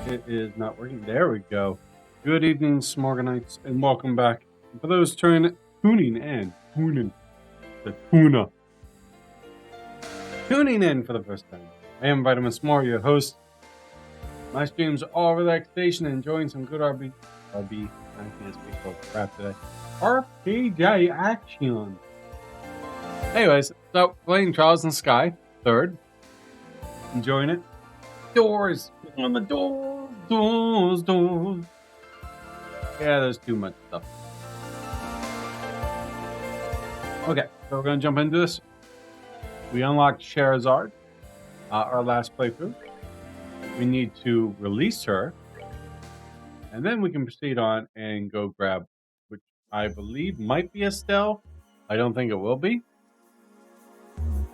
It is not working. There we go. Good evening, Smorganites, and welcome back. For those tuning in, the tuna. Tuning in for the first time. I am Vitamin S'more, your host. My streams are all relaxation and enjoying some good RB. I can't speak for crap today. RPG action. Anyways, so playing Trials in the Sky, third. Enjoying it. Doors on the doors. Yeah, there's too much stuff. Okay, so we're gonna jump into this. We unlocked Charizard, our last playthrough. We need to release her, and then we can proceed on and go grab, which I believe might be Estelle. I don't think it will be.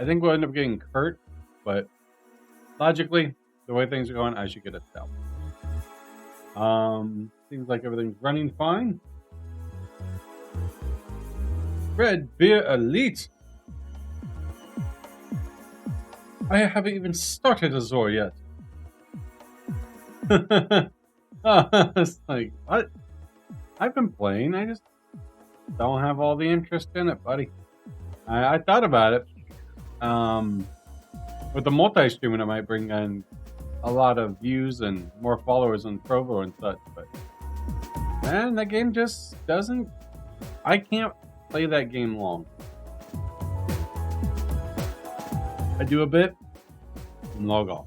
I think we'll end up getting Kurt, but logically, the way things are going, I should get Estelle. Seems like everything's running fine. Red Beer Elite. I haven't even started Azor yet. It's like, what? I've been playing, I just don't have all the interest in it, buddy. I thought about it. With the multi-streaming, it might bring in a lot of views and more followers on Provo and such, but man, that game just doesn't. I can't play that game long. I do a bit and log off.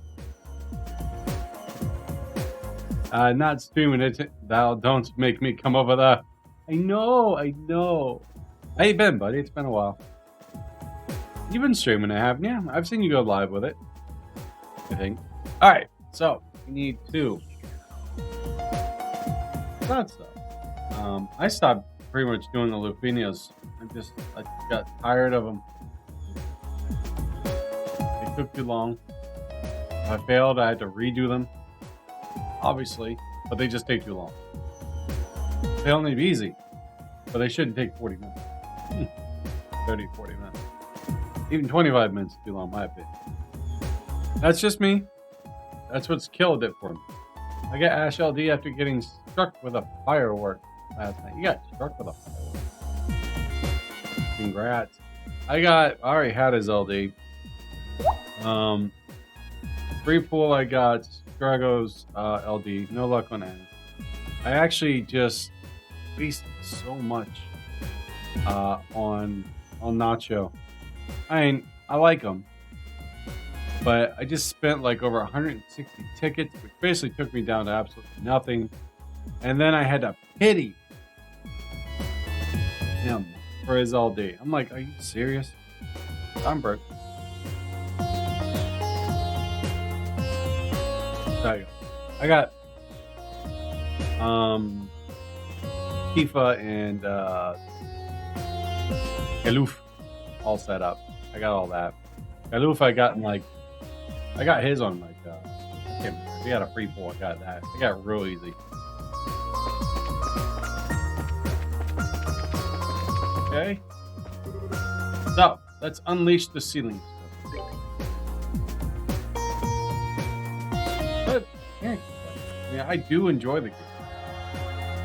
Not streaming it. Thou don't make me come over there. I know. How you been, buddy? It's been a while. You've been streaming it, haven't you? I've seen you go live with it, I think. Alright, so we need to. That stuff. I stopped pretty much doing the Lufinias. I got tired of them. They took too long. If I failed, I had to redo them. Obviously, but they just take too long. They only be easy, but they shouldn't take 40 minutes. 30, 40 minutes. Even 25 minutes is too long, in my opinion. That's just me. That's what's killed it for me. I got Ash LD after getting struck with a firework last night. You got struck with a firework. Congrats. I already had his LD. Free pool, I got Drago's LD. No luck on that. I actually just wasted so much on Nacho. I mean, I like him, but I just spent like over 160 tickets, which basically took me down to absolutely nothing. And then I had to pity him for his LD. I'm like, are you serious? I'm broke. I got Tifa and Galoof all set up. I got all that. Galoof I got his on like we got a free pull. I got that. I got it real easy. Okay. So let's unleash the ceiling stuff. But yeah, I do enjoy the game.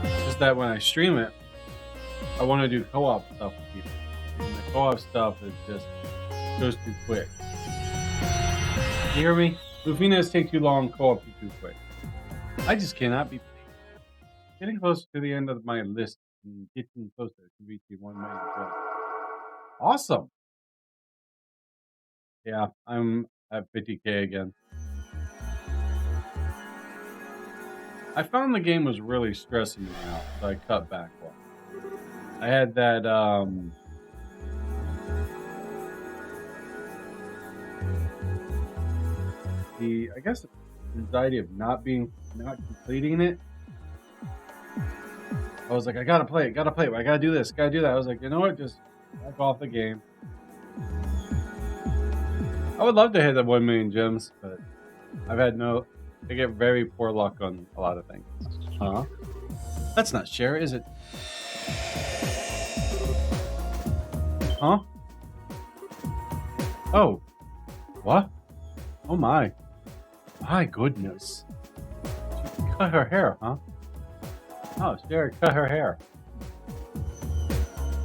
It's just that when I stream it, I want to do co-op stuff with people. And the co-op stuff is just goes too quick. You hear me? Lufinas take too long, co-op too quick. I just cannot be getting close to the end of my list and getting closer to reaching 1 million. Awesome. Yeah, I'm at 50k again. I found the game was really stressing me out, so I cut back one. I had that I guess anxiety of not completing it. I was like, I gotta play it, I gotta do this, gotta do that. I was like, you know what, just back off the game. I would love to hit the 1 million gems, but I get very poor luck on a lot of things. Huh? That's not share, is it? Huh? Oh. What? Oh my. My goodness. cut her hair, huh? Oh, Sherry cut her hair.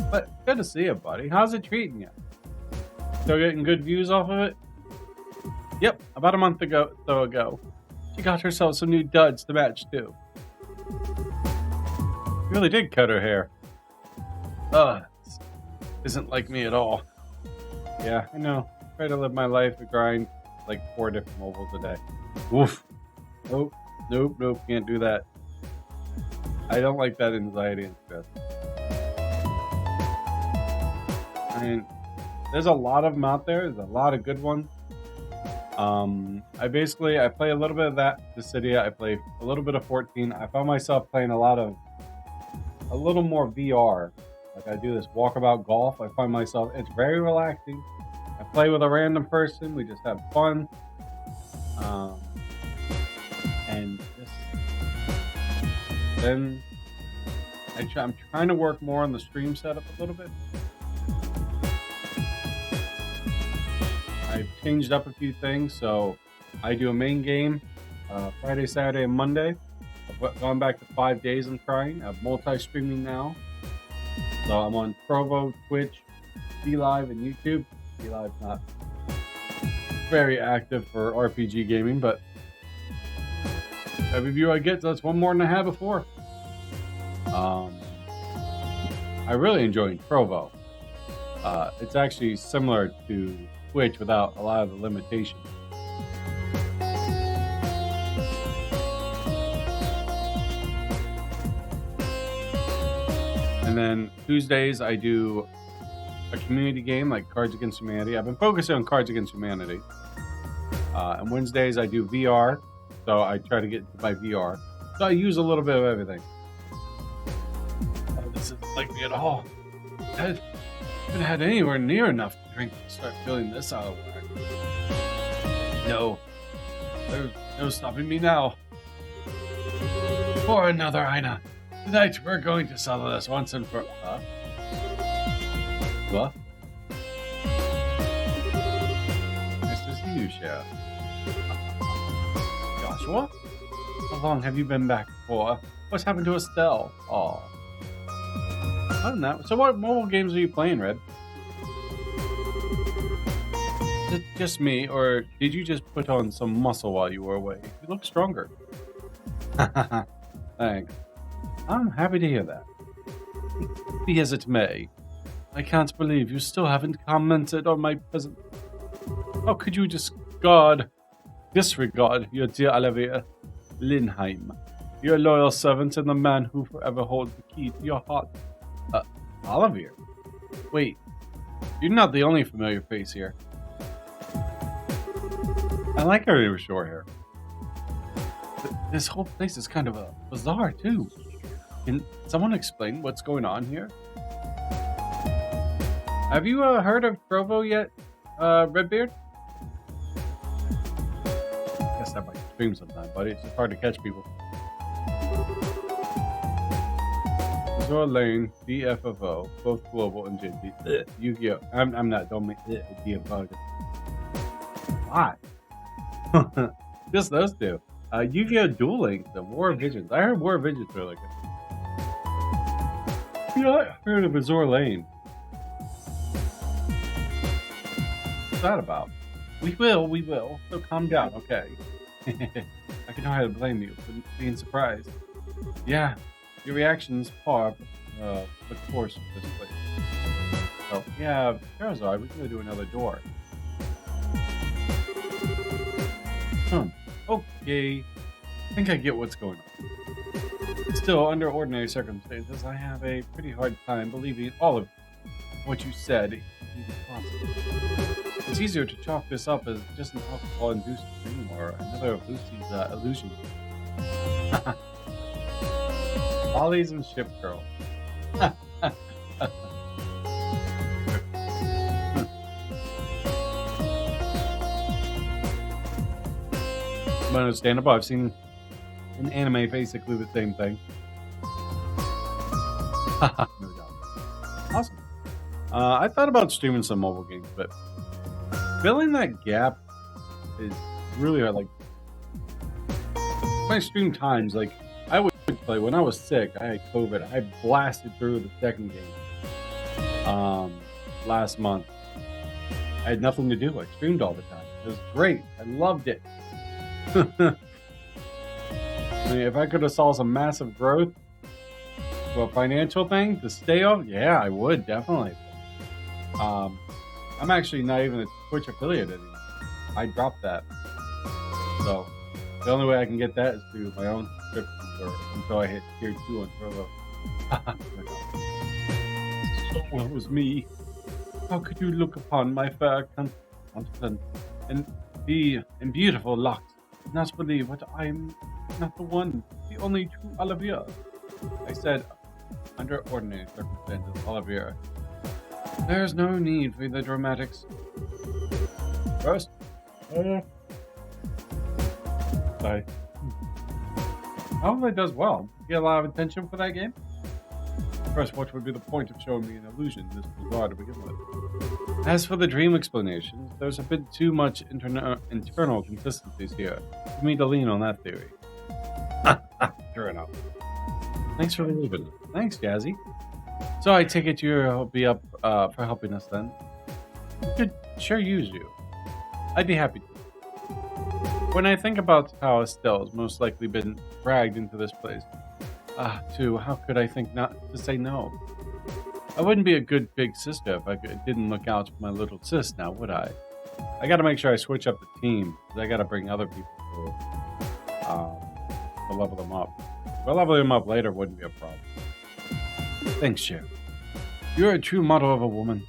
But good to see you, buddy. How's it treating you? Still getting good views off of it? Yep, about a month ago. She got herself some new duds to match too. She really did cut her hair. Isn't like me at all. Yeah, I know. Try to live my life and grind like 4 different mobiles a day. Woof. Nope, can't do that. I don't like that anxiety and stress. I mean, there's a lot of them out there. There's a lot of good ones. I play a little bit of that, Dissidia. I play a little bit of 14. I found myself playing a little more VR. Like I do this walkabout golf. I find myself, it's very relaxing. I play with a random person. We just have fun. And just then I'm trying to work more on the stream setup a little bit. I've changed up a few things, so I do a main game Friday, Saturday, and Monday. I've gone back to 5 days I'm trying. I have multi-streaming now. So I'm on Provo, Twitch, DLive, and YouTube. DLive's not very active for RPG gaming, but every view I get, that's one more than I had before. I really enjoy Provo. It's actually similar to Twitch without a lot of the limitations. And then Tuesdays I do a community game like Cards Against Humanity. I've been focusing on Cards Against Humanity. And Wednesdays I do VR, so I try to get into my VR. So I use a little bit of everything. This isn't like me at all. I haven't had anywhere near enough to drink to start feeling this out of whack. No. There's no stopping me now. For another Ina. Tonight we're going to settle this once and for... What? Nice to see you, Chef. Joshua? How long have you been back for? What's happened to Estelle? Aw. Other than that, so what mobile games are you playing, Red? Is it just me, or did you just put on some muscle while you were away? You look stronger. Thanks. I'm happy to hear that. Be as it may, I can't believe you still haven't commented on my present. How could you disregard your dear Olivia Lindheim, your loyal servant and the man who forever holds the key to your heart? Olivia? Wait, you're not the only familiar face here. I like her with short hair. This whole place is kind of bizarre, too. Can someone explain what's going on here? Have you heard of Provo yet, Redbeard? I guess that might stream sometime, buddy. It's just hard to catch people. Azure Lane, BFFO, both global and JP. Yu-Gi-Oh! I'm not, don't make it be a bug. Why? Just those two. Yu-Gi-Oh! Duel Links and War of Visions. I heard War of Visions really good. Yeah, I heard of Azure Lane. What's that about? We will. So calm down, okay? I can hardly blame you for being surprised. Yeah, your reactions are, of course, this place. So, yeah, Charizard, we can go do another door. Okay. I think I get what's going on. Still, under ordinary circumstances, I have a pretty hard time believing all of what you said is possible. It's easier to chalk this up as just an alcohol-induced dream or another of Lucy's illusions. Ollies and Ship Girl. But understandable. I've seen an anime basically the same thing. No doubt. Awesome. I thought about streaming some mobile games, but filling that gap is really hard. Like, my stream times, like, I would play when I was sick. I had COVID. I blasted through the second game last month. I had nothing to do. I streamed all the time. It was great. I loved it. I mean, if I could have saw some massive growth for a financial thing to stay on, yeah, I would definitely. I'm actually not even a Twitch affiliate anymore. I dropped that. So the only way I can get that is through my own subscriptions or until I hit tier 2 on Trovo. Oh, it was me. How could you look upon my fair countenance and beautiful locks, not believe what I'm not the one, the only true Olivia? I said, under ordinary circumstances, Olivia, there's no need for the dramatics. First, sorry. Hopefully it does well. Get a lot of attention for that game. First, what would be the point of showing me an illusion this bizarre to begin with? As for the dream explanations, there's a bit too much internal consistencies here for me to lean on that theory. Sure enough. Thanks for believing it. Thanks, Jazzy. So I take it you'll be up for helping us then? We could sure use you. I'd be happy to. When I think about how Estelle's most likely been dragged into this place, too, how could I think not to say no? I wouldn't be a good big sister if I didn't look out for my little sis now, would I? I gotta make sure I switch up the team, because I gotta bring other people to level them up. But leveling them up later wouldn't be a problem. Thanks, Cher. You're a true model of a woman.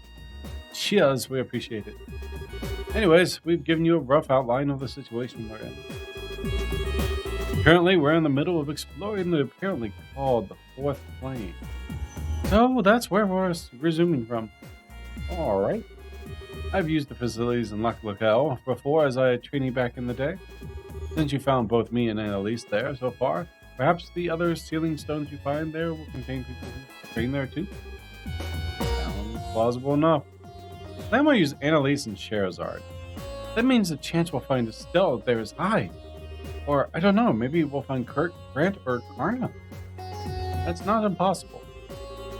Cheers, we appreciate it. Anyways, we've given you a rough outline of the situation we're in. Currently, we're in the middle of exploring the apparently called the fourth plane. So that's where we're resuming from. Alright. I've used the facilities in LoH before as a trainee back in the day. Since you found both me and Annalise there so far, perhaps the other sealing stones you find there will contain people who train there too? Sounds plausible enough. Then we'll use Annalise and Sherazard. That means the chance we'll find Estelle there is high. Or, I don't know, maybe we'll find Kurt, Grant, or Karna. That's not impossible.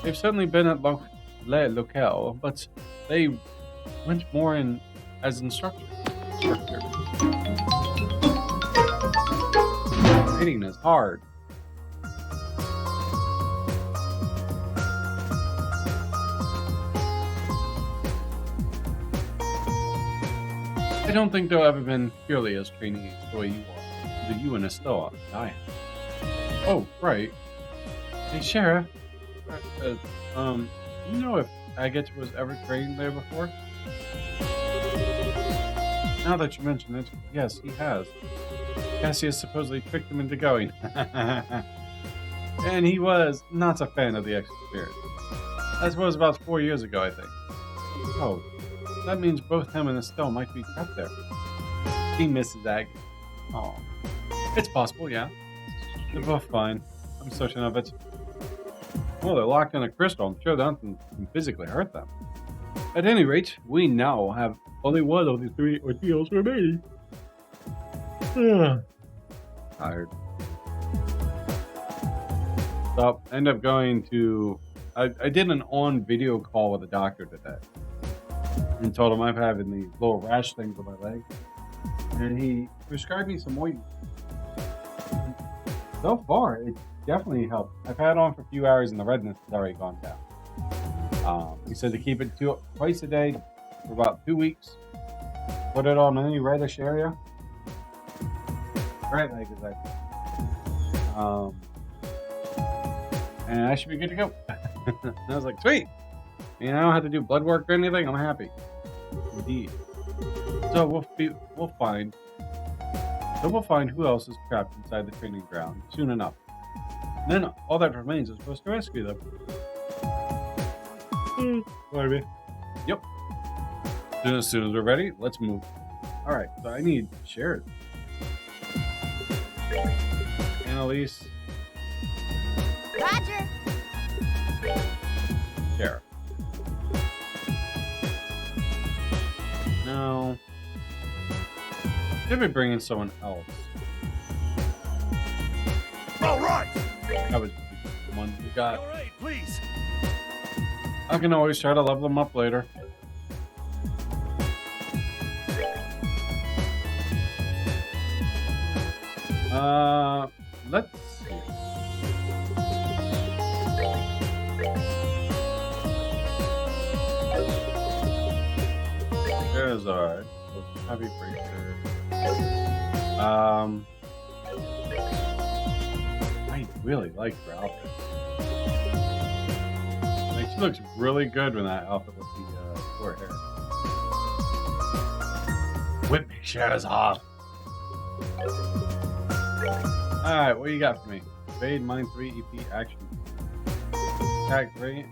They've certainly been at LoH, but they went more in as instructors. Hitting is hard. I don't think they'll ever been purely as trainees the way you are. Either you and Estelle are dying. Oh, right. Hey, Sheriff. You know if Agate was ever trained there before? Now that you mention it, yes, he has. Cassius supposedly tricked him into going. And he was not a fan of the extra spirit. That was about 4 years ago, I think. Oh, that means both him and Estelle might be trapped there. He misses Agate. Oh, it's possible, yeah. They're both fine. I'm certain of it. Well, they're locked in a crystal. I'm sure nothing can physically hurt them. At any rate, we now have only one of the 3 ordeals remaining. Tired. So, I end up going to... I did an on-video call with the doctor today. And told him I'm having these little rash things on my leg. And he prescribed me some ointment. So far, it's definitely helped. I've had it on for a few hours and the redness has already gone down. He said to keep it twice a day for about 2 weeks. Put it on any reddish area. Right leg is like. And I should be good to go. And I was like, sweet. And I don't have to do blood work or anything. I'm happy. Indeed. So we'll find who else is trapped inside the training ground soon enough. Then all that remains is for us to rescue them. Maybe. Yep. As soon as we're ready, let's move. Alright, so I need shares. Annalise. Roger. Share. No. Should be bringing someone else. That was the one we got. All right, please. I can always try to level them up later. Let's see. Charizard. Heavy breaker. I really like her outfit. Like, she looks really good in that outfit with the short hair. Whip Charizard. Alright, what you got for me? Evade, Mine 3, EP, Action. Attack rate.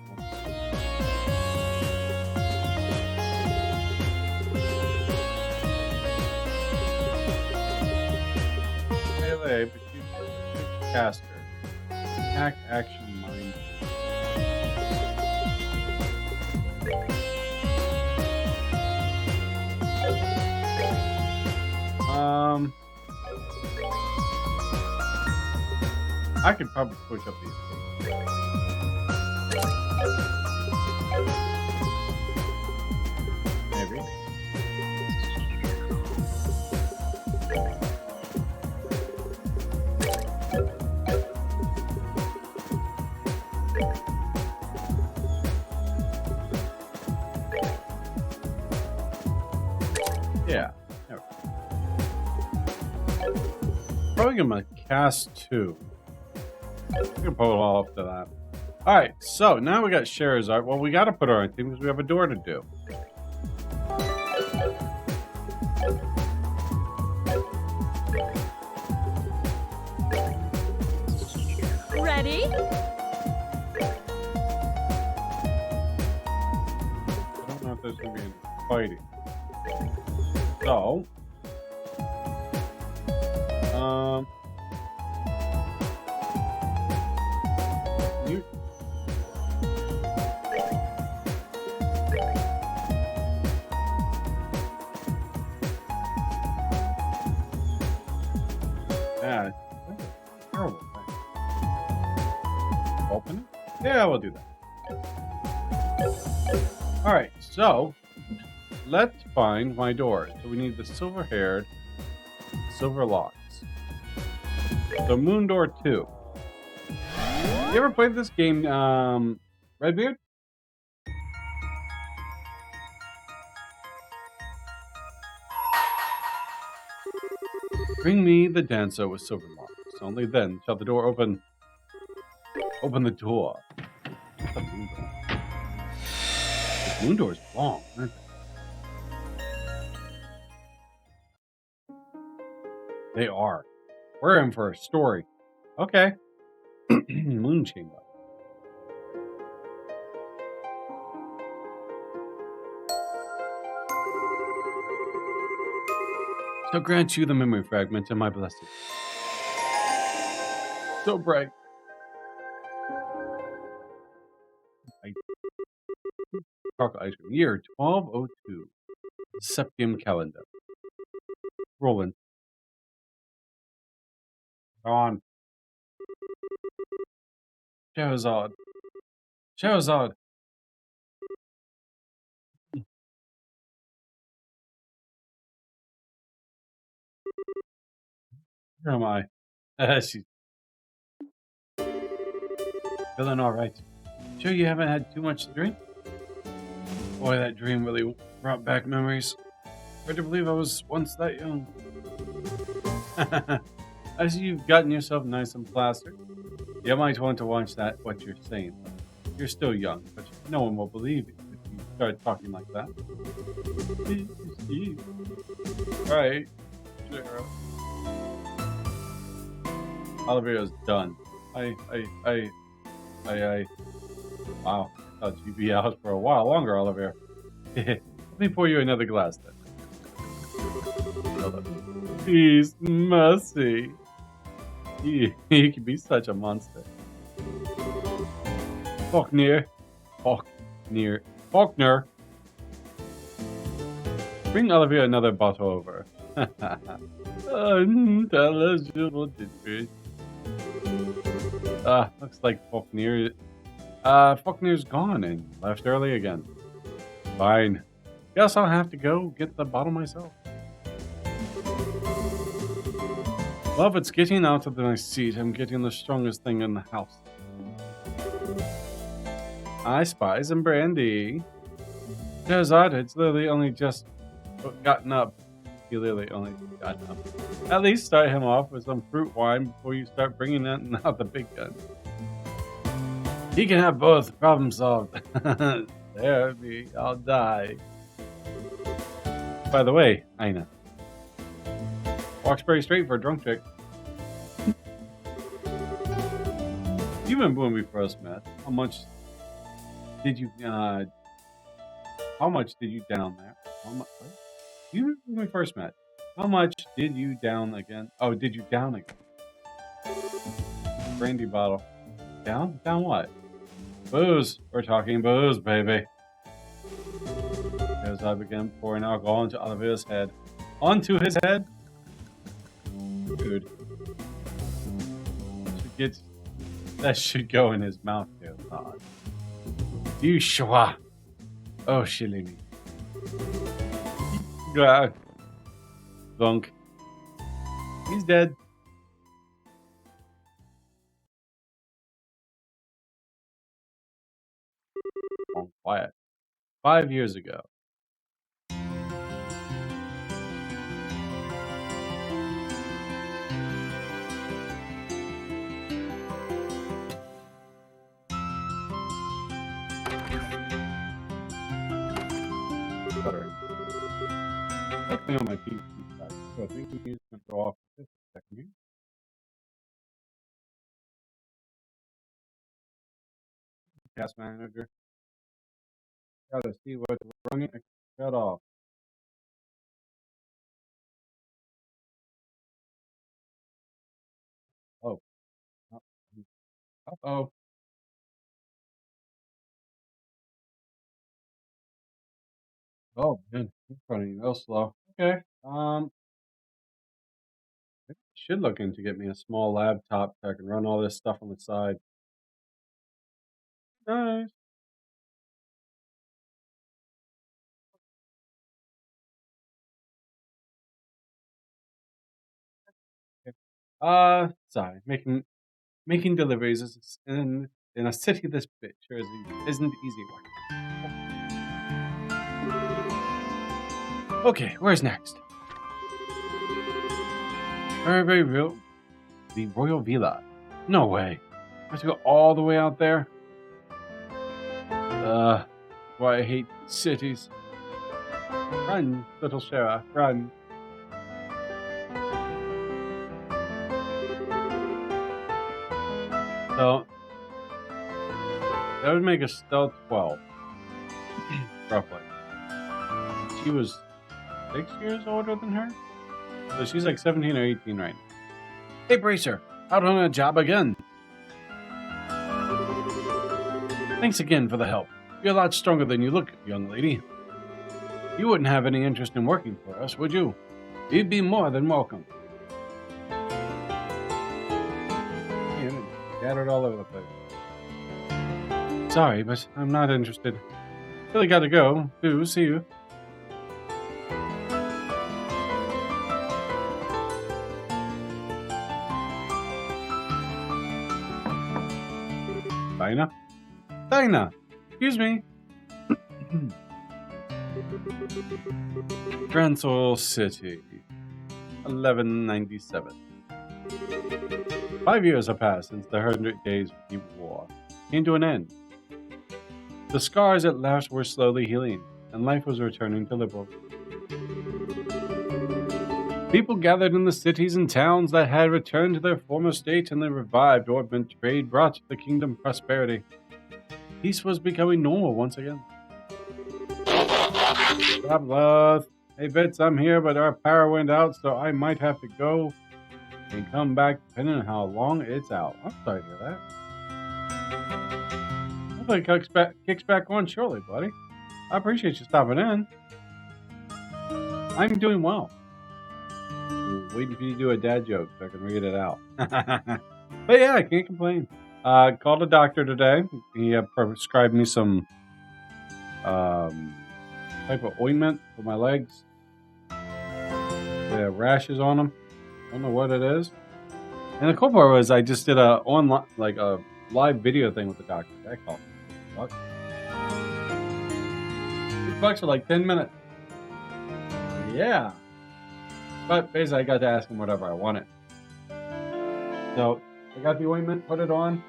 Melee, but you caster. Attack, Action, Mine. I could probably push up these things. Maybe. Yeah. Probably gonna cast 2. I can pull it all up to that. Alright, so now we got Charizard. Well, we gotta put her on team because we have a door to do. Ready? I don't know if there's gonna be any fighting. So, you. Yeah, that's a terrible thing. Open it? Yeah, we'll do that. Alright, so let's find my door. So we need the silver-haired, silver locks. So Moon Door 2. You ever played this game, Redbeard? Bring me the dancer with silver locks. Only then shall the door open. Open the door. What's a moon door? The moon doors long, aren't they? They are. We're in for a story. Okay. Moon chamber. So grant you the memory fragment and my blessing. So bright. Chocolate ice cream. Year 1202. Septium calendar. Roland. On. Charizard. Charizard. Where am I? She's feeling alright. Sure you haven't had too much to drink? Boy, that dream really brought back memories. Hard to believe I was once that young. I see you've gotten yourself nice and plastered. You might want to watch that, what you're saying. You're still young, but no one will believe you if you start talking like that. Alright. Olivia's done. Wow. I thought you'd be out for a while longer, Olivia. Let me pour you another glass then. He's messy. He can be such a monster. Faulkner. Bring Olivia another bottle over. Unintelligible district. Looks like Faulkner's gone and left early again. Fine. Guess I'll have to go get the bottle myself. Well, if it's getting out of my seat, I'm getting the strongest thing in the house. I spy some brandy. Turns out it's literally only just gotten up. He literally only gotten up. At least start him off with some fruit wine before you start bringing out the big gun. He can have both. Problem solved. There, I'll die. By the way, Aina. Walks pretty straight for a drunk chick. You remember when we first met? How much did you down there? How much? You remember when we first met? How much did you down again? Oh, did you down again? Brandy bottle. Down? Down what? Booze. We're talking booze, baby. As I began pouring alcohol into Olivia's head. Onto his head? Dude. That should go in his mouth too. You shwa. Oh, shillini. Thunk. He's dead. Oh, quiet. 5 years ago. Buttering. Something on my PC side. So I think we need to go off for just a second here. Cast manager. Gotta see what's running. Shut off. Oh. Uh-oh. Oh man, it's running real slow. Okay. I should look into get me a small laptop so I can run all this stuff on the side. Nice. Okay. Sorry. Making deliveries in a city this big sure isn't easy work. Okay, where's next? Very real. The Royal Villa. No way. I have to go all the way out there. Why I hate cities. Run, little Shara, run. So that would make a stealth 12, roughly. She was 6 years older than her, so she's like 17 or 18 right now. Hey, Bracer, out on a job again. Thanks again for the help. You're a lot stronger than you look, young lady. You wouldn't have any interest in working for us, would you? You'd be more than welcome. Scattered all over the place. Sorry, but I'm not interested. Really gotta go. Do see you. Dinah? Dinah! Excuse me. Transol City, 1197. 5 years have passed since the 100 Days of War came to an end. The scars at last were slowly healing, and life was returning to liberal. People gathered in the cities and towns that had returned to their former state, and the revived ornament trade brought the kingdom prosperity. Peace was becoming normal once again. Stop, love. Hey, Bits, I'm here, but our power went out, so I might have to go and come back depending on how long it's out. I'm sorry to hear that. Hopefully it kicks back on shortly, buddy. I appreciate you stopping in. I'm doing well. I'm waiting for you to do a dad joke so I can read it out. But yeah, I can't complain. Called a doctor today. He prescribed me some type of ointment for my legs. They have rashes on them. I don't know what it is. And the cool part was I just did a online, like a live video thing with the doctor. That cost me $6. $6 for like 10 minutes. Yeah. But basically, I got to ask him whatever I wanted. So I got the ointment, put it on.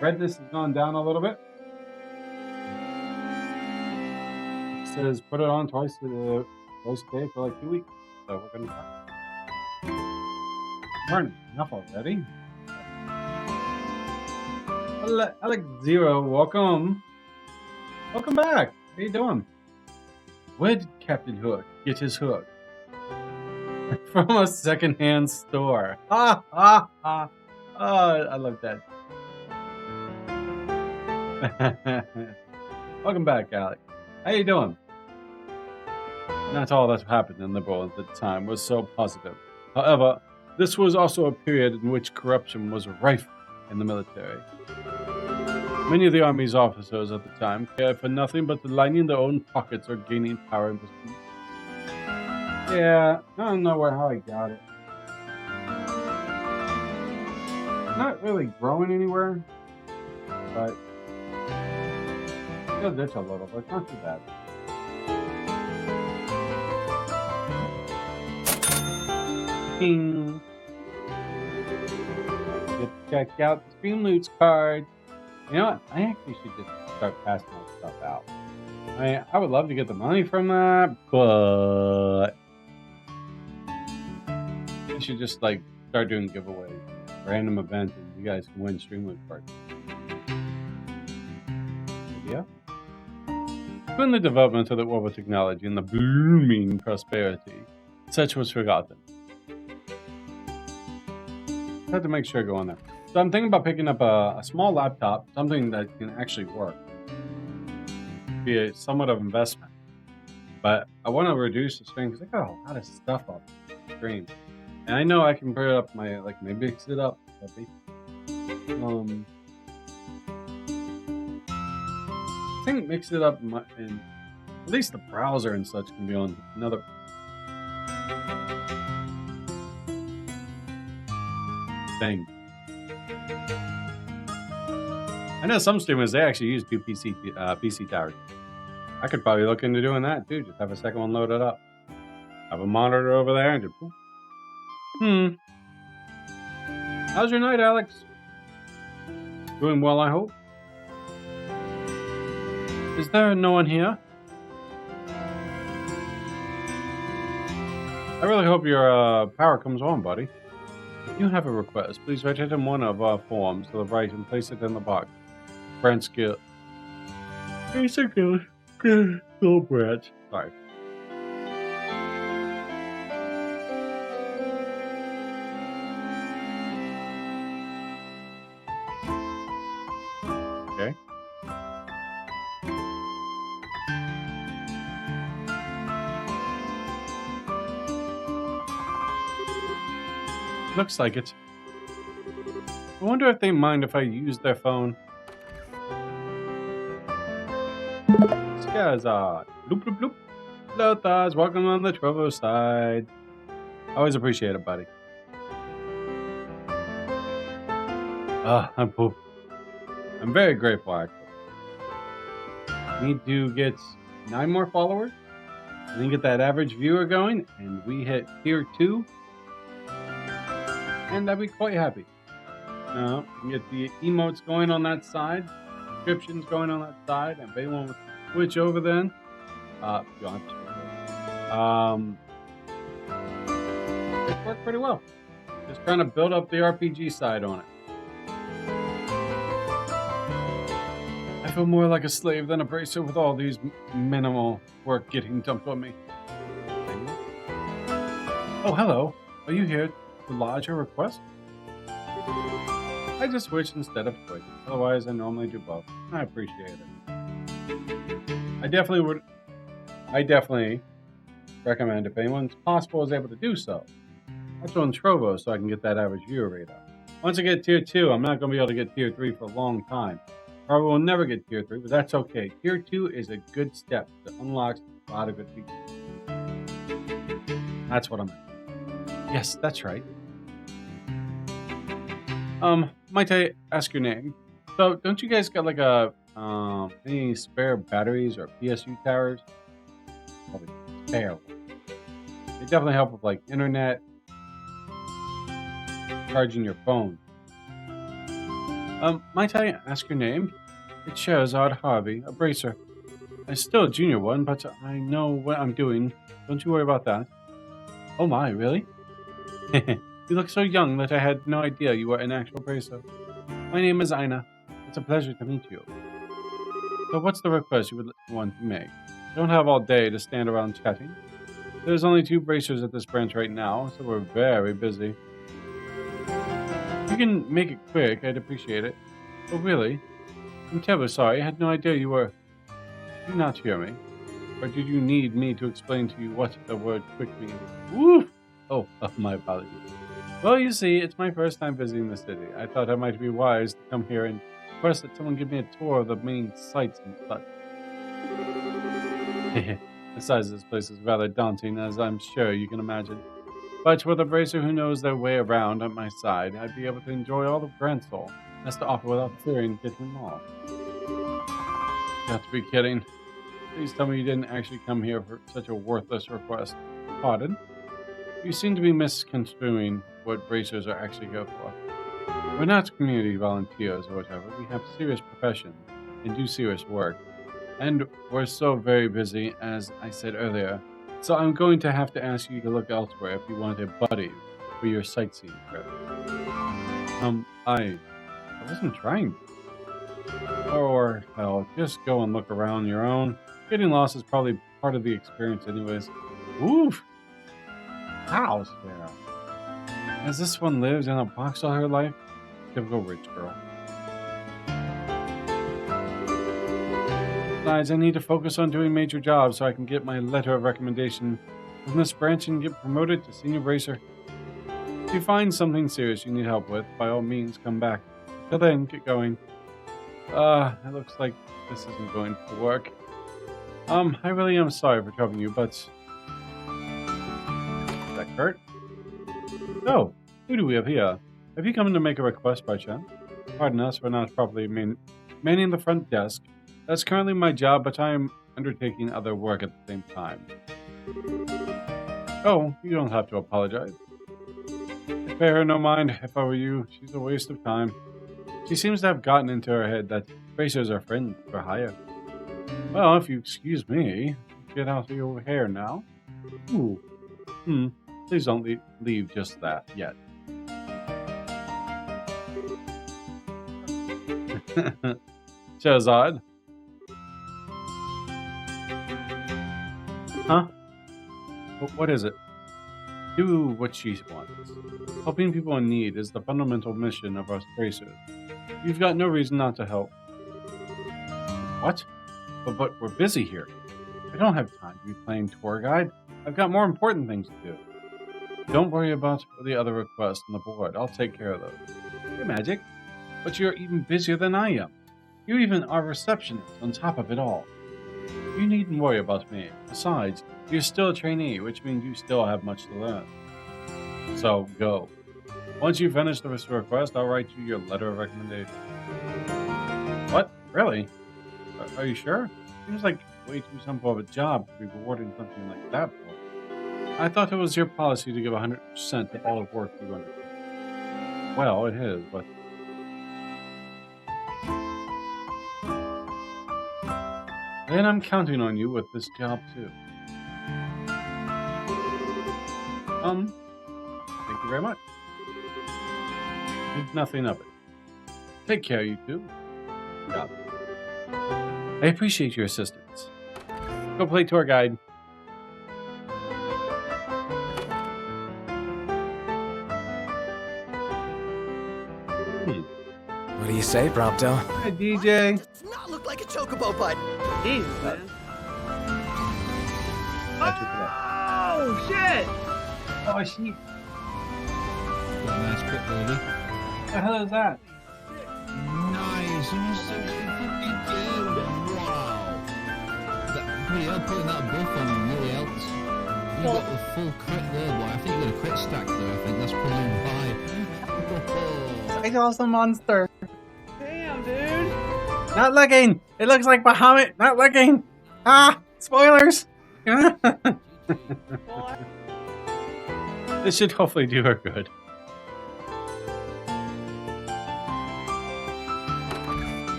Redness has gone down a little bit. It says put it on twice a day for like 2 weeks. So we're gonna try. Burn enough already. Alex Zero, welcome. Welcome back. How you doing? Where did Captain Hook get his hook? From a secondhand store. Ha ha ha. Oh, I love that. Welcome back, Alex. How you doing? Not all that happened in Liberal at the time was so positive. However, this was also a period in which corruption was rife in the military. Many of the Army's officers at the time cared for nothing but lining their own pockets or gaining power and prestige. Yeah, I don't know how I got it. Not really growing anywhere, but still ditch a little, but not too bad. Ping. Get check out the Stream Loots card. You know what? I actually should just start passing that stuff out. I would love to get the money from that, but I should just like start doing giveaways, random events, and you guys can win Stream Loot cards. Yeah. When the development of the orbital technology and the blooming prosperity, such was forgotten. I have to make sure I go on there. So I'm thinking about picking up a small laptop, something that can actually work. Be a somewhat of investment. But I want to reduce the screen because I got a lot of stuff up the screen. And I know I can put it up my, like, maybe mix it up. I think mix it up and at least the browser and such can be on another. Thing. I know some streamers, they actually use two PC towers. I could probably look into doing that too. Just have a second one loaded up. Have a monitor over there and just. How's your night, Alex? Doing well, I hope. Is there no one here? I really hope your power comes on, buddy. If you have a request, please write it in one of our forms to the right and place it in the box. Brand skill. Basically, little branch. Sorry. Okay. Looks like it. I wonder if they mind if I use their phone. Skazard. Bloop, bloop, bloop. Hello, Thaz. Welcome on the Trovo side. Always appreciate it, buddy. I'm very grateful, actually. Need to get 9 more followers. And then get that average viewer going. And we hit tier 2. And I'd be quite happy. We can get the emotes going on that side, descriptions going on that side, and if anyone wants to switch over then, you don't have to switch over. It's worked pretty well. Just trying to build up the RPG side on it. I feel more like a slave than a bracer with all these minimal work getting dumped on me. Oh, hello. Are you here to lodge a request? I just switched instead of Twitch. Otherwise, I normally do both. I appreciate it. I definitely recommend if anyone's possible is able to do so. That's on Trovo so I can get that average viewer rate up. Once I get tier 2, I'm not going to be able to get tier 3 for a long time. Probably will never get tier 3, but that's okay. Tier 2 is a good step that unlocks a lot of good features. That's what I'm at. Yes, that's right. Might I ask your name? So, don't you guys got like a any spare batteries or PSU towers? Probably spare. They definitely help with like internet, charging your phone. Might I ask your name? It's Shahzad Harvey, a bracer. I'm still a junior one, but I know what I'm doing. Don't you worry about that. Oh my, really? You look so young that I had no idea you were an actual bracer. My name is Ina. It's a pleasure to meet you. So what's the request you would want to make? I don't have all day to stand around chatting. There's only 2 bracers at this branch right now, so we're very busy. If you can make it quick, I'd appreciate it. Oh really? I'm terribly sorry. I had no idea you were... Did you not hear me? Or did you need me to explain to you what the word quick means? Woo! Oh, my apologies. Well, you see, it's my first time visiting the city. I thought it might be wise to come here and request that someone give me a tour of the main sights and such. The size of this place is rather daunting, as I'm sure you can imagine. But with a bracer who knows their way around at my side, I'd be able to enjoy all the Grand Soul has to offer without fearing getting lost. You have to be kidding. Please tell me you didn't actually come here for such a worthless request. Pardon? You seem to be misconstruing what bracers are actually here for. We're not community volunteers or whatever. We have serious professions and do serious work. And we're so very busy, as I said earlier. So I'm going to have to ask you to look elsewhere if you want a buddy for your sightseeing trip. I wasn't trying to. Or, hell, just go and look around your own. Getting lost is probably part of the experience anyways. Oof! House there. Has this one lived in a box all her life? Typical rich girl. Besides, I need to focus on doing major jobs so I can get my letter of recommendation from this branch and get promoted to senior bracer. If you find something serious you need help with, by all means come back. Till then, get going. It looks like this isn't going to work. I really am sorry for troubling you, but... Is that Kurt? Oh, who do we have here? Have you come to make a request by chance? Pardon us for not properly manning the front desk. That's currently my job, but I am undertaking other work at the same time. Oh, you don't have to apologize. I pay her no mind. If I were you, she's a waste of time. She seems to have gotten into her head that bracers are friends for hire. Well, if you excuse me, get out of your hair now. Ooh. Please don't leave just that yet. Shahzad. Huh? What is it? Do what she wants. Helping people in need is the fundamental mission of us bracers. You've got no reason not to help. What? But we're busy here. I don't have time to be playing tour guide. I've got more important things to do. Don't worry about the other requests on the board. I'll take care of those. Hey, Magic. But you're even busier than I am. You even are receptionist on top of it all. You needn't worry about me. Besides, you're still a trainee, which means you still have much to learn. So, go. Once you finish the request, I'll write you your letter of recommendation. What? Really? Are you sure? Seems like way too simple of a job to be rewarding something like that for. I thought it was your policy to give 100% to all the work you undertake. Well, it is, but... Then I'm counting on you with this job, too. Thank you very much. Think nothing of it. Take care, you two. Job. I appreciate your assistance. Go play tour guide. What do you say, Prompto? Hi, DJ. Does not look like a chocobo butt. Jesus, man. That's it Oh, shit! Oh, she. Nice quick lady. the hell is that? Nice, you so fucking good. Wow. Pretty hell, putting that buff on really helps. You got the full crit there, boy. I think you got a crit stack there. I think that's probably why. I saw some monster. Damn, dude. Not looking. It looks like Bahamut. Not looking. Ah, spoilers. This should hopefully do her good.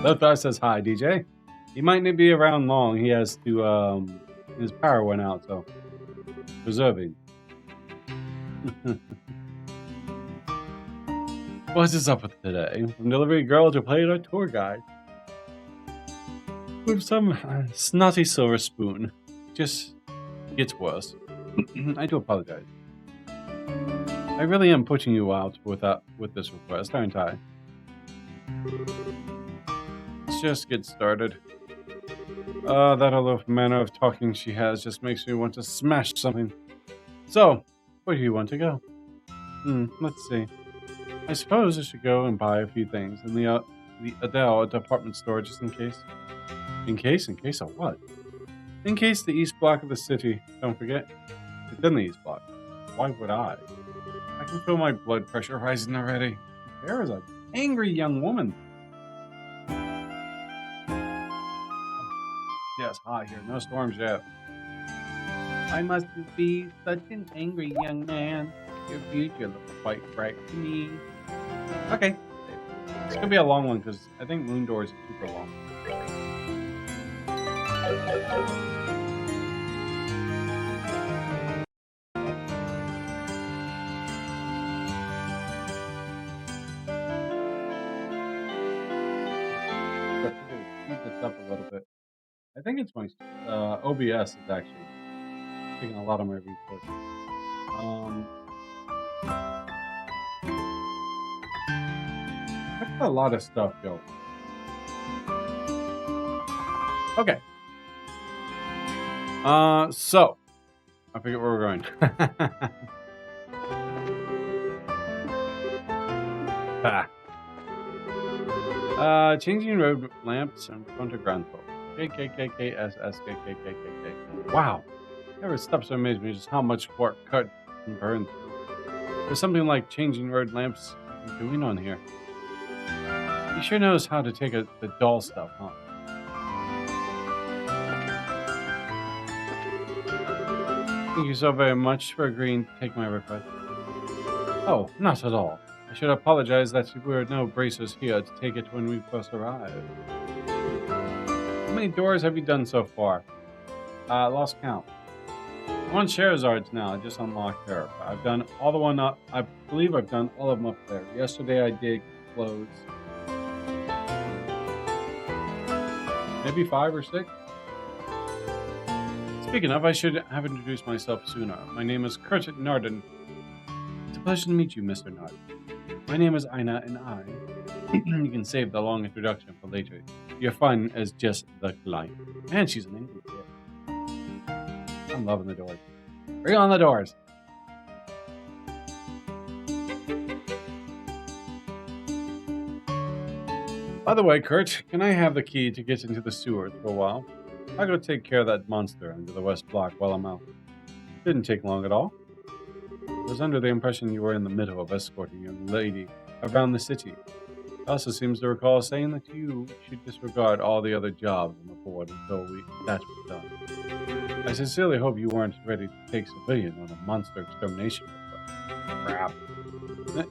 Lothar says hi, DJ. He might not be around long. He has to, his power went out, so preserving. What is up with today? From delivery girl to play a tour guide. With some snotty silver spoon. Just gets worse. I do apologize. I really am putting you out with this request, aren't I? Let's just get started. That aloof manner of talking she has just makes me want to smash something. So, where do you want to go? Let's see. I suppose I should go and buy a few things in the Adele department store just in case. In case of what? In case the east block of the city. Don't forget, it's in the east block. Why would I? I can feel my blood pressure rising already. There is an angry young woman. Yeah, it's hot here. No storms yet. I must be such an angry young man. Your future looks quite bright to me. Okay. It's going to be a long one because I think Moon Doors is super long. Speed this up a little bit. I think it's my OBS is actually taking a lot of my resources. I've got a lot of stuff going. Okay. So I forget where we're going. Changing road lamps in front of Granville. KKKKSSKKKKK. Wow. Never stops to amaze me just how much work cut and burned through. There's something like changing road lamps doing on here. He sure knows how to take the dull stuff, huh? Thank you so very much for agreeing to take my request. Oh, not at all. I should apologize that there were no bracers here to take it when we first arrived. How many doors have you done so far? Lost count. I'm on Charizard's now. I just unlocked her. I've done all the one up. I believe I've done all of them up there. Yesterday I did clothes. Maybe 5 or 6. Speaking of, I should have introduced myself sooner. My name is Kurt Narden. It's a pleasure to meet you, Mr. Narden. My name is Ina, and you can save the long introduction for later. You're fun as just the client. Man, she's an angry kid. I'm loving the doors. Bring on the doors. By the way, Kurt, can I have the key to get into the sewers for a while? I'll go take care of that monster under the west block while I'm out. Didn't take long at all. I was under the impression you were in the middle of escorting a young lady around the city. It also seems to recall saying that you should disregard all the other jobs on the board until that was done. I sincerely hope you weren't ready to take civilian on a monster extermination request. Crap.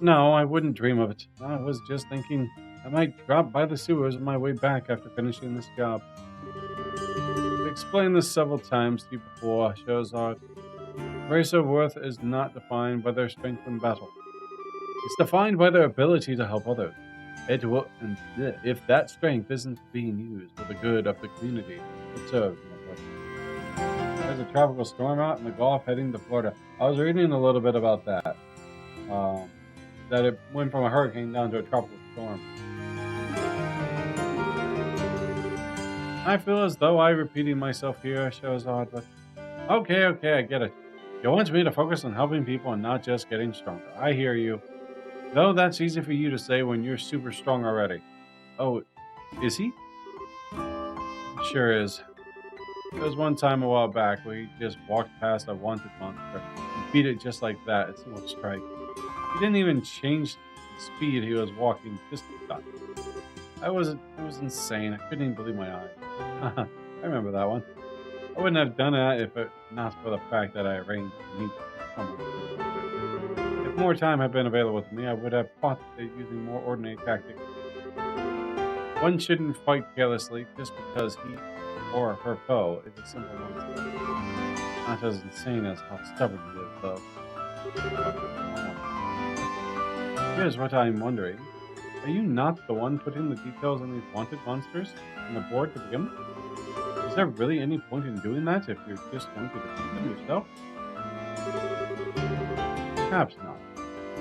No, I wouldn't dream of it. I was just thinking I might drop by the sewers on my way back after finishing this job. I've explained this several times to you before, Charizard. Racer worth is not defined by their strength in battle. It's defined by their ability to help others. And if that strength isn't being used for the good of the community, it serves no purpose. There's a tropical storm out in the Gulf heading to Florida. I was reading a little bit about that. That it went from a hurricane down to a tropical storm. I feel as though I'm repeating myself here, Charizard, but okay, I get it. You want me to focus on helping people and not just getting stronger. I hear you. Though that's easy for you to say when you're super strong already. Oh, is he? Sure is. There was one time a while back where he just walked past a wanted monster and beat it just like that. It's single strike. He didn't even change the speed he was walking, just done. It was insane. I couldn't even believe my eyes. I remember that one. I wouldn't have done that if it not for the fact that I arranged to meet someone. If more time had been available to me, I would have fought it using more ordinary tactics. One shouldn't fight carelessly just because he or her foe is a simple monster. Not as insane as how stubborn he is, though. Here's what I'm wondering. Are you not the one putting the details on these wanted monsters on the board to begin with? Is there really any point in doing that if you're just going to defeat them yourself? Perhaps not.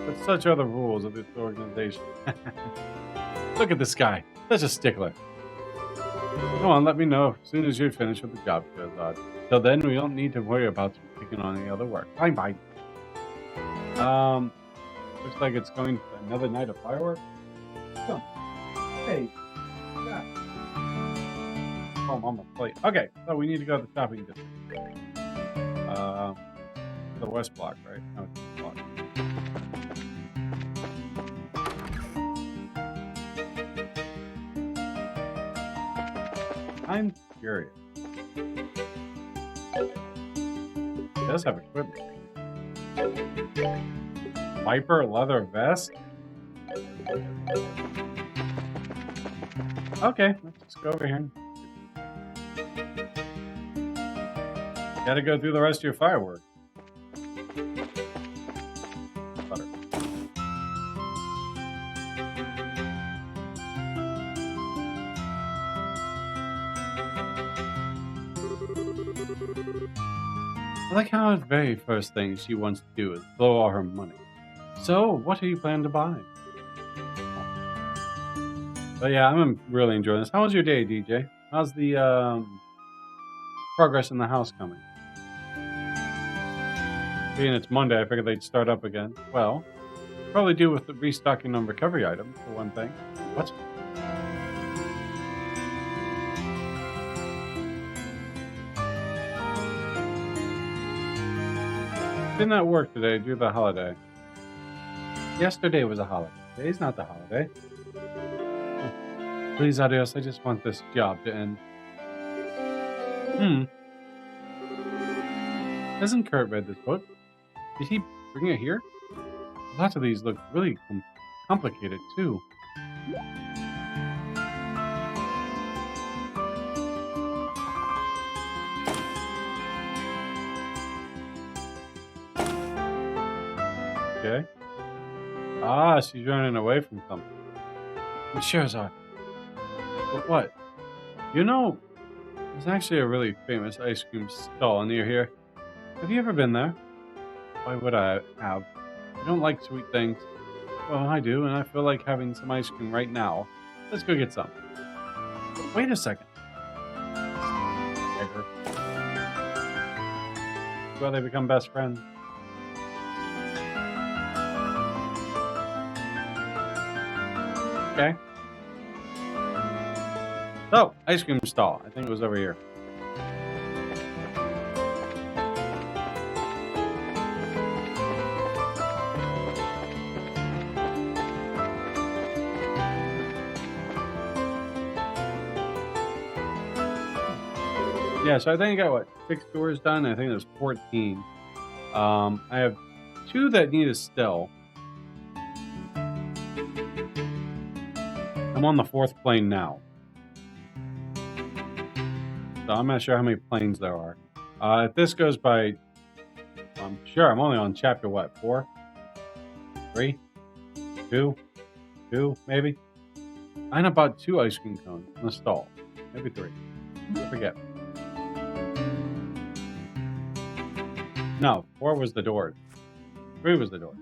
But such are the rules of this organization. Look at this guy. Such a stickler. Come on, let me know as soon as you're finished with the job, Charizard. Till then, we don't need to worry about taking on any other work. Fine, bye. Looks like it's going to another night of fireworks. Oh. Hey. Yeah. Oh, I'm on the plate. Okay, so we need to go to the shopping district. The west block, right? No, it's the block. I'm curious. It does have equipment. Viper leather vest? Okay, let's just go over here. Gotta go through the rest of your fireworks. Butter. I like how the very first thing she wants to do is blow all her money. So, what are you planning to buy? But yeah, I'm really enjoying this. How was your day, DJ? How's the progress in the house coming? Being it's Monday, I figured they'd start up again. Well, probably do with the restocking on recovery items, for one thing. What? Did not work today due to the holiday. Yesterday was a holiday. Today's not the holiday. Please, adios. I just want this job to end. Hasn't Kurt read this book? Did he bring it here? Lots of these look really complicated, too. Okay. Ah, she's running away from something. Charizard. But what? You know, there's actually a really famous ice cream stall near here. Have you ever been there? Why would I have? I don't like sweet things. Well, I do, and I feel like having some ice cream right now. Let's go get some. Wait a second. Well, they become best friends. Okay. So, ice cream stall. I think it was over here. Yeah, so I think I got, what, 6 doors done? I think there's 14. I have 2 that need a still. I'm on the 4th plane now. So I'm not sure how many planes there are. If this goes by... I'm sure I'm only on chapter, what, 4? 3? 2? 2, maybe? I know about 2 ice cream cones in the stall. Maybe 3. I forget. No, 4 was the door. 3 was the door.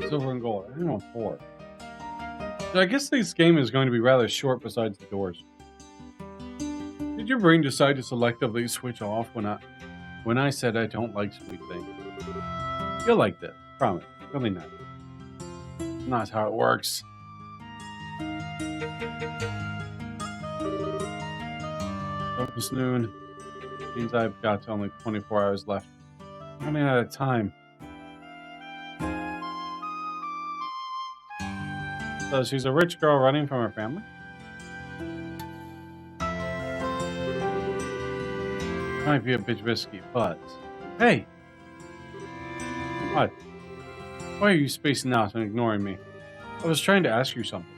Silver and gold. I think I'm on 4. So I guess this game is going to be rather short besides the doors. Did your brain decide to selectively switch off when I said I don't like sweet things? You'll like this. Promise. Really nice. not how it works. Almost noon. Means I've got only 24 hours left. I'm running out of time. So she's a rich girl running from her family? Might be a bit risky, but... Hey! What? Why are you spacing out and ignoring me? I was trying to ask you something.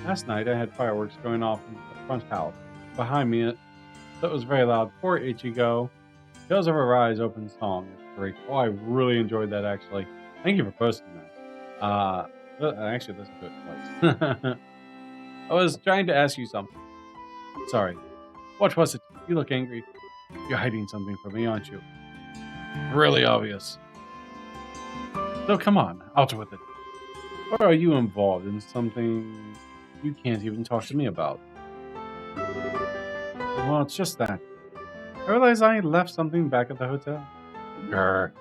Last night I had fireworks going off in the front house. Behind me, it was very loud. Poor Ichigo. Tales of Arise open song. It's great. Oh, I really enjoyed that, actually. Thank you for posting that. Actually, that's a good place. I was trying to ask you something. Sorry. What was it? You look angry. You're hiding something from me, aren't you? Really obvious. So come on, out with it. Or are you involved in something you can't even talk to me about? Well, it's just that. I realized I left something back at the hotel. Grr.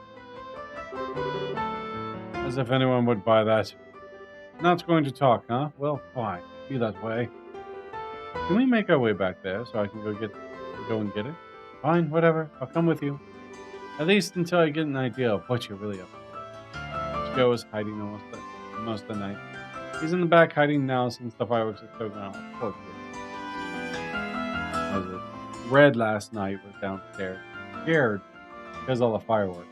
As if anyone would buy that. Not going to talk, huh? Well, fine. Be that way. Can we make our way back there so I can go and get it? Fine, whatever. I'll come with you. At least until I get an idea of what you're really up to. Joe is hiding most of the night. He's in the back hiding now since the fireworks are still going off. Poor kid. As it Red last night was downstairs, scared because of all the fireworks.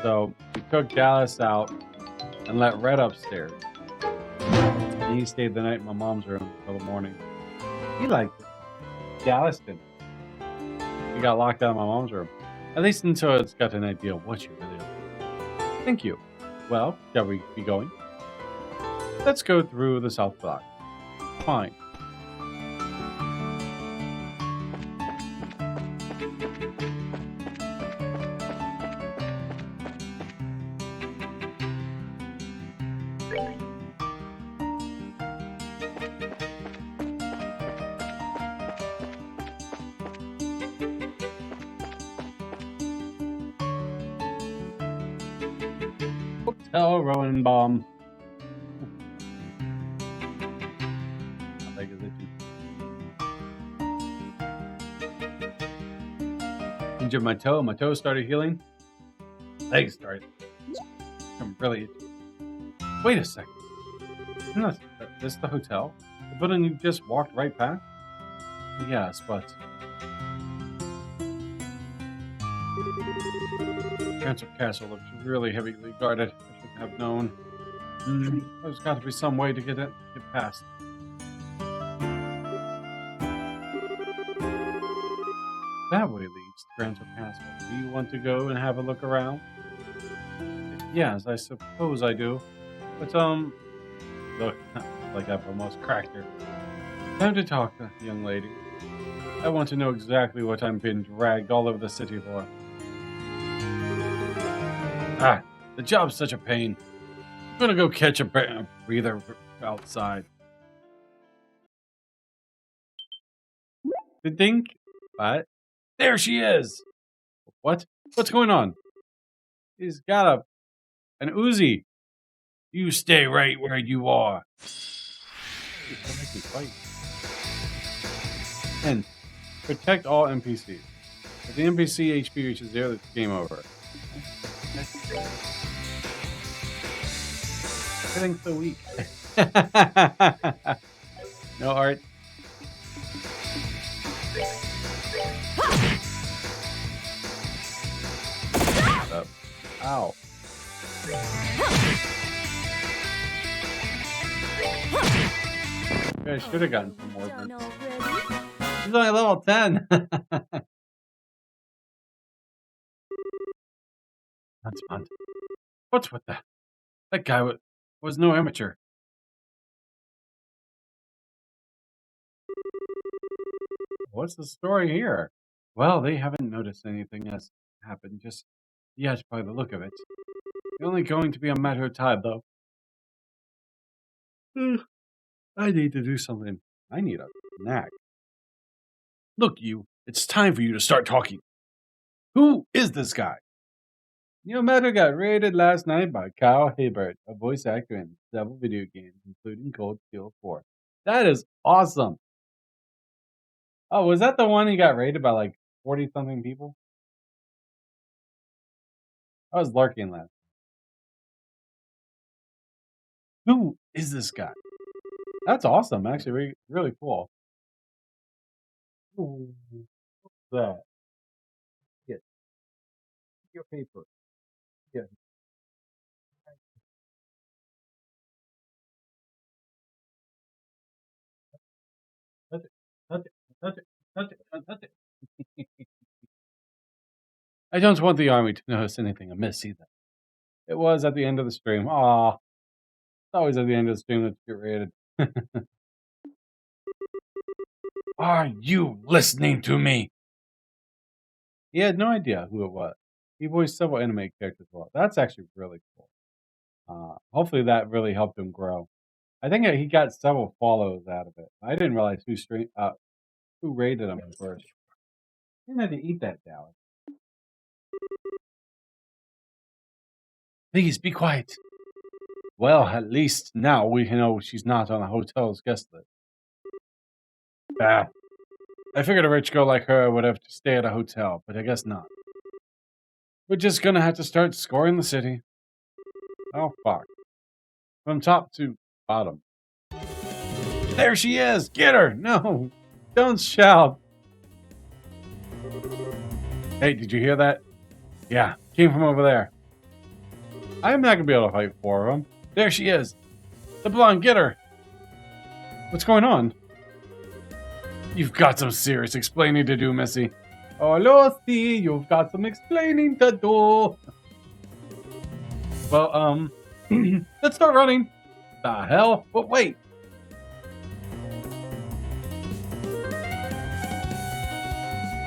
So we took Dallas out and let Red upstairs. And he stayed the night in my mom's room until the morning. He liked it. Dallas didn't. He got locked out of my mom's room. At least until it's got an idea of what you really are. Thank you. Well, shall we be going? Let's go through the south block. Fine. Hotel Rowan My leg is itchy. Injured my toe. My toe started healing. Leg started. I'm really itchy. Wait a second. Isn't this the hotel? The building you just walked right past? Yes, but... Ransom Castle looks really heavily guarded. I should have known. There's got to be some way to get past. That way leads to Ransom Castle. Do you want to go and have a look around? Yes, I suppose I do. But, look, like I've almost cracked her. Time to talk, young lady. I want to know exactly what I'm being dragged all over the city for. Ah, the job's such a pain. I'm gonna go catch a breather outside. Did think? What? There she is! What? What's going on? He's got an Uzi. You stay right where you are. That makes me fight. And protect all NPCs. If the NPC HP reaches 0, it's game over. Everything's so weak. No art. Up. Ow. I should have gotten some more. He's only level 10. That's fun. What's with that? That guy was no amateur. What's the story here? Well, they haven't noticed anything has happened just yet by the look of it. It's only going to be a matter of time, though. I need to do something. I need a snack. Look, you. It's time for you to start talking. Who is this guy? New Metal got rated last night by Kyle Hibbert, a voice actor in several video games, including Cold Steel 4. That is awesome. Oh, was that the one he got rated by like 40-something people? I was lurking last. Who is this guy? That's awesome. Actually, really cool. Ooh, what's that? Get your paper. Yeah. Touch it. Touch it. Touch it. Touch it. Touch it. I don't want the army to notice anything amiss either. It was at the end of the stream. Aw. It's always at the end of the stream that you get rated. Are you listening to me? He had no idea who it was. He voiced several anime characters as well. That's actually really cool. Hopefully that really helped him grow. I think he got several follows out of it. I didn't realize who rated him first. You didn't have to eat that, Dallas. Please be quiet. Well, at least now we know she's not on the hotel's guest list. I figured a rich girl like her would have to stay at a hotel, but I guess not. We're just gonna have to start scoring the city. Oh, fuck. From top to bottom. There she is! Get her! No! Don't shout! Hey, did you hear that? Yeah, came from over there. I'm not gonna be able to fight four of them. There she is! The blonde, get her! What's going on? You've got some serious explaining to do, Missy. Oh, Lucy, you've got some explaining to do. Well, let's start running. The hell? But wait.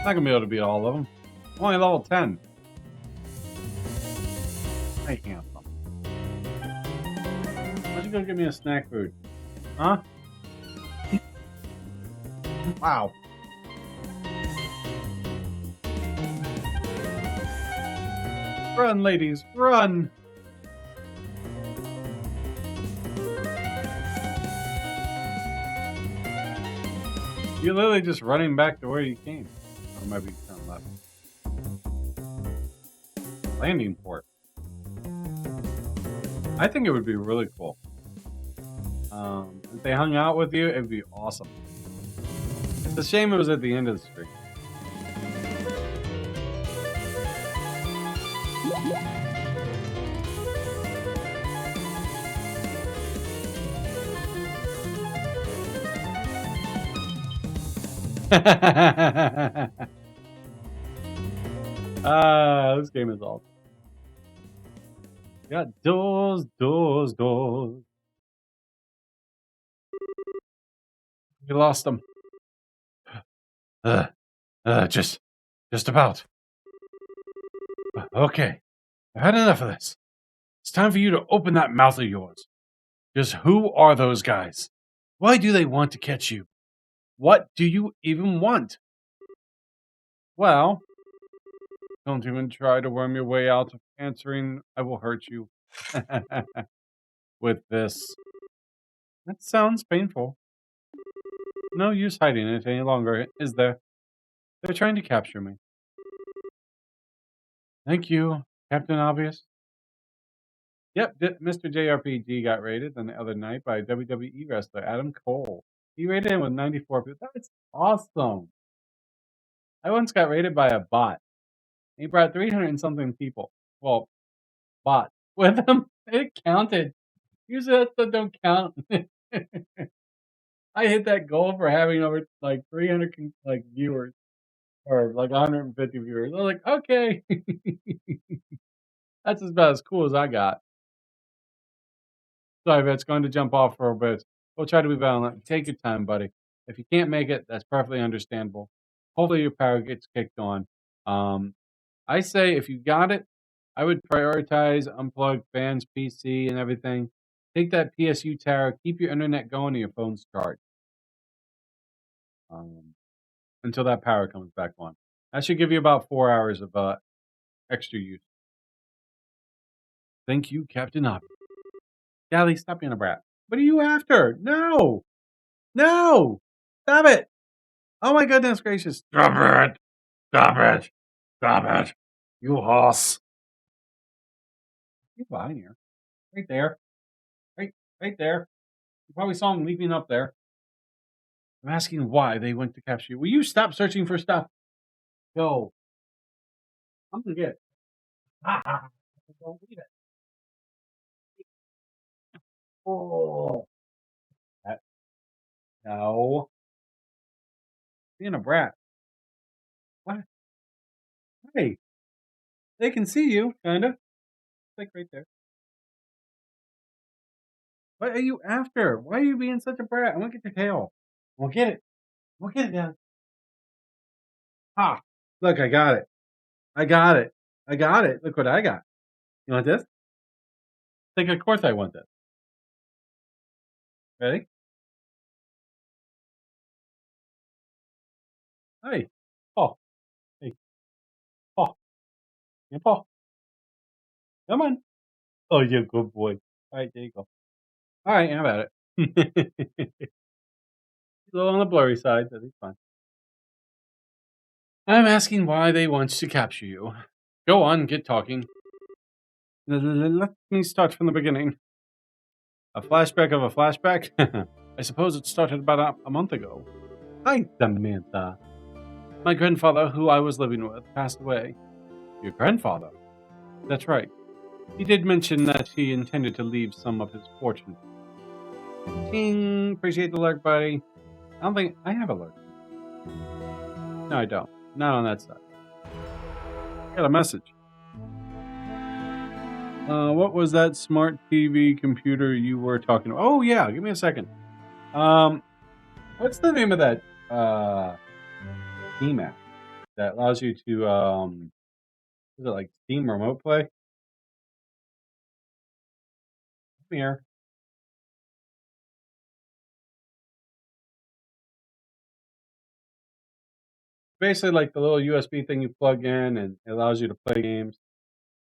Not gonna be able to beat all of them. Only level 10. I can't. Why don't you go get me a snack food? Huh? Wow. Run, ladies, run! You're literally just running back to where you came. Or maybe you turn left. Landing port. I think it would be really cool. If they hung out with you, it'd be awesome. It's a shame it was at the end of the stream. This game is awesome. Got doors. You lost them. Just about. Okay, I've had enough of this. It's time for you to open that mouth of yours. Just who are those guys? Why do they want to catch you? What do you even want? Well, don't even try to worm your way out of answering. I will hurt you. With this. That sounds painful. No use hiding it any longer, is there? They're trying to capture me. Thank you, Captain Obvious. Yep, Mr. JRPG got rated the other night by WWE wrestler Adam Cole. He rated him with 94 people. That's awesome. I once got rated by a bot. He brought 300 and something people. Well, bot with him. It counted. Usually that stuff don't count. I hit that goal for having over like 300 like viewers or like 150 viewers. I was like, okay, that's about as cool as I got. Sorry, but it's going to jump off for a bit. We'll try to be violent. Take your time, buddy. If you can't make it, that's perfectly understandable. Hopefully your power gets kicked on. I say if you got it, I would prioritize unplug fans, PC, and everything. Take that PSU tower, keep your internet going, and your phone's charged until that power comes back on. That should give you about 4 hours of extra use. Thank you, Captain Up. Gally, stop being a brat. What are you after? No! No! Stop it! Oh my goodness gracious. Stop it! Stop it! Stop it! You horse. He's behind here. Right there. Right there. You probably saw him leaping up there. I'm asking why they went to capture you. Will you stop searching for stuff? Go. I'm gonna get it. Don't leave it. Oh. No. Being a brat. What? Hey. They can see you, kinda. Like right there. What are you after? Why are you being such a brat? I want to get your tail. We'll get it. We'll get it down. Ha! Look, I got it. I got it. I got it. Look what I got. You want this? Like, of course I want this. Ready? Hey. Oh. Hey. Oh. Yeah, Paul. Come on. Oh, you're a good boy. All right, there you go. All right, how about it? A little on the blurry side, but it's fine. I'm asking why they want to capture you. Go on, get talking. Let me start from the beginning. A flashback of a flashback? I suppose it started about a month ago. Hi, Samantha. My grandfather, who I was living with, passed away. Your grandfather? That's right. He did mention that he intended to leave some of his fortune. Ting! Appreciate the lurk, buddy. I don't think I have a lurk. No, I don't. Not on that side. Got a message. What was that smart TV computer you were talking about? Oh, yeah. Give me a second. What's the name of that Steam app that allows you to is it like Steam Remote Play? Come here. Basically like the little USB thing you plug in and it allows you to play games.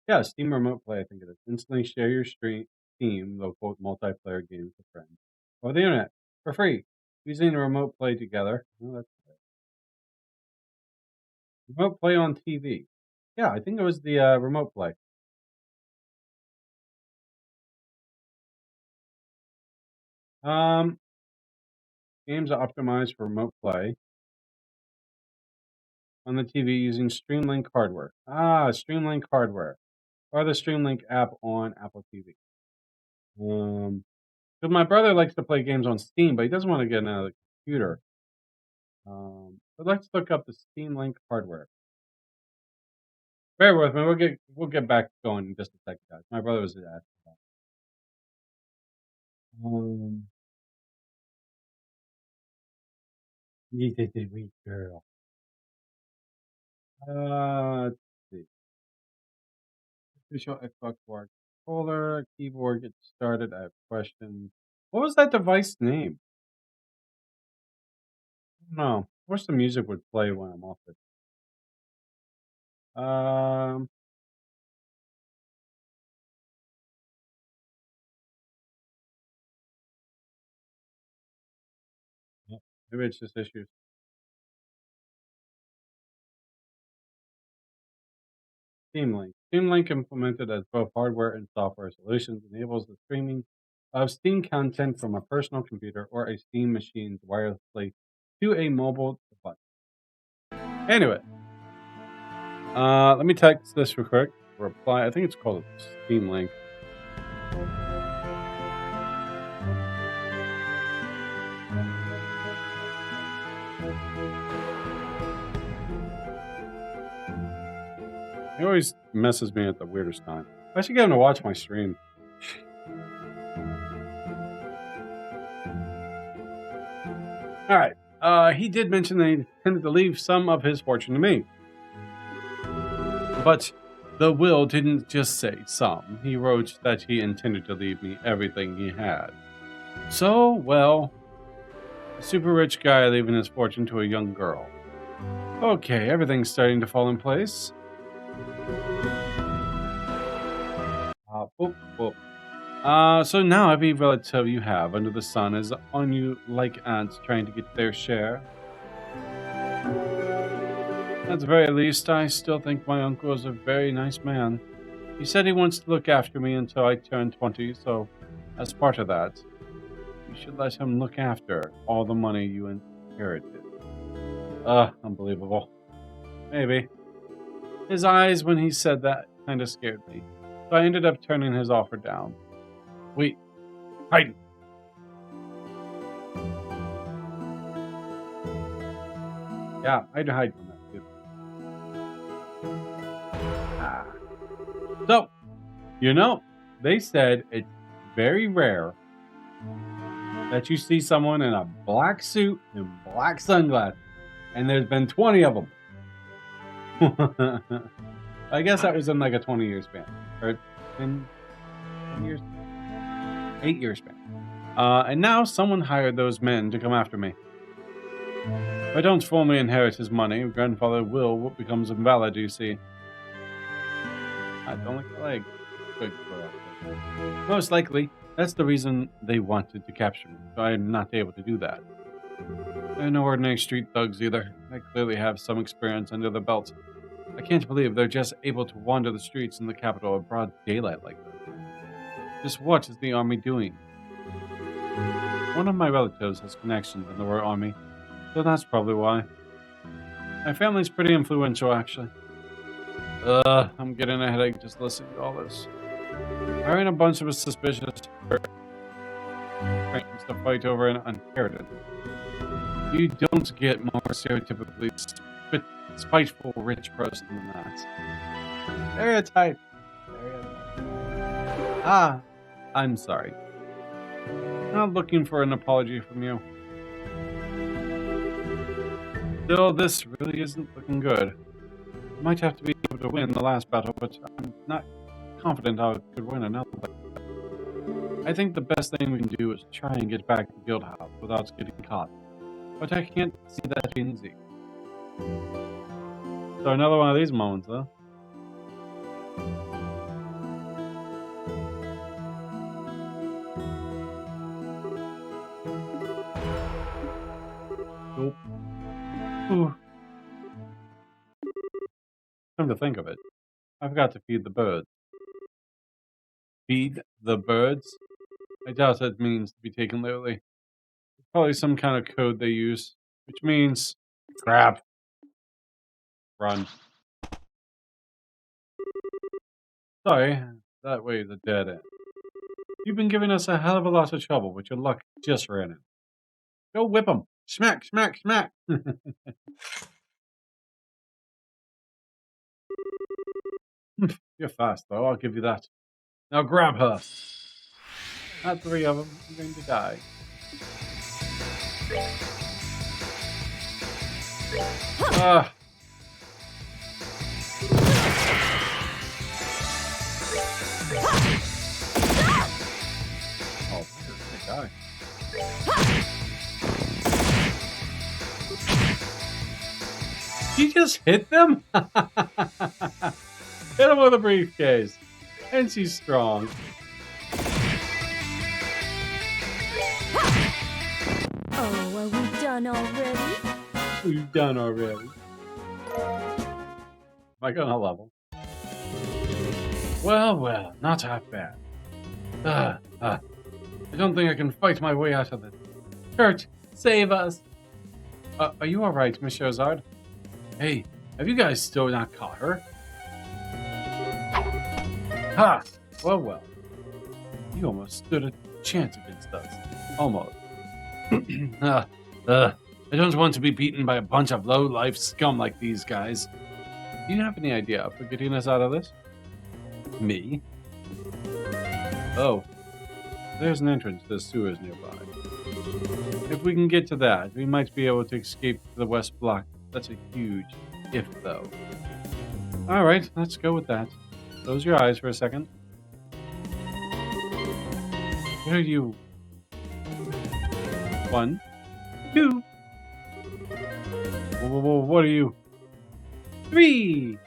Yeah, Steam Remote Play, I think it is. Instantly share your Steam local multiplayer games with friends over the internet for free using the Remote Play together. Oh, that's good. Remote Play on TV. Yeah, I think it was the Remote Play. Um, Games are optimized for Remote Play on the TV using Streamlink hardware. Streamlink hardware or the Streamlink app on Apple TV. Because my brother likes to play games on Steam, but he doesn't want to get another computer. So let's look up the Steam Link hardware. Bear with me. We'll get back going in just a second, guys. My brother was asking about. You did the weak girl. Let's see. Official Xbox One controller, keyboard. Get started. I have questions. What was that device name? No. I wish the music would play when I'm off it. Maybe it's just issues. Steam Link. Steam Link, implemented as both hardware and software solutions, enables the streaming of Steam content from a personal computer or a Steam machine wirelessly to a mobile device. Anyway, let me text this real quick. Reply. I think it's called Steam Link. He always messes me at the weirdest time. I should get him to watch my stream. All right. He did mention that he intended to leave some of his fortune to me. But the will didn't just say some. He wrote that he intended to leave me everything he had. So, well, a super rich guy leaving his fortune to a young girl. Okay, everything's starting to fall in place. Whoop, whoop. So now every relative you have under the sun is on you like ants trying to get their share. At the very least, I still think my uncle is a very nice man. He said he wants to look after me until I turn 20, so as part of that, you should let him look after all the money you inherited. Unbelievable. Maybe. His eyes when he said that kind of scared me, so I ended up turning his offer down. Wait, hide. Yeah, I'd hide from that too. So, they said it's very rare that you see someone in a black suit and black sunglasses, and there's been 20 of them. I guess that was in like a 20-year span, or 10 years, 8-year span. And now someone hired those men to come after me. If I don't formally inherit his money, grandfather will becomes invalid, you see. I don't like the leg. Good girl. Most likely, that's the reason they wanted to capture me, so I'm not able to do that. They're no ordinary street thugs either. They clearly have some experience under their belt. I can't believe they're just able to wander the streets in the capital in broad daylight like that. Just what is the army doing? One of my relatives has connections in the Royal Army, so that's probably why. My family's pretty influential, actually. I'm getting a headache just listening to all this. Hiring a bunch of suspicious things to fight over an inheritance. You don't get more stereotypically spiteful rich person than that. Stereotype. I'm sorry. Not looking for an apology from you. Still, this really isn't looking good. I might have to be able to win the last battle, but I'm not confident I could win another. I think the best thing we can do is try and get back to the guild house without getting caught. But I can't see that being easy. So another one of these moments, huh? Nope. Ooh. Come to think of it, I forgot to feed the birds. Feed the birds? I doubt that means to be taken literally. It's probably some kind of code they use, which means crap. Run. Sorry, that way is a dead end. You've been giving us a hell of a lot of trouble, but your luck just ran out. Go whip 'em! Smack, smack, smack! You're fast, though, I'll give you that. Now grab her! Not 3 of them, you're going to die. Ah! Oh, they die. You just hit them? Hit him with a briefcase. And she's strong. Oh, are we done already? We've done already. Am I gonna level? Well, not half bad. I don't think I can fight my way out of it. Kurt, save us! Are you alright, Miss Shazard? Hey, have you guys still not caught her? Ha! Well. You almost stood a chance against us. Almost. I don't want to be beaten by a bunch of low-life scum like these guys. Do you have any idea for getting us out of this? Me? Oh. There's an entrance to the sewers nearby. If we can get to that, we might be able to escape to the west block. That's a huge if, though. Alright, let's go with that. Close your eyes for a second. What are you? 1, 2. What are you? 3.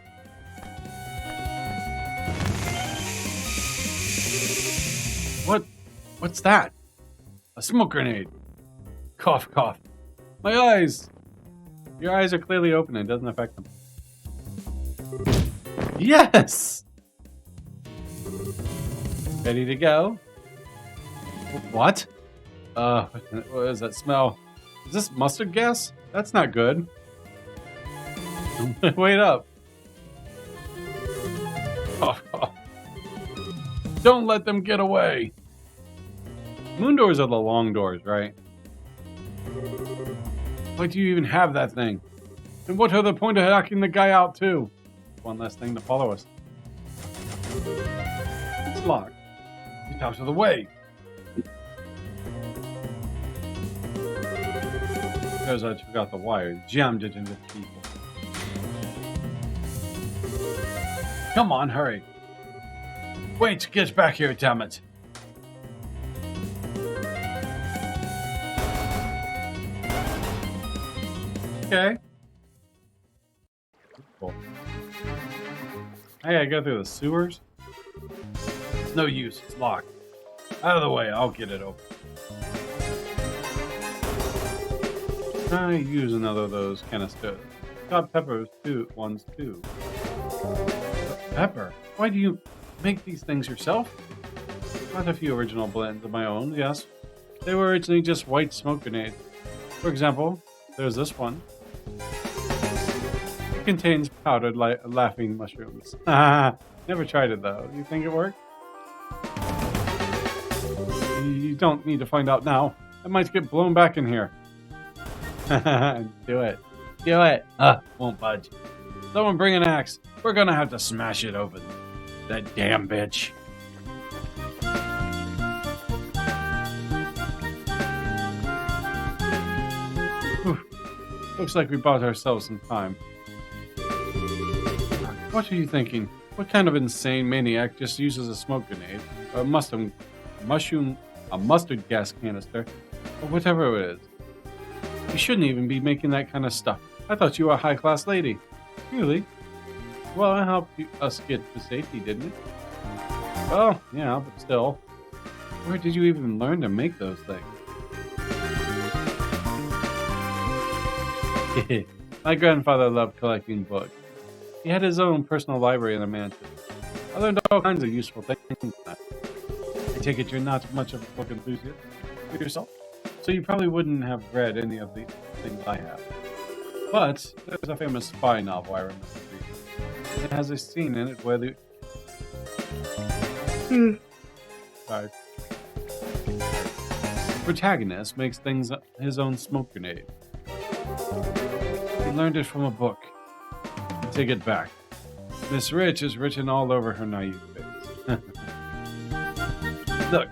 What's that? A smoke grenade. Cough, cough. My eyes! Your eyes are clearly open and it doesn't affect them. Yes! Ready to go? What? What is that smell? Is this mustard gas? That's not good. Wait up. Cough, cough. Don't let them get away. Moon doors are the long doors, right? Why do you even have that thing? And what are the point of knocking the guy out too? One less thing to follow us. It's locked. Get out of the way. Because I forgot the wire. Jammed it into people. Come on, hurry. Wait, get back here, damn it. Okay. Cool. Hey, I go through the sewers? It's no use, it's locked. Out of the way, I'll get it open. I use another of those canisters. Got peppers ones too. Pepper? Why do you make these things yourself? Not a few original blends of my own, yes. They were originally just white smoke grenades. For example, there's this one. It contains powdered laughing mushrooms. Never tried it though. You think it worked? You don't need to find out now. I might get blown back in here. Do it. Do it. Won't budge. Someone bring an axe. We're gonna have to smash it open. That damn bitch. Whew. Looks like we bought ourselves some time. What are you thinking? What kind of insane maniac just uses a smoke grenade, or a mustard gas canister, or whatever it is? You shouldn't even be making that kind of stuff. I thought you were a high-class lady. Really? Well, it helped us get to safety, didn't it? Well, yeah, but still. Where did you even learn to make those things? My grandfather loved collecting books. He had his own personal library in the mansion. I learned all kinds of useful things from that. I take it you're not much of a book enthusiast yourself, so you probably wouldn't have read any of the things I have. But there's a famous spy novel I remember reading. It has a scene in it where the protagonist makes things his own smoke grenade. He learned it from a book. I take it back. Miss Rich is written all over her naive face. Look,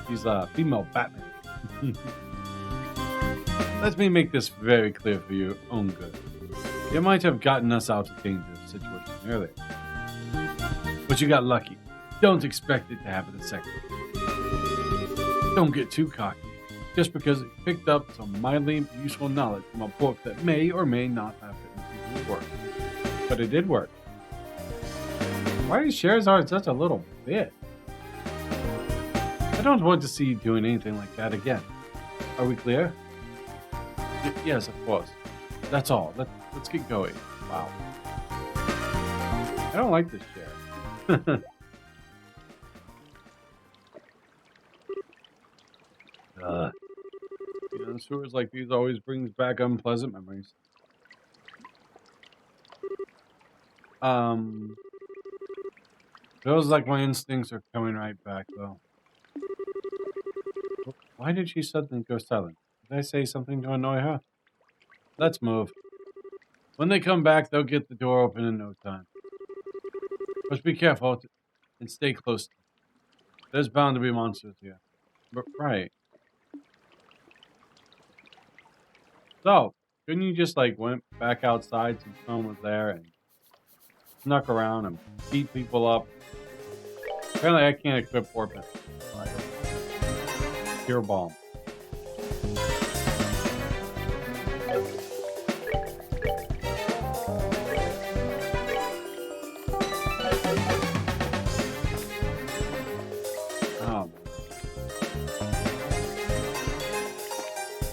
she's a female Batman. Let me make this very clear for your own good. You might have gotten us out of a dangerous situation earlier. But you got lucky. Don't expect it to happen a second. Don't get too cocky. Just because you picked up some mildly useful knowledge from a book that may or may not have anything to work. But it did work. Why is Sherazard such a little bitch? I don't want to see you doing anything like that again. Are we clear? Yes, of course. That's all. Let's get going. Wow. I don't like this chair. Sewers like these always brings back unpleasant memories. Feels like my instincts are coming right back, though. Why did she suddenly go silent? Did I say something to annoy her? Let's move. When they come back, they'll get the door open in no time. Just be careful and stay close. There's bound to be monsters here. But, right. So, couldn't you just, went back outside since someone was there and snuck around and beat people up? Apparently, I can't equip war pistols. Pure bomb.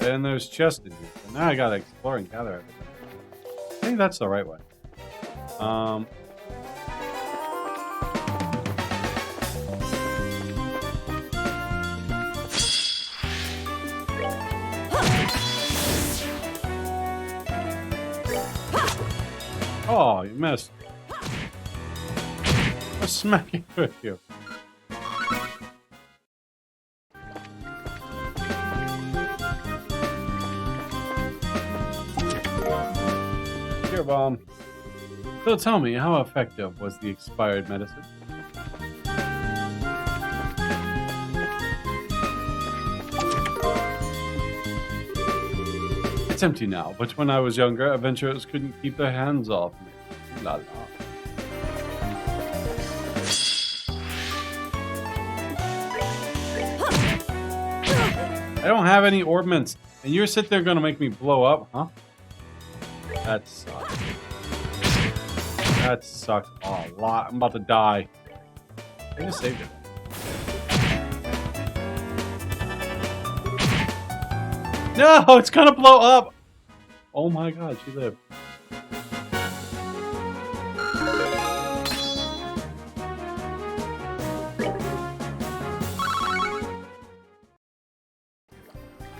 And there's chests in here. So now I gotta explore and gather everything. I think that's the right way. Oh, you missed. I'm smacking with you. Here, bomb. So tell me, how effective was the expired medicine? It's empty now, but when I was younger, adventurers couldn't keep their hands off me. La la. I don't have any orbments, and you're sitting there gonna make me blow up, huh? That sucks. That sucks a lot. I'm about to die. I just saved it. No, it's gonna blow up. Oh my god, she lived.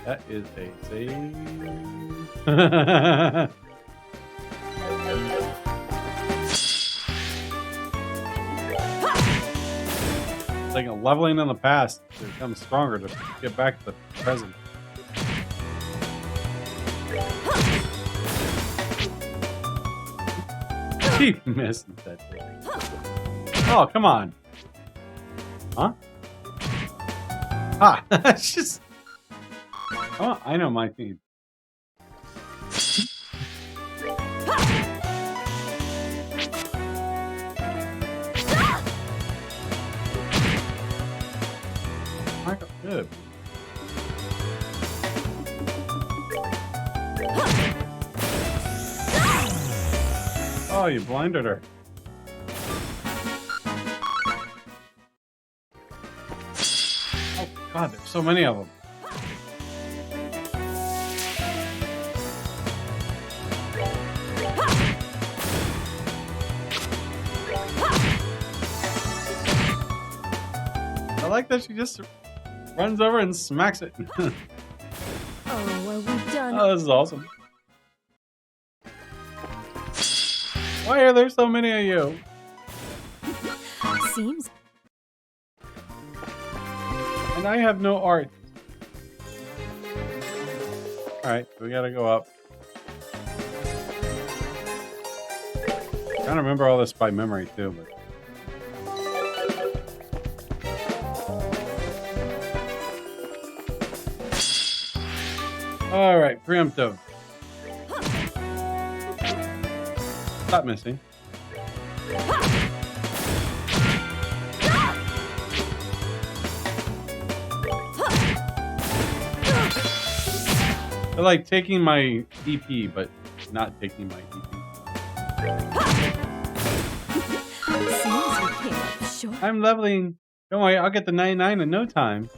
That is a save. It's like a leveling in the past to become stronger to get back to the present. She missed that thing. Oh, come on. Huh? Ah, it's just. Oh, I know my theme. Michael, good. Oh, you blinded her. Oh, God, there's so many of them. I like that she just runs over and smacks it. Oh, are we done? Oh, this is awesome. Why are there so many of you? Seems. And I have no art. Alright, we gotta go up. I kind of remember all this by memory too, but. Alright, preemptive. Stop missing. I like taking my EP, but not taking my EP. Seems you came up short. I'm leveling. Don't worry, I'll get the 99 in no time.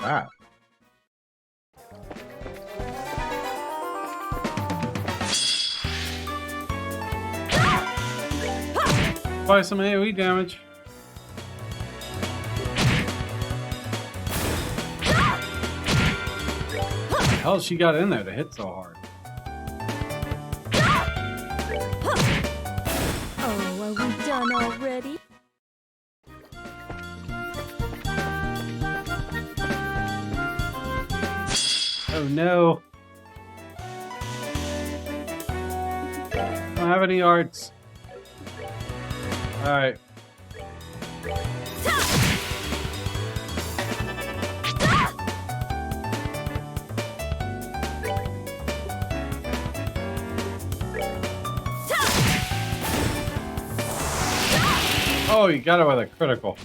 That. Apply some AoE damage. What the hell she got in there to hit so hard? Oh, are we done already? Oh no. Don't have any arts. Alright. Oh, you got it with a critical.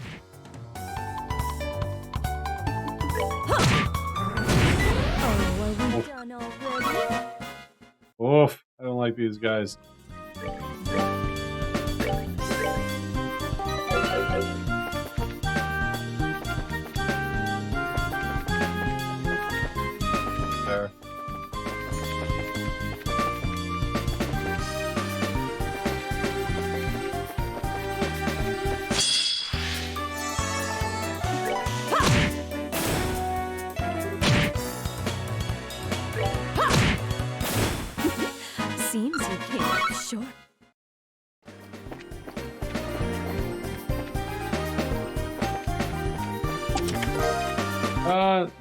Oh, are we done already? Oof. I don't like these guys. There. Seems you came up short.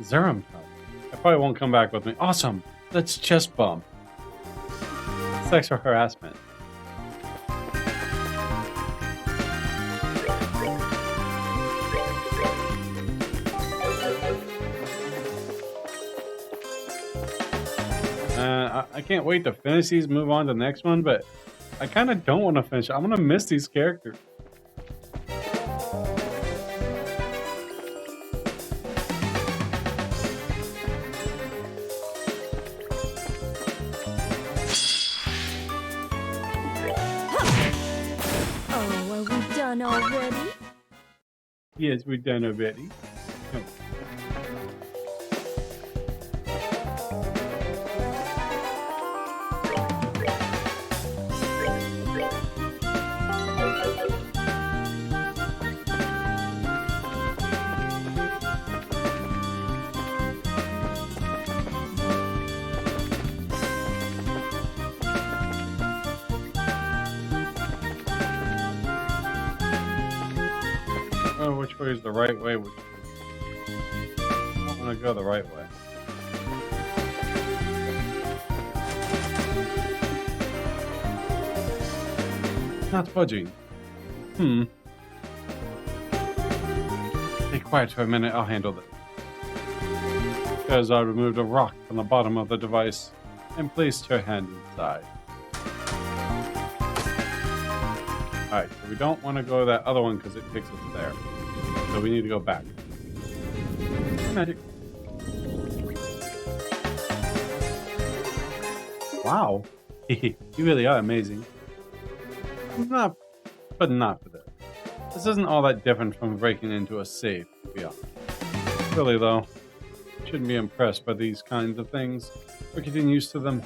Zerum. I probably won't come back with me. Awesome. Let's chest bump. Sexual harassment. I can't wait to finish these, move on to the next one, but I kind of don't want to finish. I'm going to miss these characters. Oh, are we done already? Yes, we're done already. Oh. Oh, which way is the right way? I don't want to go the right way. Not budging. Be quiet for a minute, I'll handle this. As I removed a rock from the bottom of the device and placed her hand inside. Alright, so we don't want to go to that other one because it takes us there. So we need to go back. Magic. Wow. You really are amazing. Not, but not for this. This isn't all that different from breaking into a safe, to be honest. Really, though, shouldn't be impressed by these kinds of things. We're getting used to them.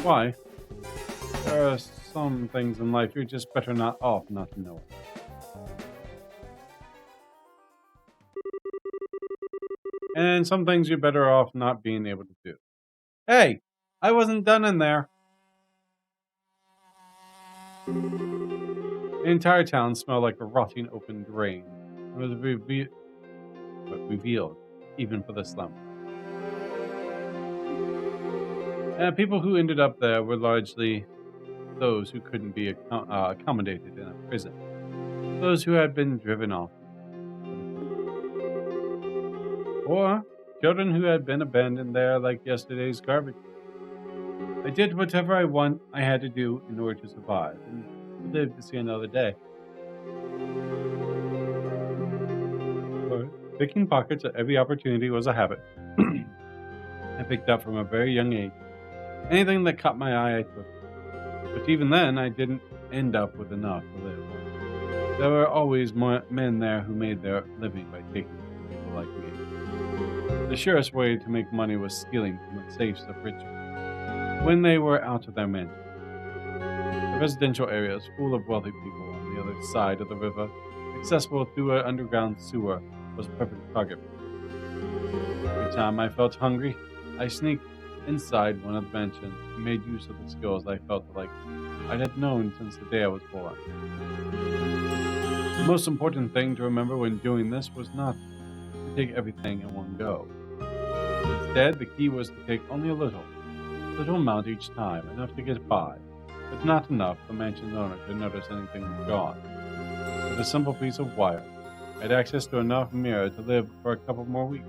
Why? There are some things in life you're just better not off not to know it. And some things you're better off not being able to do. Hey! I wasn't done in there! The entire town smelled like a rotting open drain. It was revealed, even for the slum. People who ended up there were largely those who couldn't be accommodated in a prison. Those who had been driven off. Or children who had been abandoned there like yesterday's garbage. I did whatever I had to do in order to survive and live to see another day. Picking pockets at every opportunity was a habit I picked up from a very young age. Anything that caught my eye, I took. But even then, I didn't end up with enough to live. There were always more men there who made their living by taking from people like me. The surest way to make money was stealing from the safes of rich people when they were out of their mansions. The residential areas full of wealthy people on the other side of the river, accessible through an underground sewer, was a perfect target. Every time I felt hungry, I sneaked inside one of the mansions and made use of the skills I felt like I had known since the day I was born. The most important thing to remember when doing this was not to take everything in one go. Instead, the key was to take only a little amount each time, enough to get by, but not enough the mansion's owner to notice anything was gone. With a simple piece of wire, I had access to enough mirror to live for a couple more weeks.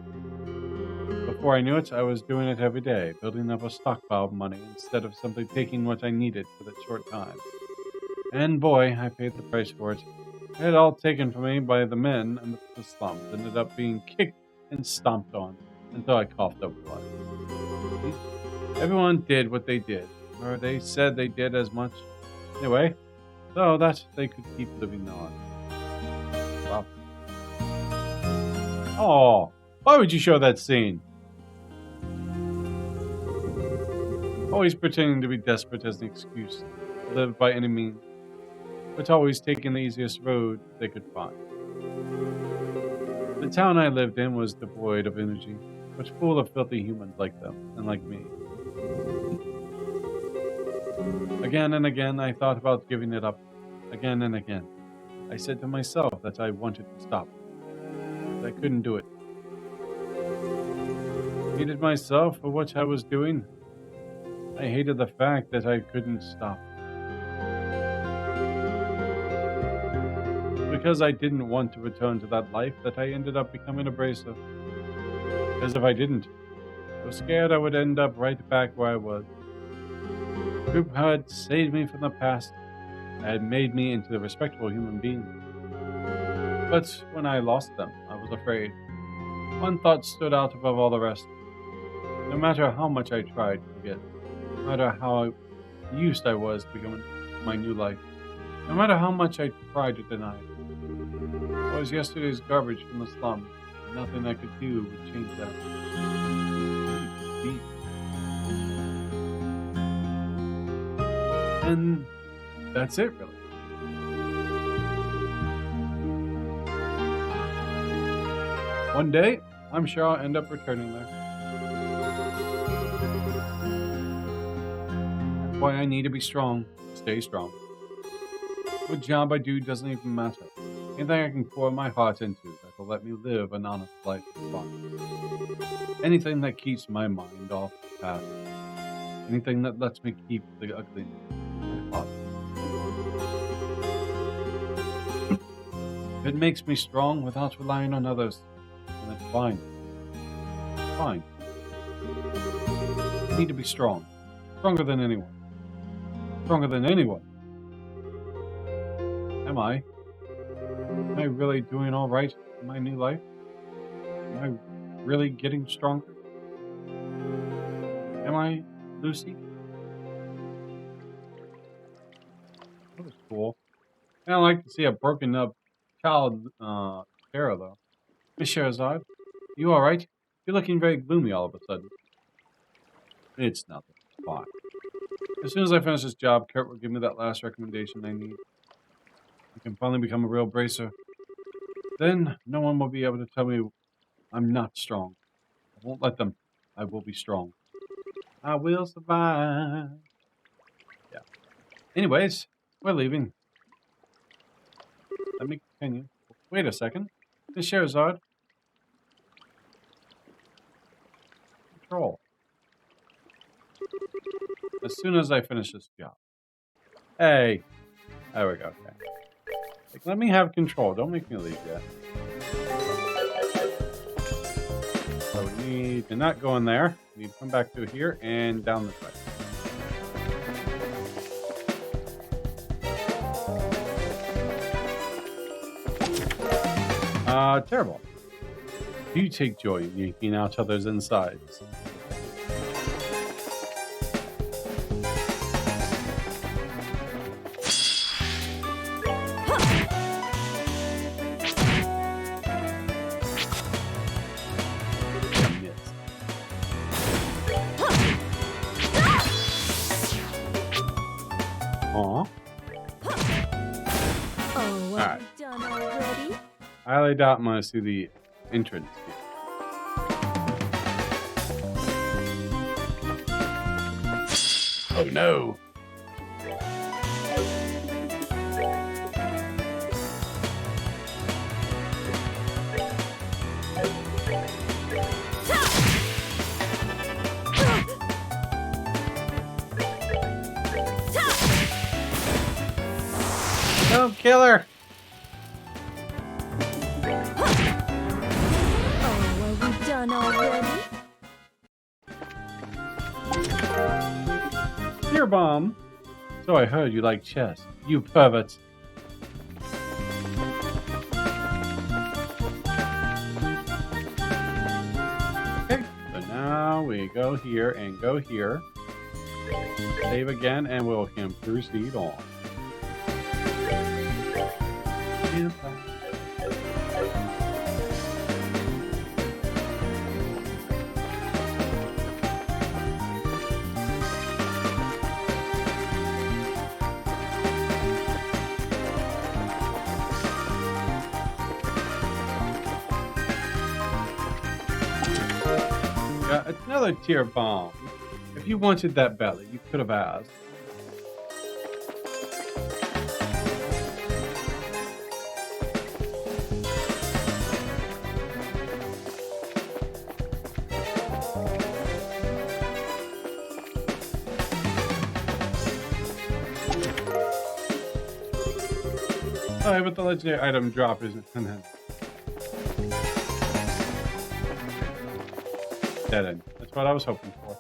Before I knew it, I was doing it every day, building up a stockpile of money instead of simply taking what I needed for that short time. And boy, I paid the price for it. I had all taken from me by the men and the slums ended up being kicked and stomped on until I coughed up blood. Everyone did what they did, or they said they did as much. Anyway, so that they could keep living on. Wow. Oh, why would you show that scene? Always pretending to be desperate as an excuse to live by any means, but always taking the easiest road they could find. The town I lived in was devoid of energy, but full of filthy humans like them and like me. Again and again, I thought about giving it up. Again and again, I said to myself that I wanted to stop, but I couldn't do it. I hated myself for what I was doing. I hated the fact that I couldn't stop. Because I didn't want to return to that life that I ended up becoming a bracer. Because if I didn't, I was scared I would end up right back where I was. The group had saved me from the past and had made me into a respectable human being. But when I lost them, I was afraid. One thought stood out above all the rest. No matter how much I tried to forget, no matter how used I was to becoming my new life, no matter how much I tried to deny it, I was yesterday's garbage from the slums, and nothing I could do would change that. Deep. And that's it, really. One day, I'm sure I'll end up returning there. That's why I need to be strong. Stay strong. What job I do doesn't even matter. Anything I can pour my heart into that will let me live an honest life is fine. Anything that keeps my mind off the path. Anything that lets me keep the ugly in my heart. If it makes me strong without relying on others, then it's fine. It's fine. I need to be strong. Stronger than anyone. Stronger than anyone. Am I? Am I really doing all right in my new life? Am I really getting stronger? Am I, Lucy? That was cool. I don't like to see a broken up child Sarah, though. Miss Sherazade, you alright? You're looking very gloomy all of a sudden. It's nothing. Fine. As soon as I finish this job, Kurt will give me that last recommendation I need. I can finally become a real bracer. Then no one will be able to tell me I'm not strong. I won't let them. I will be strong. I will survive. Yeah. Anyways, we're leaving. Let me continue. Wait a second. Miss Sherazade. Control. As soon as I finish this job. Hey. There we go. Okay. Like, let me have control. Don't make me leave yet. So we need to not go in there. We need to come back through here and down this way. Terrible. You take joy in yanking out others' insides. I highly doubt I'm going to see the entrance here. Oh no! Don't kill her! Already? Dear Bomb. So I heard you like chess. You perverts. Okay, so now now we go here and go here. Save again, and we'll can proceed on. Yeah, it's another tier bomb. If you wanted that belly, you could have asked. Oh, but the legendary item drop isn't. Dead end. That's what I was hoping for.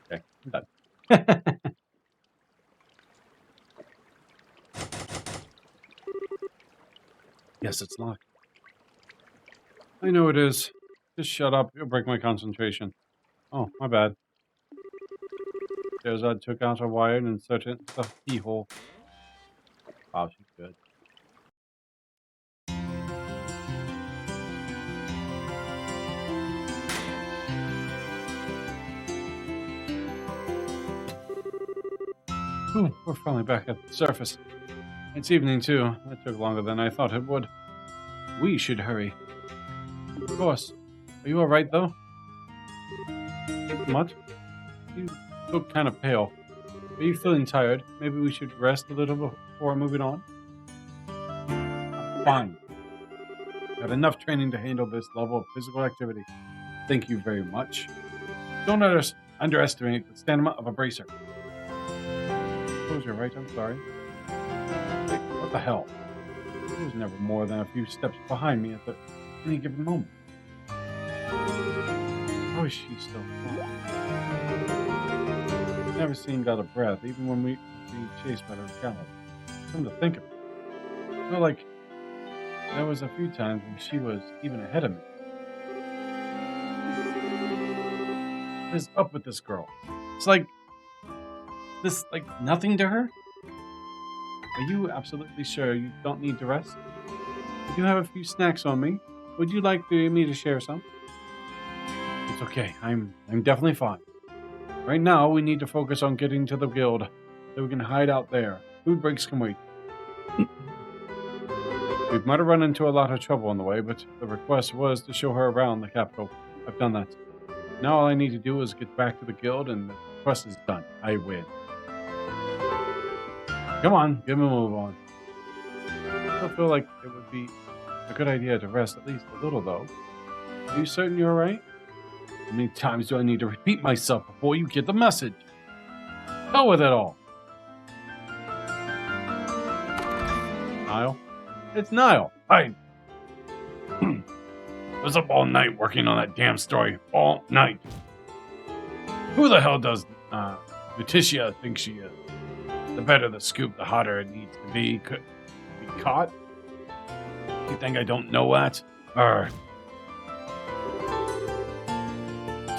Okay, I'm done. Yes, it's locked. I know it is. Just shut up. You'll break my concentration. Oh, my bad. There's I took out a wire and inserted it into the keyhole. Wow, she's good. Ooh, we're finally back at the surface. It's evening, too. That took longer than I thought it would. We should hurry. Of course. Are you alright, though? Much? You look kind of pale. Are you feeling tired? Maybe we should rest a little before moving on? I'm fine. Got enough training to handle this level of physical activity. Thank you very much. Don't underestimate the stamina of a bracer. Suppose you're right, I'm sorry. What the hell? He was never more than a few steps behind me at any given moment. How is she still gone? Never seemed out of breath, even when we being chased by those gallows. Come to think of it, I feel like there was a few times when she was even ahead of me. What is up with this girl? It's like nothing to her? Are you absolutely sure you don't need to rest? I do have a few snacks on me. Would you like me to share some? It's okay. I'm definitely fine. Right now, we need to focus on getting to the guild, so we can hide out there. Food breaks can wait. We might have run into a lot of trouble on the way, but the request was to show her around the capital. I've done that. Now all I need to do is get back to the guild, and the quest is done. I win. Come on, give me a move on. I still feel like it would be a good idea to rest at least a little, though. Are you certain you're right? How many times do I need to repeat myself before you get the message? Hell with it all. Niall? It's Niall. Hi. I was up all night working on that damn story. All night. Who the hell does Letitia think she is? The better the scoop, the hotter it needs to be. Could be caught? You think I don't know that? What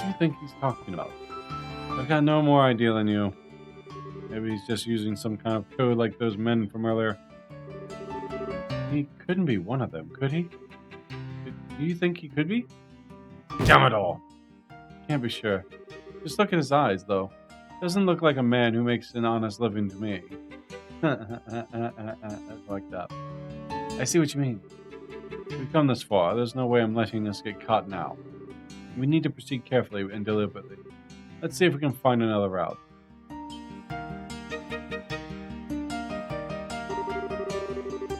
do you think he's talking about? I've got no more idea than you. Maybe he's just using some kind of code like those men from earlier. He couldn't be one of them, could he? Do you think he could be? Damn it all. Can't be sure. Just look at his eyes, though. Doesn't look like a man who makes an honest living to me. Like that. I see what you mean. We've come this far. There's no way I'm letting this get caught now. We need to proceed carefully and deliberately. Let's see if we can find another route.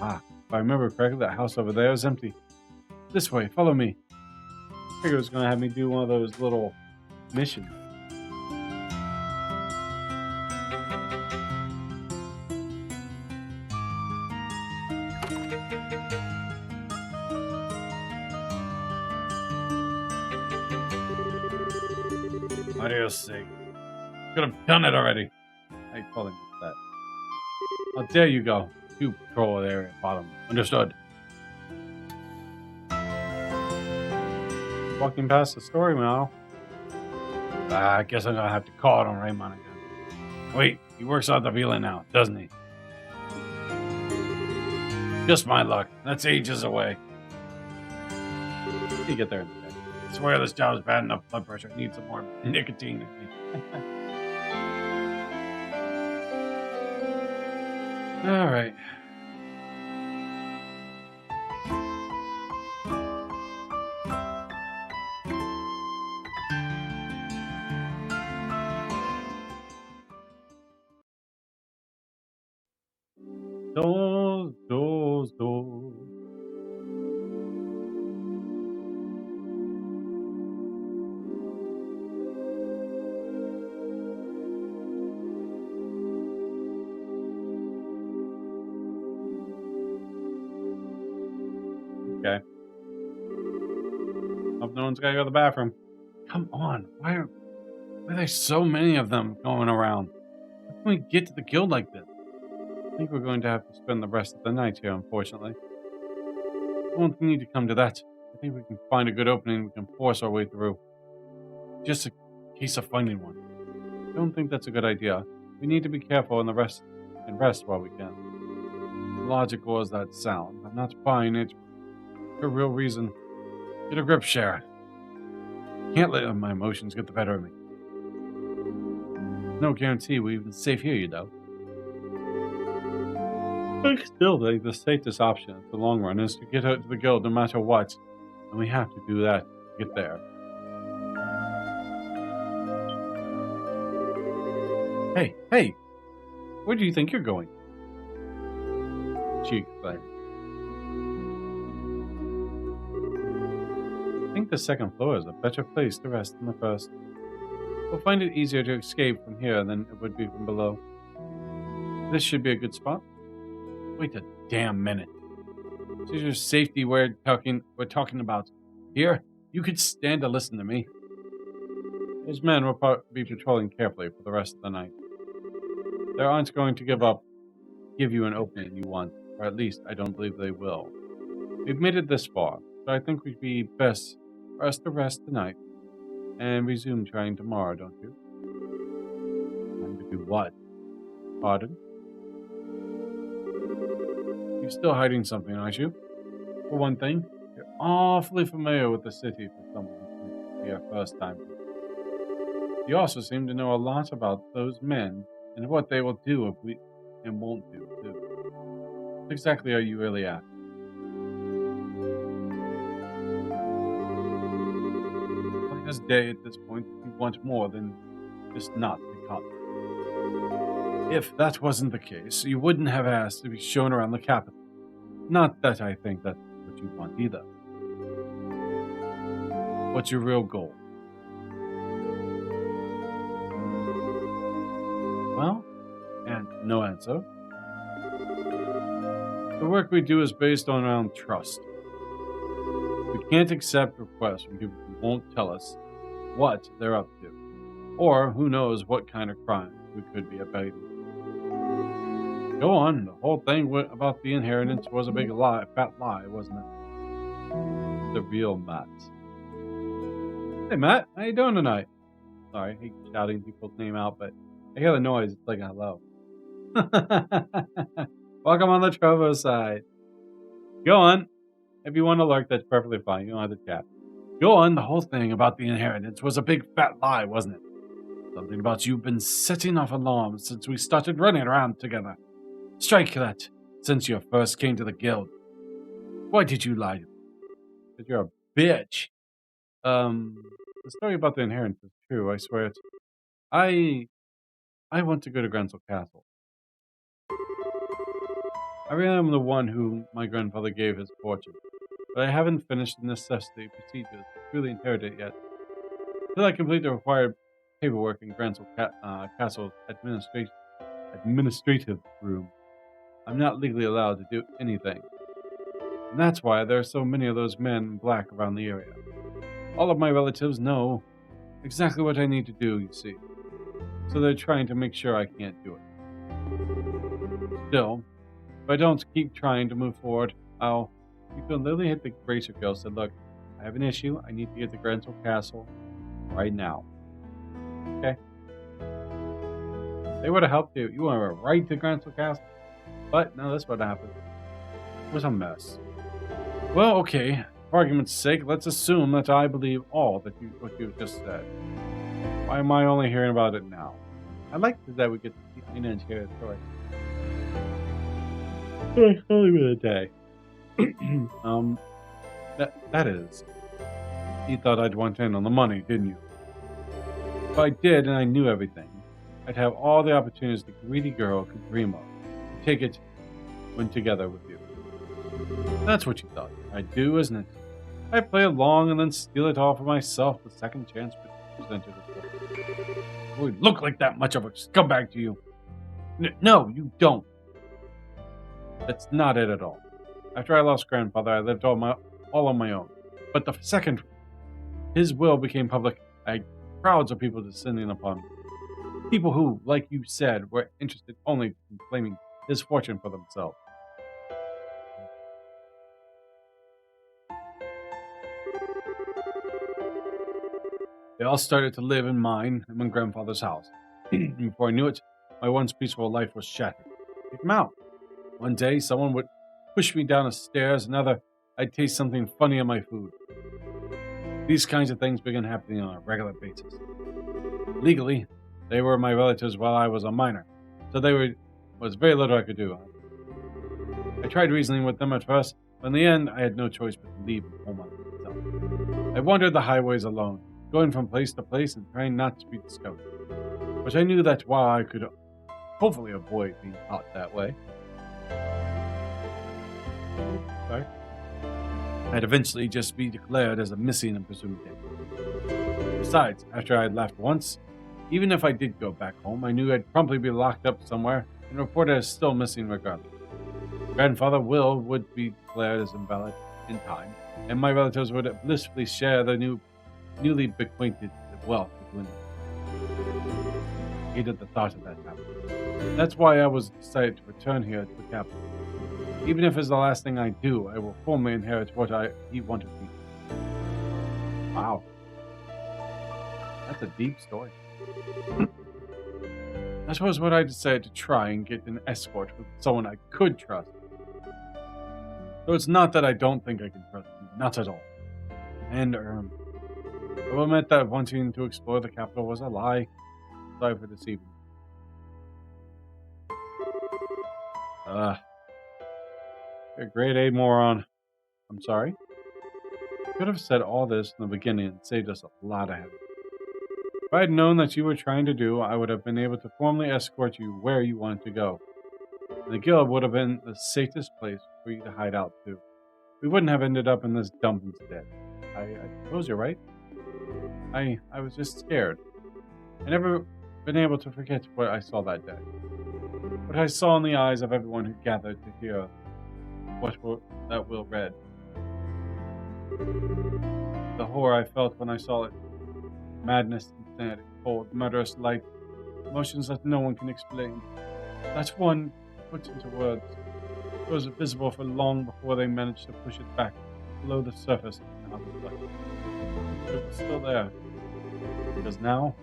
Ah, if I remember correctly, that house over there is empty. This way, follow me. I figured it was going to have me do one of those little missions. Mario's sake. Could have done it already. I told him that. How dare you go? You patrol the area bottom. Understood. Walking past the story now. I guess I'm gonna have to call on Raymond again. Wait, he works out the villain now, doesn't he? Just my luck. That's ages away. You get there in the day. I swear this job is bad enough blood pressure. I need some more nicotine. All right. Doors. Okay. Hope no one's gotta go to the bathroom. Come on, why are there so many of them going around? How can we get to the guild like this? I think we're going to have to spend the rest of the night here, unfortunately. I won't need to come to that. I think we can find a good opening we can force our way through. Just a case of finding one. I don't think that's a good idea. We need to be careful and rest while we can. Logical as that sounds, I'm not buying it for a real reason. Get a grip, Sheriff. Can't let my emotions get the better of me. No guarantee we're even safe here, you know. I still think the safest option in the long run is to get out to the guild no matter what. And we have to do that to get there. Hey! Where do you think you're going? She exclaimed. I think the second floor is a better place to rest than the first. We'll find it easier to escape from here than it would be from below. This should be a good spot. Wait a damn minute. This is your safety we're talking about. Here, you could stand to listen to me. These men will be patrolling carefully for the rest of the night. They aren't going to give you an opening you want, or at least I don't believe they will. We've made it this far, so I think we'd be best for us to rest tonight and resume trying tomorrow, don't you? Time to do what? Pardon? You're still hiding something, aren't you? For one thing, you're awfully familiar with the city for someone who's here first time. You also seem to know a lot about those men and what they will do if we and won't do too. What exactly are you really after? Like this day at this point, you want more than just not to come. If that wasn't the case, you wouldn't have asked to be shown around the capital. Not that I think that's what you want either. What's your real goal? Well, and no answer. The work we do is based around trust. We can't accept requests from people who won't tell us what they're up to, or who knows what kind of crime we could be abating. Go on, the whole thing about the inheritance was a big lie, fat lie, wasn't it? The real Matt. Hey Matt, how you doing tonight? Sorry, I hate shouting people's name out, but I hear the noise, it's like hello. Welcome on the Trovo side. Go on. If you want to lurk, that's perfectly fine. You don't have to chat. Go on, the whole thing about the inheritance was a big fat lie, wasn't it? Something about you've been setting off alarms since we started running around together. Strike that, since you first came to the guild. Why did you lie to me? Because you're a bitch. The story about the inheritance is true, I swear it. I want to go to Grensel Castle. I really am the one who my grandfather gave his fortune, but I haven't finished the necessity procedures to truly inherit it yet. Until I complete the required paperwork in Grensel Castle's administrative room, I'm not legally allowed to do anything. And that's why there are so many of those men in black around the area. All of my relatives know exactly what I need to do, you see. So they're trying to make sure I can't do it. Still, if I don't keep trying to move forward, I'll... Miko literally hit the bracer girl, said, look, I have an issue. I need to get to Granville Castle right now. Okay? They would have helped you. You went right to Granville Castle. But no, that's what happened. It was a mess. Well, okay. For argument's sake, let's assume that I believe all that what you just said. Why am I only hearing about it now? I like that we get to see Ina and share a story. It's only been a day. That is. You thought I'd want in on the money, didn't you? If I did and I knew everything, I'd have all the opportunities the greedy girl could dream of. Take it when together with you. That's what you thought I'd do, isn't it? I'd play along and then steal it all for myself the second chance presented itself. We look like that much of a scumbag to you. No, you don't. That's not it at all. After I lost grandfather, I lived all on my own. But the second his will became public, I had crowds of people descending upon me. People who, like you said, were interested only in claiming his fortune for themselves. They all started to live in mine and my grandfather's house. And before I knew it, my once peaceful life was shattered. Kick him out. One day, someone would push me down the stairs, another, I'd taste something funny in my food. These kinds of things began happening on a regular basis. Legally, they were my relatives while I was a minor, so was very little I could do. I tried reasoning with them at first, but in the end, I had no choice but to leave home on myself. I wandered the highways alone, going from place to place and trying not to be discovered. But I knew that while I could hopefully avoid being caught that way, I'd eventually just be declared as a missing and presumed dead. Besides, after I had left once, even if I did go back home, I knew I'd promptly be locked up somewhere and reported as still missing regardless. Grandfather will would be declared as invalid in time, and my relatives would blissfully share the newly bequeathed wealth between them. I hated the thought of that happening. That's why I was decided to return here to the capital. Even if it's the last thing I do, I will formally inherit what he wanted me to. Wow. That's a deep story. I suppose what I decided to try and get an escort with someone I could trust. So it's not that I don't think I can trust him, not at all. And, I will admit that wanting to explore the capital was a lie. Sorry for deceiving. You're a grade A moron. I'm sorry. I could have said all this in the beginning and saved us a lot of headache. If I had known that you were trying to do, I would have been able to formally escort you where you wanted to go. And the guild would have been the safest place for you to hide out to. We wouldn't have ended up in this dump instead. I suppose you're right. I was just scared. I never been able to forget what I saw that day. What I saw in the eyes of everyone who gathered to hear that Will read. The horror I felt when I saw it. Madness, insanity, cold, murderous light. Emotions that no one can explain. That one put into words. It was visible for long before they managed to push it back below the surface of the outer light. But it was still there. Because now,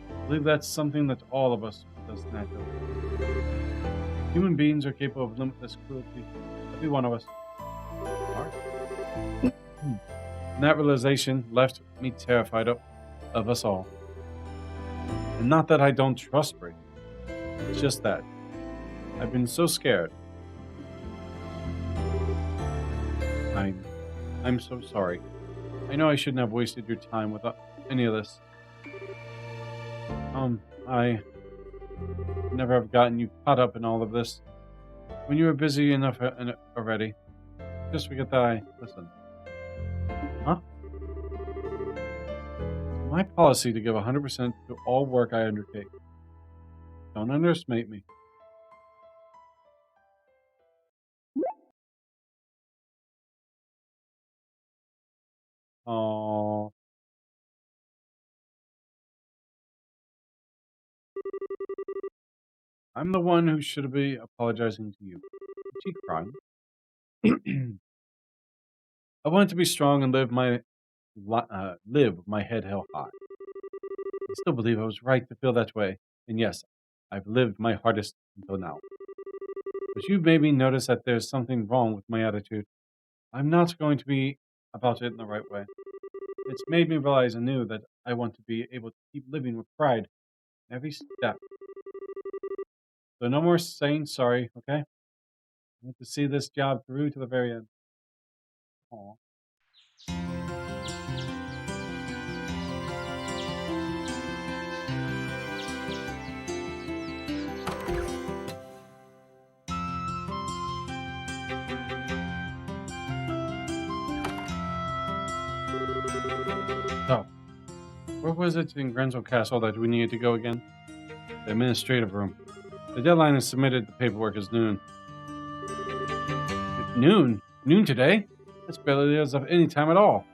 I believe that's something that all of us does naturally. Human beings are capable of limitless cruelty. Every one of us are. And that realization left me terrified of us all. And not that I don't trust Brady. It's just that I've been so scared. I'm so sorry. I know I shouldn't have wasted your time with any of this. I never have gotten you caught up in all of this. When you were busy enough already, just forget that listen. Huh? It's my policy to give 100% to all work I undertake. Don't underestimate me. Oh. I'm the one who should be apologizing to you. Is she crying? I want to be strong and live with my head held high. I still believe I was right to feel that way. And yes, I've lived my hardest until now. But you've made me notice that there's something wrong with my attitude. I'm not going to be about it in the right way. It's made me realize anew that I want to be able to keep living with pride every step. So no more saying sorry, okay? I want to see this job through to the very end. Aw. So, where was it in Grenzel Castle that we needed to go again? The administrative room. The deadline is submitted. The paperwork is noon. Noon? Noon today? That's barely as of any time at all.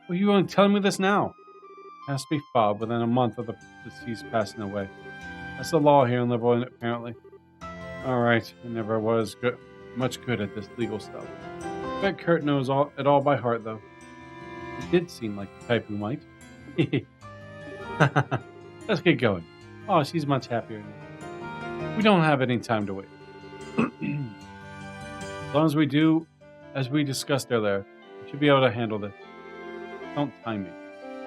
Well, you only telling me this now? It has to be filed within a month of the deceased passing away. That's the law here in Liberal, apparently. Alright, I never was much good at this legal stuff. I bet Kurt knows it all by heart, though. He did seem like the type who might. Let's get going. Oh, she's much happier now. We don't have any time to wait. As long as we do, as we discussed earlier, we should be able to handle this. Don't time me.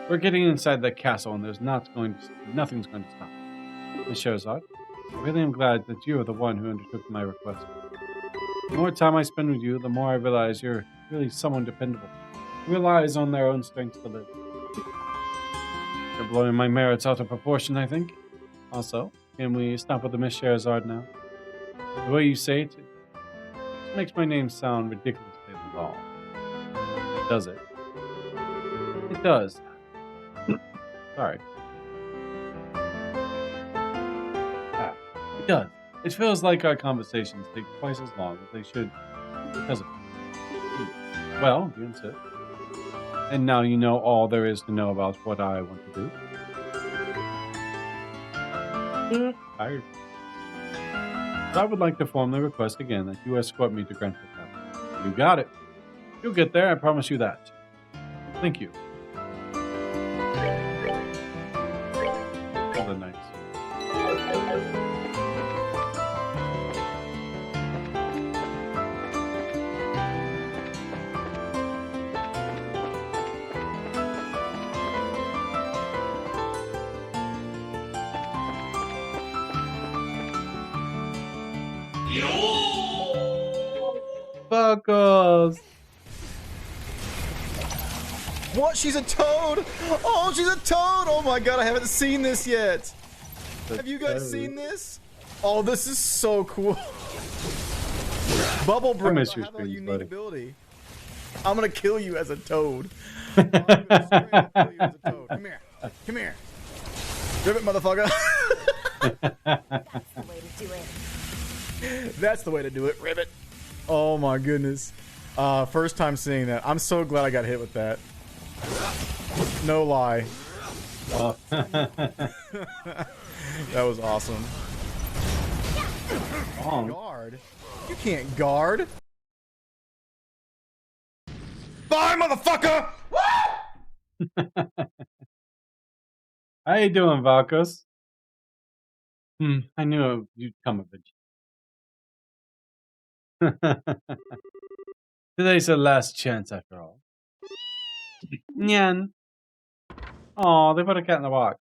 We're getting inside that castle, and there's nothing's going to stop. Miss Sherazade, I really am glad that you are the one who undertook my request. The more time I spend with you, the more I realize you're really someone dependable, who relies on their own strength to live. You're blowing my merits out of proportion, I think. Also, can we stop with the Miss Sherazade now? The way you say it makes my name sound ridiculously long. Does it? It does. Sorry. It does. It feels like our conversations take twice as long as they should because of it. Well, you insist. And now you know all there is to know about what I want to do. Tired. I would like to formally request again that you escort me to Grenfell Castle. You got it. You'll get there, I promise you that. Thank you. All the nights. Buckles! What? She's a toad? Oh, she's a toad! Oh my god, I haven't seen this yet. Have you guys seen this? Oh, this is so cool. Bubble Breath. I miss your I have a screens, unique buddy. ability. I'm gonna kill you as a toad. I'm gonna straight up kill you as a toad. Come here. Come here. Ribbit, motherfucker. That's the way to do it. That's the way to do it, Ribbit. Oh my goodness. First time seeing that. I'm so glad I got hit with that. No lie. Oh. That was awesome. Guard? You can't guard. Bye, motherfucker! How you doing, Valkos? I knew you'd come eventually. Today's the last chance, after all. Nyan. Oh, they put a cat in the box.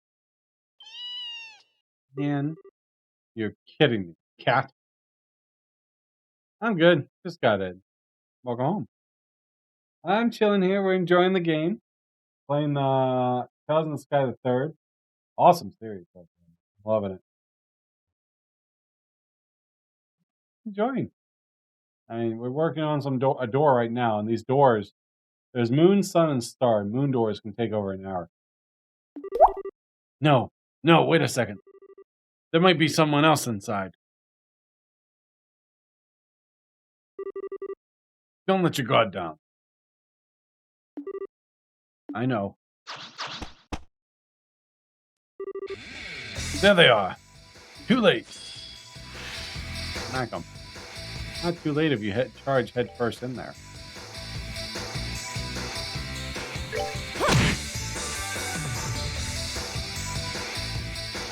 Nyan. You're kidding me. Cat? I'm good. Just got in. Welcome home. I'm chilling here. We're enjoying the game. Playing Tales in the Sky the Third. Awesome series. Loving it. Enjoying. I mean, we're working on a door right now, and these doors, there's moon, sun, and star. Moon doors can take over an hour. No, wait a second. There might be someone else inside. Don't let your guard down. I know. There they are. Too late. smack them. Not too late if you charge head first in there.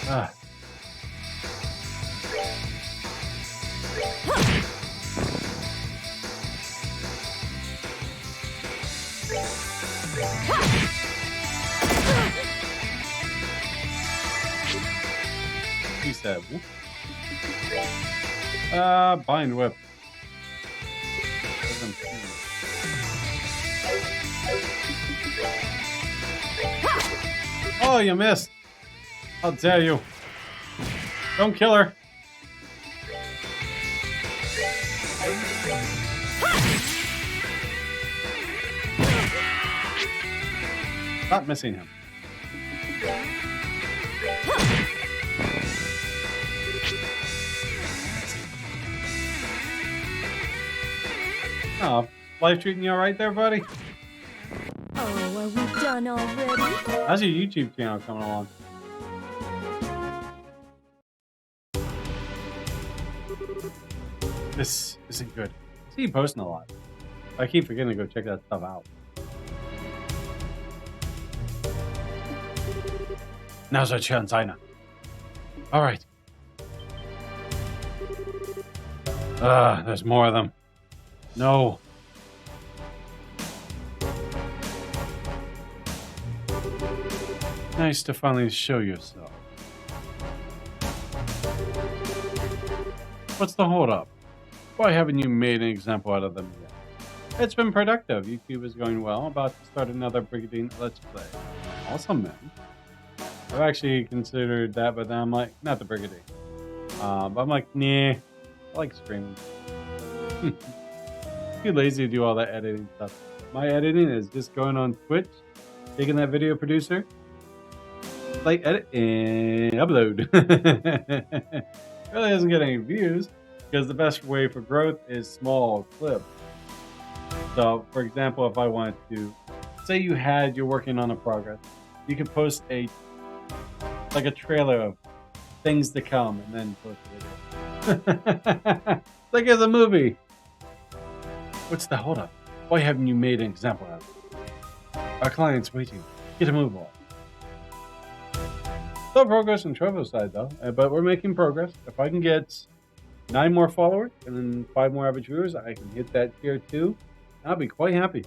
Ah. He said, bind whip. Oh, you missed. How dare you. Don't kill her. Stop missing him. Oh, life treating you alright there, buddy? Oh, are we done already? How's your YouTube channel coming along? This isn't good. I see you posting a lot. I keep forgetting to go check that stuff out. Now's our chance, Aina. Alright. There's more of them. No. Nice to finally show yourself. What's the holdup? Why haven't you made an example out of them yet? It's been productive. YouTube is going well. About to start another Brigandine Let's Play. Awesome, man. I've actually considered that, but then I'm like, not the Brigandine. But I'm like, nah. I like streaming. Too lazy to do all that editing stuff. My editing is just going on Twitch, taking that video producer, like edit and upload. Really doesn't get any views because the best way for growth is small clips. So, for example, if I wanted to, say you're working on a progress, you could post a trailer of things to come and then post a video. Like as a movie. What's the holdup? Why haven't you made an example out of it? Our client's waiting. Get a move on. Still progress on Trevor's side though, but we're making progress. If I can get 9 more followers and then 5 more average viewers, I can hit that tier 2. I'll be quite happy.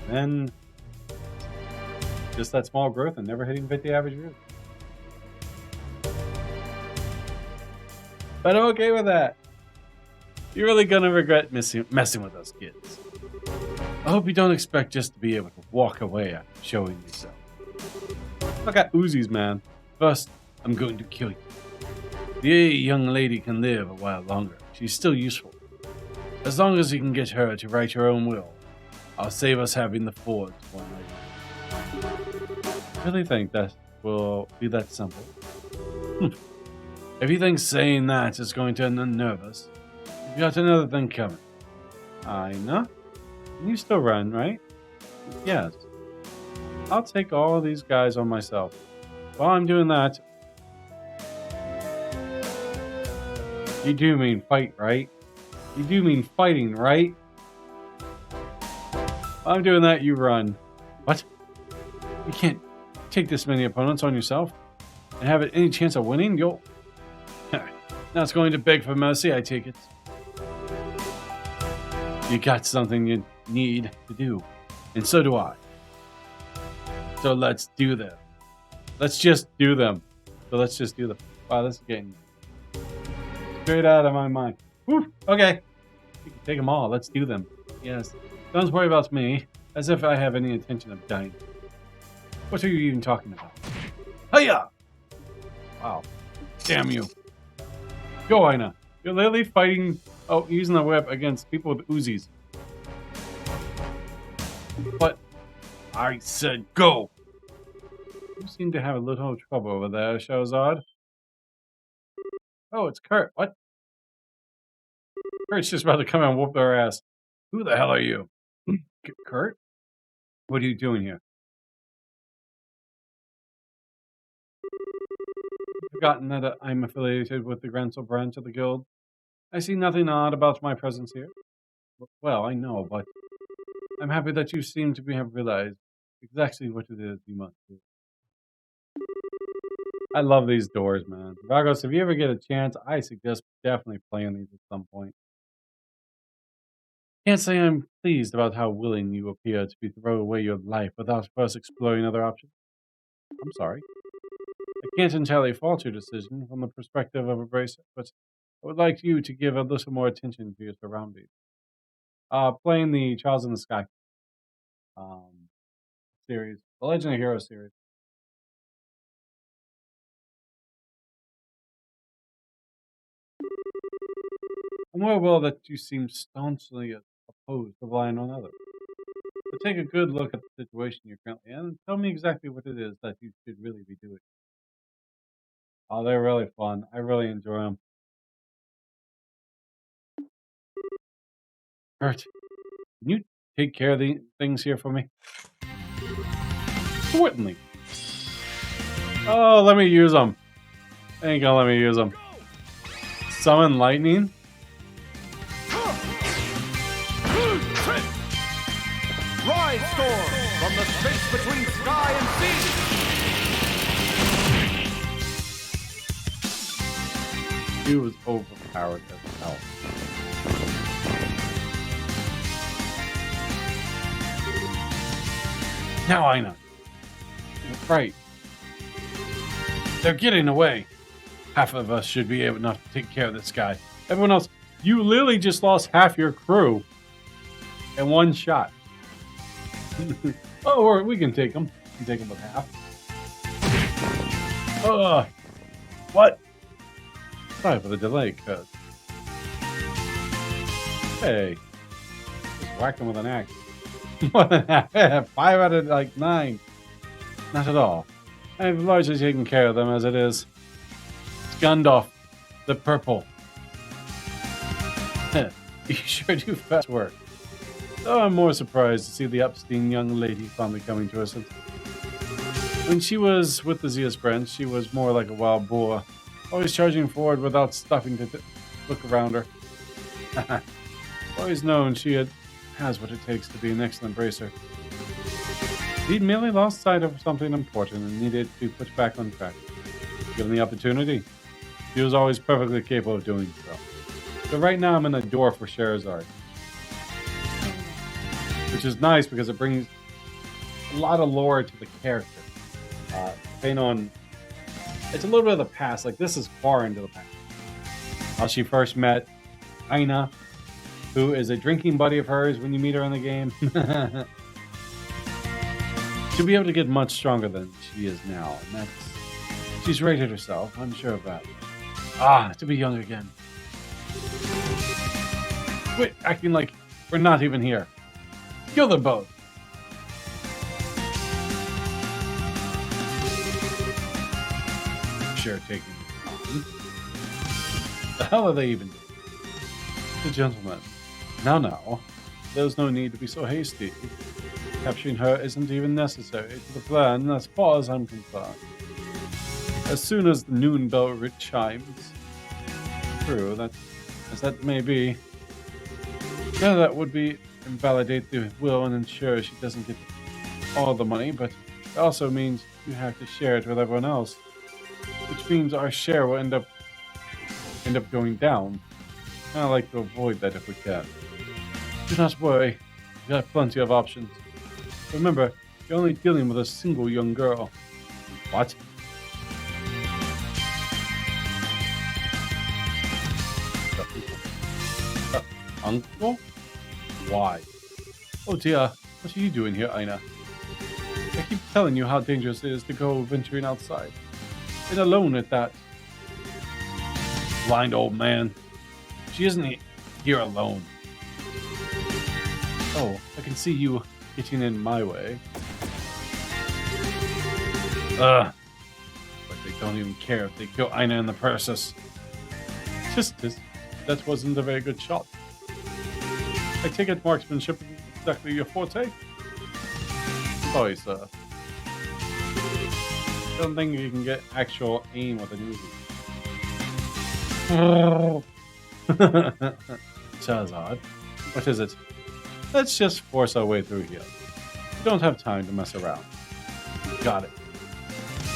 Then just that small growth and never hitting 50 average viewers. But I'm okay with that. You're really gonna regret messing with those kids. I hope you don't expect just to be able to walk away after showing yourself. I got Uzis, man. First, I'm going to kill you. The young lady can live a while longer. She's still useful. As long as you can get her to write her own will, I'll save us having the forge one night. I really think that will be that simple. If you think saying that is going to unnerve us, you've got another thing coming. I know. You still run, right? Yes. I'll take all of these guys on myself. While I'm doing that, you do mean fight, right? You do mean fighting, right? While I'm doing that, you run. What? You can't take this many opponents on yourself and have any chance of winning? You'll... Now it's going to beg for mercy, I take it. You got something you need to do, and so do I. So let's do them. Let's just do them. So let's just do them. Wow, this is getting straight out of my mind. Whew, okay. You can take them all. Let's do them. Yes. Don't worry about me, as if I have any intention of dying. What are you even talking about? Hiya! Wow. Damn you. Go, Aina. You're literally fighting, using the whip against people with Uzis. But I said go! You seem to have a little trouble over there, Shahzad. Oh, it's Kurt. What? Kurt's just about to come and whoop their ass. Who the hell are you? Kurt? What are you doing here? I've forgotten that I'm affiliated with the Grancel branch of the guild. I see nothing odd about my presence here. Well, I know, but I'm happy that you seem to have realized exactly what it is you must do. I love these doors, man. Vagos, if you ever get a chance, I suggest definitely playing these at some point. Can't say I'm pleased about how willing you appear to be to throw away your life without first exploring other options. I'm sorry. I can't entirely fault your decision from the perspective of a bracer, but I would like you to give a little more attention to your surroundings. Playing the Trials in the Sky series, the Legend of Heroes series. I'm well that you seem staunchly opposed to relying on others. But take a good look at the situation you're currently in and tell me exactly what it is that you should really be doing. Oh, they're really fun. I really enjoy them. Kurt, can you take care of the things here for me? Certainly. Oh, let me use them. They ain't gonna let me use them. Summon lightning? Rise, storm, from the space between sky and sea! He was overpowered as hell. Now I know. Right. They're getting away. Half of us should be able enough to take care of this guy. Everyone else, you literally just lost half your crew in one shot. Oh, or we can take them. We can take them with half. What? Sorry for the delay, cuz. Hey. Just whacked him with an axe. More than half. 5 out of 9. Not at all. I've largely taken care of them as it is. Gundalf, the purple. You sure do fast work. Though I'm more surprised to see the upstanding young lady finally coming to us. When she was with the Zeus branch, she was more like a wild boar, always charging forward without stopping to look around her. Always known she has what it takes to be an excellent bracer. He merely lost sight of something important and needed to be put back on track. Given the opportunity, she was always perfectly capable of doing so. So right now I'm in a door for Sherazard. Which is nice because it brings a lot of lore to the character. It's a little bit of the past. Like, this is far into the past. How she first met Aina, who is a drinking buddy of hers when you meet her in the game. She'll be able to get much stronger than she is now. And she's rated herself, I'm sure of that. To be young again. Quit acting like we're not even here. Kill them both. Sure, taking it. The hell are they even doing? The gentleman. Now. There's no need to be so hasty. Capturing her isn't even necessary to the plan as far as I'm concerned. As soon as the noon bell chimes. True, as that may be. Yeah, that would be invalidate the will and ensure she doesn't get all the money, but it also means you have to share it with everyone else, which means our share will end up going down. I like to avoid that if we can. Do not worry, we got plenty of options. Remember, you're only dealing with a single young girl. What? Uncle? Why? Oh dear, what are you doing here, Aina? I keep telling you how dangerous it is to go venturing outside. And alone at that. Blind old man. She isn't here alone. Oh, I can see you getting in my way. But they don't even care if they kill Aina in the process. That wasn't a very good shot. I take it marksmanship is exactly your forte? Sorry, sir. Don't think you can get actual aim with an Uzi. Charizard, what is it? Let's just force our way through here. We don't have time to mess around. Got it.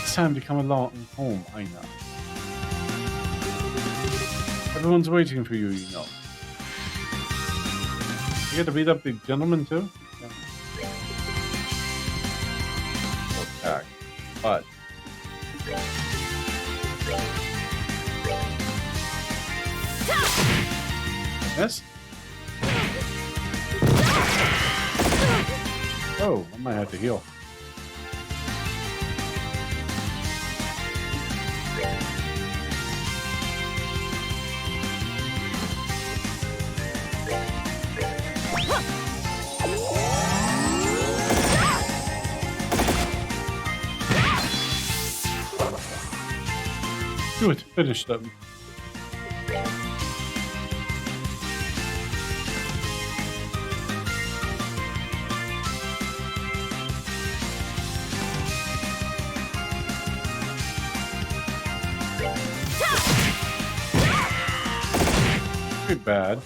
It's time to come along home, I know. Everyone's waiting for you, you know. You get to beat up the gentleman too? Yeah. Attack. But. Yes? Oh, I might have to heal. Do it. Finish them. Pretty bad.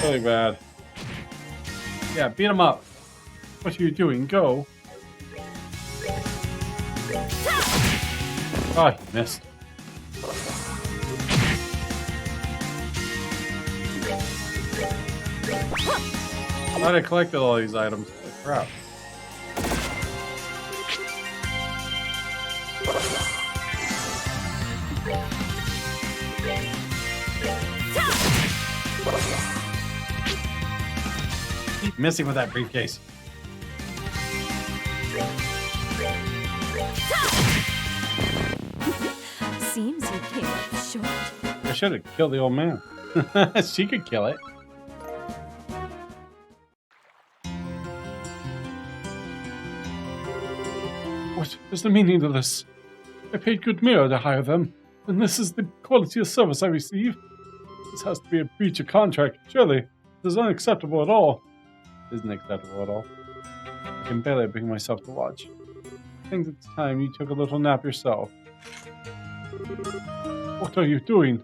Really bad. Yeah, beat him up. What are you doing? Go. Oh, you missed. I thought I collected all these items. Holy crap. Keep missing with that briefcase. Seems you came up short. I should have killed the old man. She could kill it. What is the meaning of this? I paid good mirror to hire them, and this is the quality of service I receive. This has to be a breach of contract. Surely, this is unacceptable at all. It isn't acceptable at all. I can barely bring myself to watch. I think it's time you took a little nap yourself. What are you doing?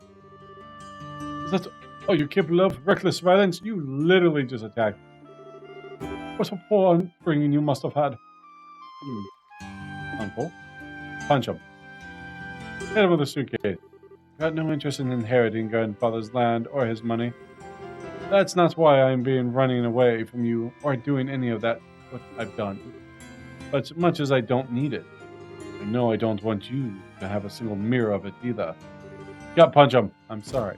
Is that... Are you capable of reckless violence? You literally just attacked. What a poor upbringing you must have had. Uncle? Punch him. Hit him with a suitcase. Got no interest in inheriting grandfather's land or his money. That's not why I'm running away from you or doing any of that what I've done. But much as I don't need it, I know I don't want you to have a single mirror of it either. Gut punch him. I'm sorry.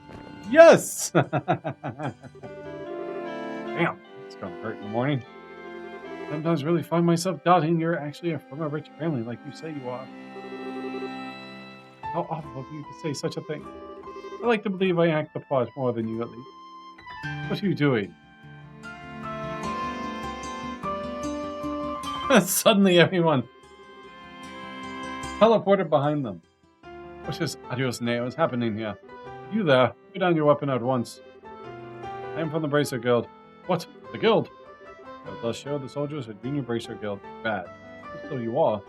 Yes! Damn, it's gonna hurt in the morning. Sometimes really find myself doubting you're actually from a rich family like you say you are. How awful of you to say such a thing. I like to believe I act the part more than you at least. What are you doing? Suddenly everyone teleported behind them. What is adios neo is happening here? You there, put down your weapon at once. I am from the Bracer Guild. What? The guild? It does show the soldiers at Junior Bracer Guild. Bad. So you are.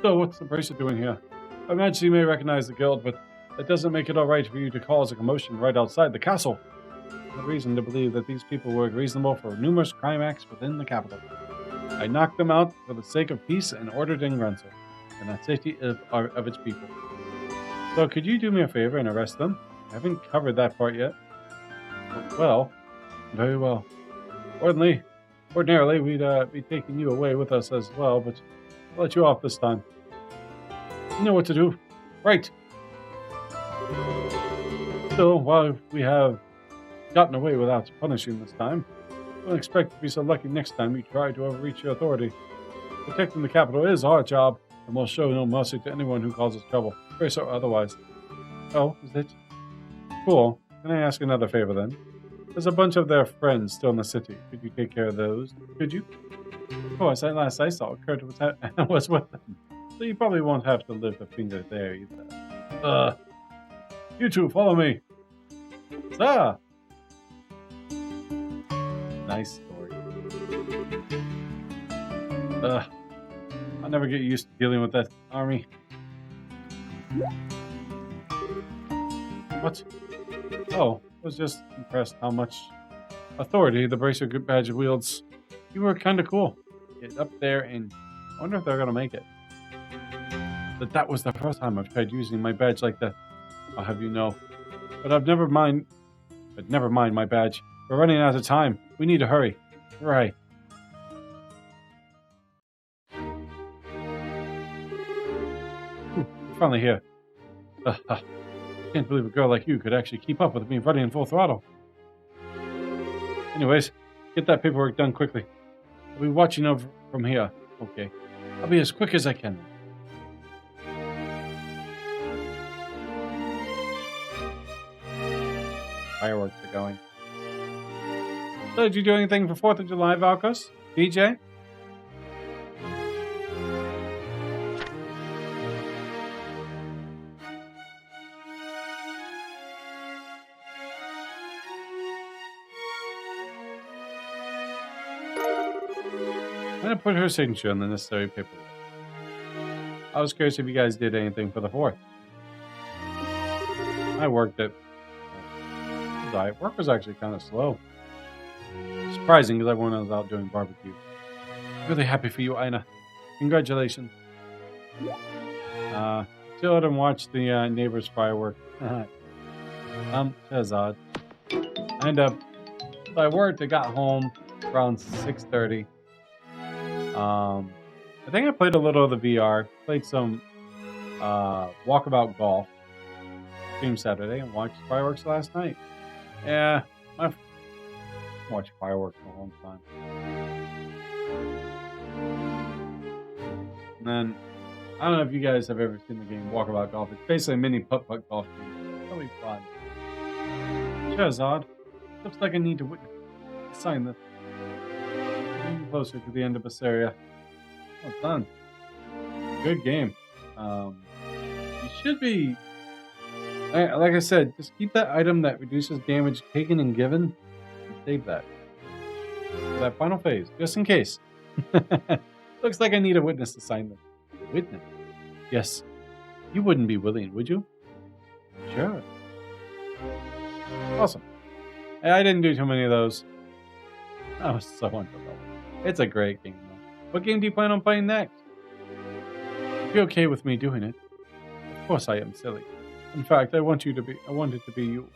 So what's the Bracer doing here? Her Majesty may recognize the guild, but that doesn't make it alright for you to cause a commotion right outside the castle. No reason to believe that these people work reasonable for numerous crime acts within the capital. I knocked them out for the sake of peace and ordered in Grenzel, and the safety of its people. So could you do me a favor and arrest them? I haven't covered that part yet. Well, very well. Ordinarily, we'd be taking you away with us as well, but I'll let you off this time. You know what to do. Right. So, while we have gotten away without punishing this time, don't expect to be so lucky next time you try to overreach your authority. Protecting the capital is our job, and we'll show no mercy to anyone who causes trouble, grace or otherwise. Oh, is it? Cool. Can I ask another favor then? There's a bunch of their friends still in the city. Could you take care of those? Could you? Of course, last I saw, Kurt was with them. So you probably won't have to lift a finger there either. You two, follow me. Sir! Nice story. Ugh. I'll never get used to dealing with that army. What? Oh, I was just impressed how much authority the Bracer Group badge wields. You were kind of cool. Get up there and I wonder if they're going to make it. But that was the first time I've tried using my badge like that. I'll have you know. But never mind my badge. We're running out of time. We need to hurry. Right. We're finally here. Can't believe a girl like you could actually keep up with me running in full throttle. Anyways, get that paperwork done quickly. I'll be watching over from here. Okay. I'll be as quick as I can. Fireworks are going. So, did you do anything for 4th of July, Valkos? DJ? I'm going to put her signature on the necessary paperwork. I was curious if you guys did anything for the 4th. I worked at... Work was actually kind of slow. Surprising because everyone was out doing barbecue. Really happy for you, Ina. Congratulations. Chilled and watched the neighbor's firework. Shazad. I worked. I got home around 6:30. I think I played a little of the VR. Played some walkabout golf. Streamed Saturday and watched fireworks last night. Yeah, I've watched fireworks for a long time. And then, I don't know if you guys have ever seen the game Walkabout Golf. It's basically a mini putt-putt golf game. It's really fun. Shazad, looks like I need to witness. Sign this. Getting closer to the end of this area. Well done. Good game. You should be... Like I said, just keep that item that reduces damage taken and given, and save that for that final phase, just in case. Looks like I need a witness to sign them. A witness? Yes. You wouldn't be willing, would you? Sure. Awesome. I didn't do too many of those. That was so wonderful. It's a great game, though. What game do you plan on playing next? Be okay with me doing it? Of course I am silly. In fact, I want it to be you.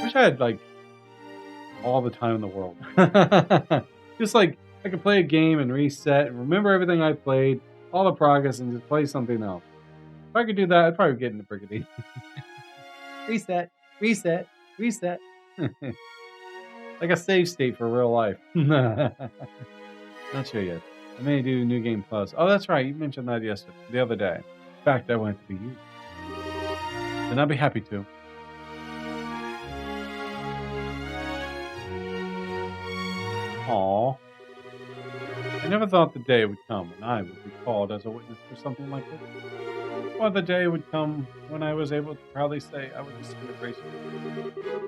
Wish I had, like, all the time in the world. Just, like, I could play a game and reset and remember everything I played, all the progress, and just play something else. If I could do that, I'd probably get into Brigade. Reset. Like a save state for real life. Not sure yet. I may do New Game Plus. Oh, that's right. You mentioned that the other day. In fact, I want it to be you. Then I'll be happy to. Aww. I never thought the day would come when I would be called as a witness for something like this. Or the day would come when I was able to proudly say I was a secret racer.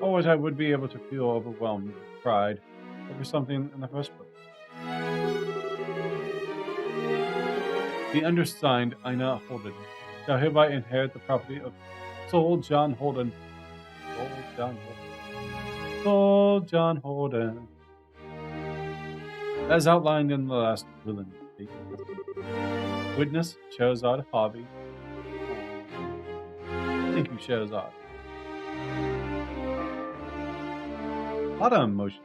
Or I would be able to feel overwhelmed with pride over something in the first place. The undersigned, Ina Holden, shall hereby inherit the property of Soul John Holden. Soul John Holden. As outlined in the last will. Witness, Shahrazad Hobby. Thank you, Shahrazad. A lot of emotion.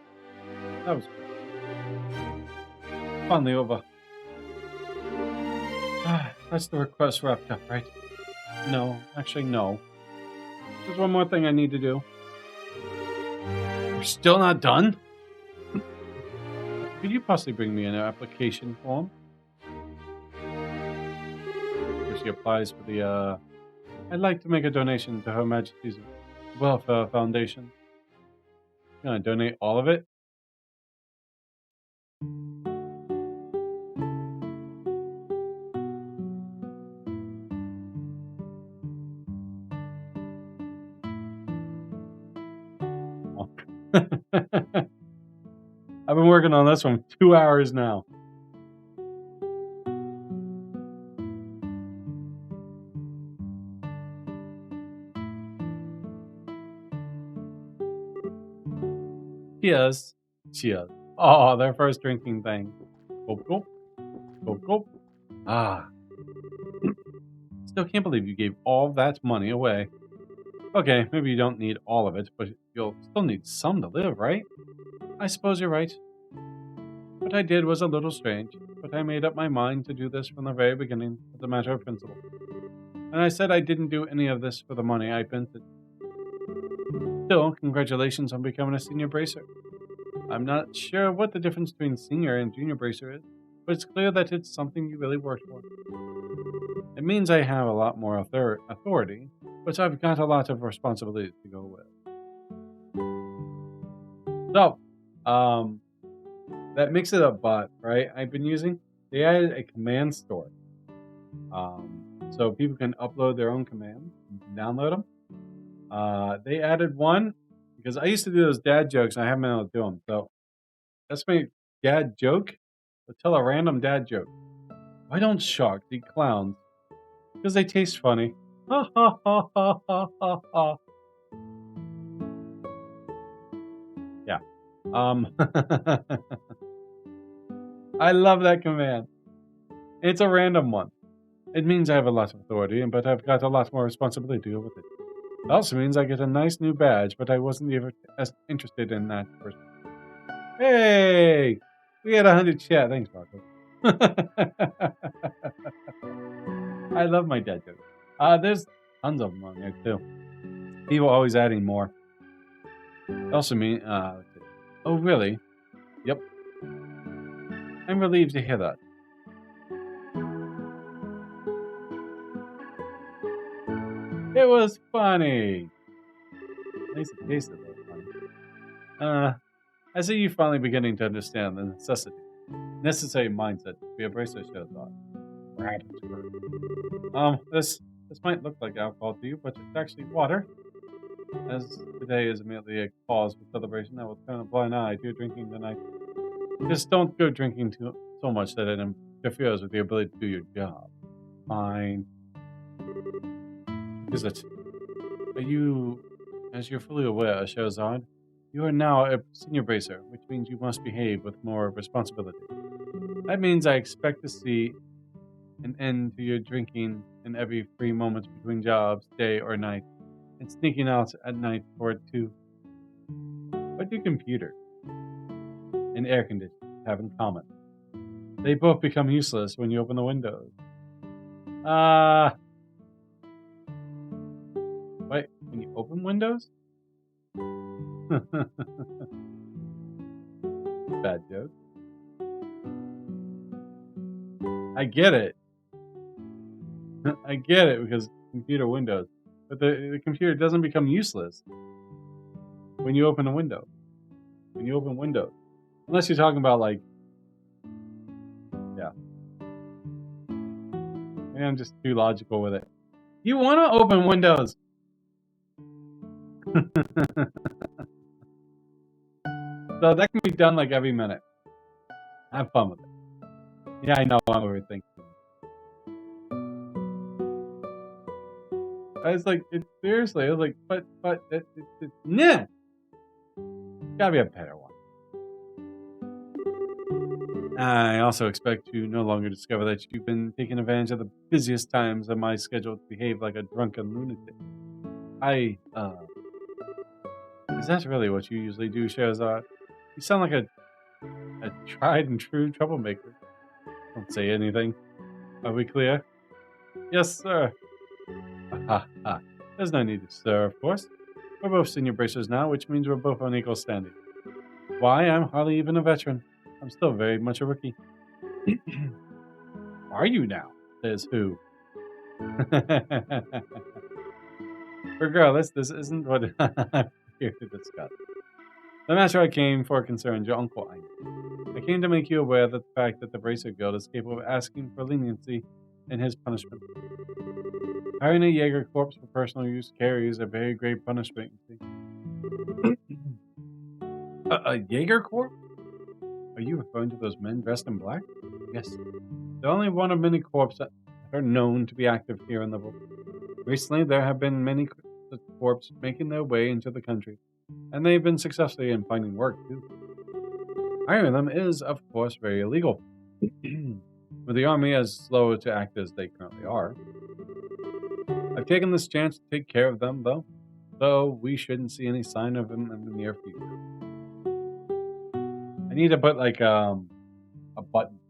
That was good. Finally over. That's the request wrapped up, right? No, actually, no. There's one more thing I need to do. You're still not done? Could you possibly bring me an application form? Where she applies for the, I'd like to make a donation to Her Majesty's Welfare Foundation. You gonna donate all of it? I've been working on this one 2 hours now. Cheers. Cheers. Oh, their first drinking thing. Gulp, gulp. Gulp, gulp. Ah. Still can't believe you gave all that money away. Okay, maybe you don't need all of it, but you'll still need some to live, right? I suppose you're right. What I did was a little strange, but I made up my mind to do this from the very beginning as a matter of principle. And I said I didn't do any of this for the money I spent it. Still, congratulations on becoming a senior bracer. I'm not sure what the difference between senior and junior bracer is, but it's clear that it's something you really worked for. It means I have a lot more authority, but I've got a lot of responsibilities to go with. So, that Mix It Up bot, right, I've been using, they added a command store. So people can upload their own commands and download them. They added one, because I used to do those dad jokes and I haven't been able to do them. So that's my dad joke. So tell a random dad joke. Why don't sharks eat clowns? Because they taste funny. Ha ha ha ha ha ha ha. Yeah. I love that command. It's a random one. It means I have a lot of authority, but I've got a lot more responsibility to deal with it. It also means I get a nice new badge, but I wasn't even as interested in that first. Hey! We had 100 chat. Thanks, Marco. I love my dad jokes. There's tons of them on there, too. People always adding more. It also means... oh, really? Yep. I'm relieved to hear that. It was funny. At least it tasted a little funny. I see you finally beginning to understand the necessary mindset to be a bracelet shows off. This might look like alcohol to you, but it's actually water. As today is immediately a cause for celebration, I will turn a blind eye to your drinking tonight. Just don't go drinking so much that it interferes with your ability to do your job. Fine. Is it? Are you, as you're fully aware, Shahzad, you are now a senior bracer, which means you must behave with more responsibility. That means I expect to see an end to your drinking in every free moment between jobs, day or night, and sneaking out at night for it too. What do computers and air conditioning have in common? They both become useless when you open the windows. Wait, when you open windows? Bad joke. I get it. I get it because computer windows. But the computer doesn't become useless when you open a window. When you open windows. Unless you're talking about like... Yeah. Maybe I'm just too logical with it. You want to open windows! So that can be done like every minute. Have fun with it. Yeah, I know I'm overthinking. I was like, seriously, I was like, but, nah! Gotta be a better one. I also expect to no longer discover that you've been taking advantage of the busiest times of my schedule to behave like a drunken lunatic. Is that really what you usually do, Shahzad? You sound like a tried and true troublemaker. Don't say anything. Are we clear? Yes, sir. Ha ha. There's no need to sir, of course. We're both senior bracers now, which means we're both on equal standing. Why, I'm hardly even a veteran. I'm still very much a rookie. Are you now? Says who? Regardless, this isn't what I'm here to discuss. The matter I came for concerns your Uncle Ein. I came to make you aware of the fact that the Bracer Guild is capable of asking for leniency in his punishment. Hiring a Jaeger corpse for personal use carries a very great punishment, you see. A Jaeger corpse? Are you referring to those men dressed in black? Yes. They're only one of many corps that are known to be active here in Liberal. Recently, there have been many such corps making their way into the country, and they've been successful in finding work, too. Hiring them is, of course, very illegal. With the army as slow to act as they currently are. I've taken this chance to take care of them, though, so we shouldn't see any sign of them in the near future. I need to put like a button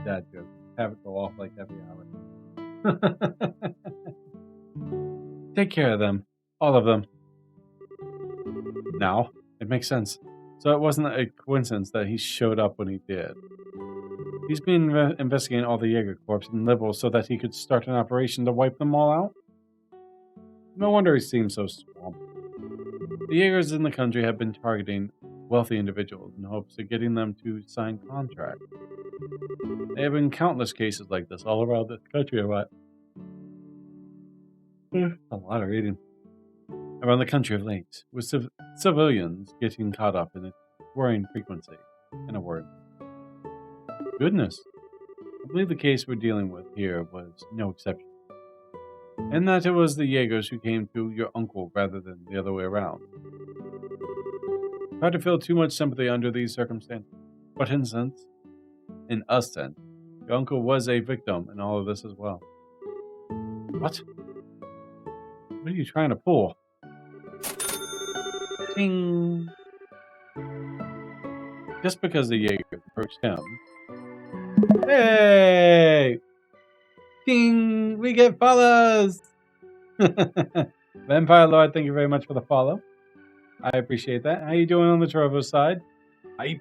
that joke. Have it go off like every hour. Take care of them, all of them. Now it makes sense. So it wasn't a coincidence that he showed up when he did. He's been investigating all the Jaeger Corps and Liberals so that he could start an operation to wipe them all out. No wonder he seems so swamped. The Jaegers in the country have been targeting wealthy individuals in hopes of getting them to sign contracts. There have been countless cases like this all around the country. A lot of reading. Around the country of late, with civilians getting caught up in its worrying frequency, in a word. Goodness. I believe the case we're dealing with here was no exception. And that it was the Jaegers who came to your uncle rather than the other way around. Hard to feel too much sympathy under these circumstances, but in a sense, your uncle was a victim in all of this as well. What? What are you trying to pull? Ting! Just because the Jaeger approached him. Hey! Ding! We get follows! Vampire Lord, thank you very much for the follow. I appreciate that. How you doing on the Trovo side? Hype.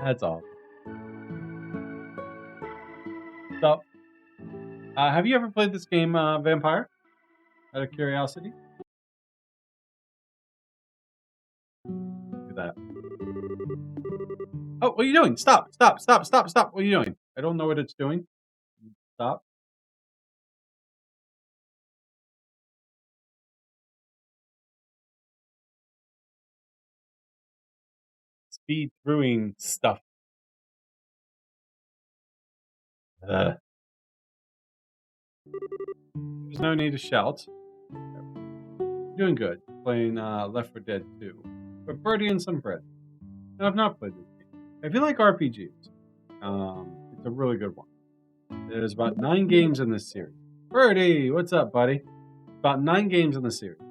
That's all. So, have you ever played this game, Vampire? Out of curiosity? Look at that. Oh, what are you doing? Stop! Stop! Stop! Stop! Stop! What are you doing? I don't know what it's doing. Stop. Speed throughing stuff. There's no need to shout. Doing good. Playing Left 4 Dead 2. But Birdie and some bread. And I've not played this game. If you like RPGs, it's a really good one. There's about 9 games in this series. Birdie, what's up, buddy? About 9 games in the series.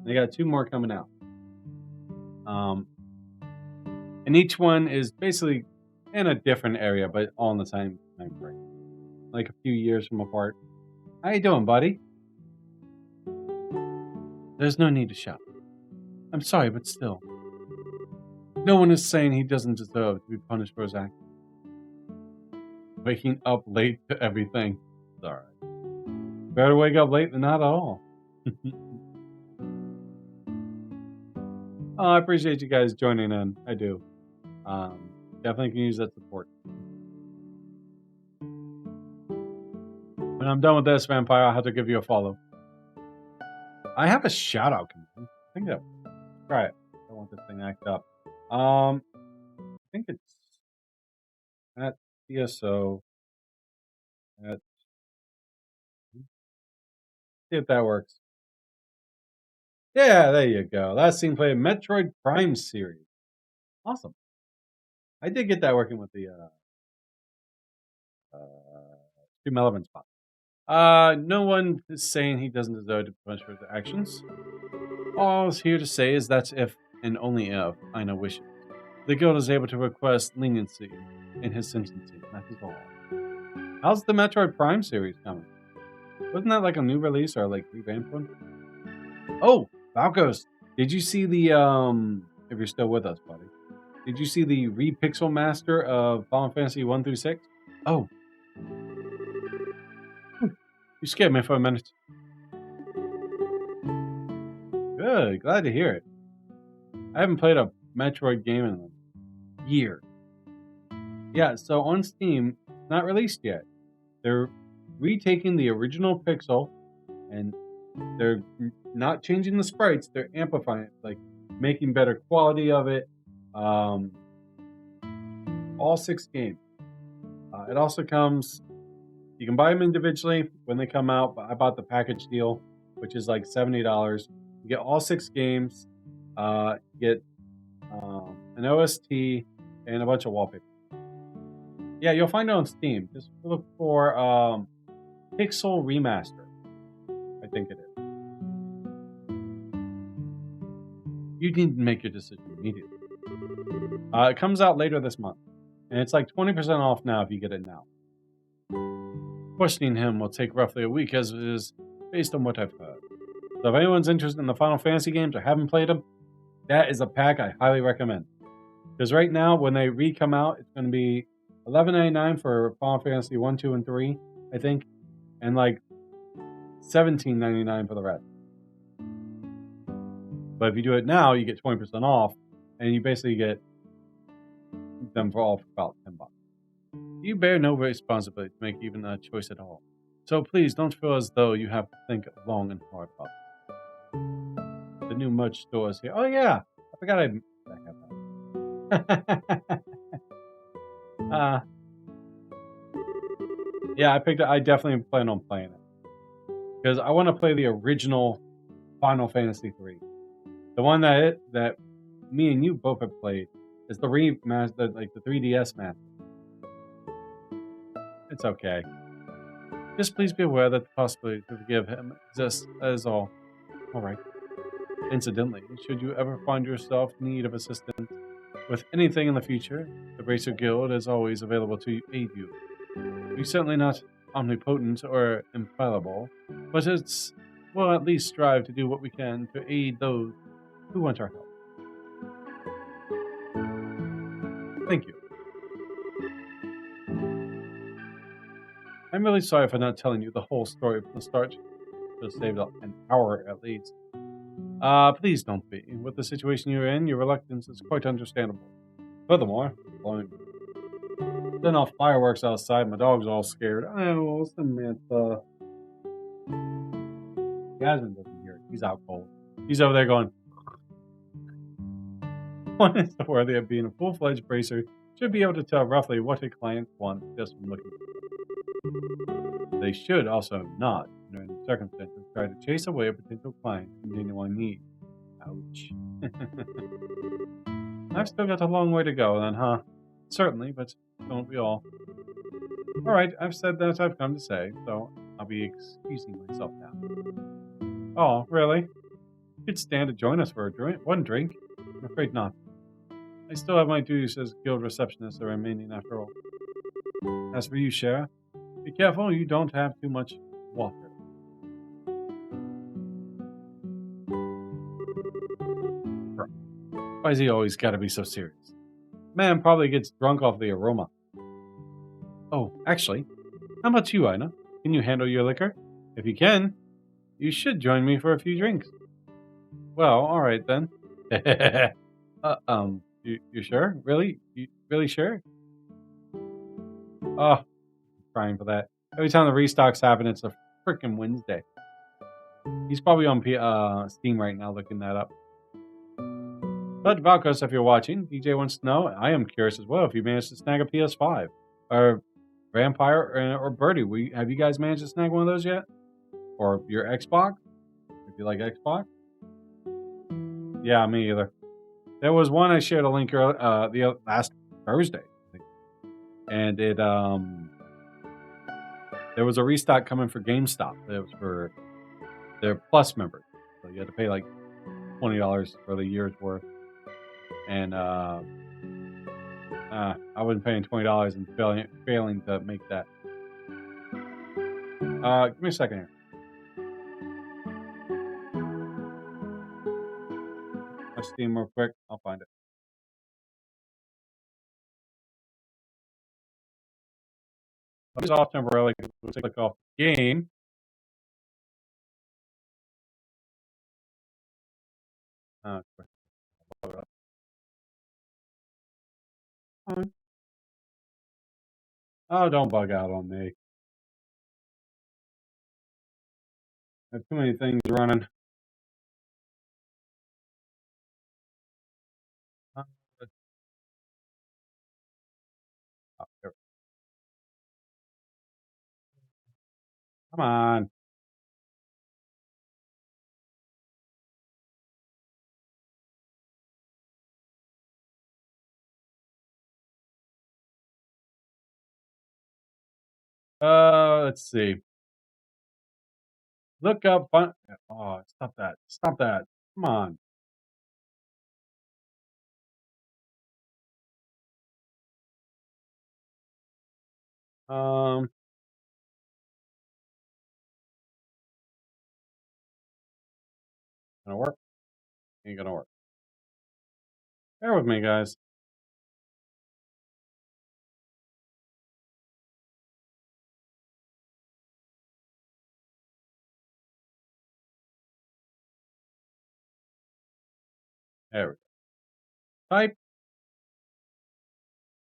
They got 2 more coming out. And each one is basically in a different area, but all in the same time frame. Like a few years from apart. How you doing, buddy? There's no need to shout. I'm sorry, but still. No one is saying he doesn't deserve to be punished for his actions. Waking up late to everything. It's alright. Better wake up late than not at all. Oh, I appreciate you guys joining in. I do. Definitely can use that support. When I'm done with this, Vampire, I'll have to give you a follow. I have a shout out command. I think that. Try it. I don't want this thing to act up. I think it's at CSO. At see if that works. Yeah, there you go. Last scene played Metroid Prime series. Awesome. I did get that working with the Stream Element spot. No one is saying he doesn't deserve to be punished for his actions. All I was here to say is that's if and only if Ina wishes. The guild is able to request leniency in his sentencing. That is all. How's the Metroid Prime series coming? Wasn't that like a new release or like revamped one? Oh, Valkos, did you see the if you're still with us, buddy? Did you see the Repixel Master of Final Fantasy 1 through 6? Oh. You scared me for a minute. Good, glad to hear it. I haven't played a Metroid game in a year. Yeah, so on Steam, it's not released yet. They're retaking the original pixel and they're not changing the sprites, they're amplifying it, like making better quality of it. All 6 games. It also comes. You can buy them individually when they come out. But I bought the package deal, which is like $70. You get all 6 games. You get an OST and a bunch of wallpaper. Yeah, you'll find it on Steam. Just look for Pixel Remaster. I think it is. You need to make your decision immediately. It comes out later this month, and it's like 20% off now if you get it now. Questioning him will take roughly a week, as it is based on what I've heard. So if anyone's interested in the Final Fantasy games or haven't played them, that is a pack I highly recommend. Because right now, when they re-come out, it's going to be $11.99 for Final Fantasy 1, 2, and 3, I think, and like $17.99 for the rest. But if you do it now, you get 20% off, and you basically get them for all for about $10. You bear no responsibility to make even a choice at all. So please don't feel as though you have to think long and hard about it. The new merch store is here. Oh yeah, I forgot I have that. Yeah, I picked it. I definitely plan on playing it because I want to play the original Final Fantasy 3, the one that me and you both have played. It's the remaster, like the 3DS master. It's okay. Just please be aware that the possibility to forgive him exists. That is all. Alright. Incidentally, should you ever find yourself in need of assistance with anything in the future, the Bracer Guild is always available to aid you. We're certainly not omnipotent or infallible, but we'll at least strive to do what we can to aid those who want our help. Thank you. I'm really sorry for not telling you the whole story from the start. Just saved an hour at least. Please don't be. With the situation you're in, your reluctance is quite understandable. Furthermore, then off fireworks outside, my dog's all scared. Oh, Samantha. Jasmine doesn't hear it. He's out cold. He's over there going. One is worthy of being a full-fledged bracer. Should be able to tell roughly what a client wants just from looking. They should also not, under any circumstances, try to chase away a potential client in genuine need. Ouch. I've still got a long way to go then, huh? Certainly, but don't we all? Alright, I've said that I've come to say, so I'll be excusing myself now. Oh, really? You could stand to join us for a drink? One drink? I'm afraid not. I still have my duties as guild receptionist remaining after all. As for you, Shara, be careful you don't have too much water. Why's he always gotta be so serious? Man probably gets drunk off the aroma. Oh, actually, how about you, Ina? Can you handle your liquor? If you can, you should join me for a few drinks. Well, alright then. You sure? Really? You really sure? Oh, I'm crying for that. Every time the restocks happen, it's a freaking Wednesday. He's probably on Steam right now looking that up. But Valkos, if you're watching, DJ wants to know, I am curious as well, if you managed to snag a PS5. Or Vampire or Birdie, have you guys managed to snag one of those yet? Or your Xbox? If you like Xbox? Yeah, me either. There was one I shared a link the last Thursday, I think. And it there was a restock coming for GameStop. It was for their Plus members. So you had to pay like $20 for the year's worth. And I wasn't paying $20 and failing to make that. Give me a second here. My Steam real quick. I'll find it. It's off temporarily. We'll click off game. Oh, don't bug out on me. I have too many things running. Come on. Let's see. Look up. Oh, stop that. Stop that. Come on. Um, gonna work? Ain't gonna work. Bear with me, guys. There we go. Type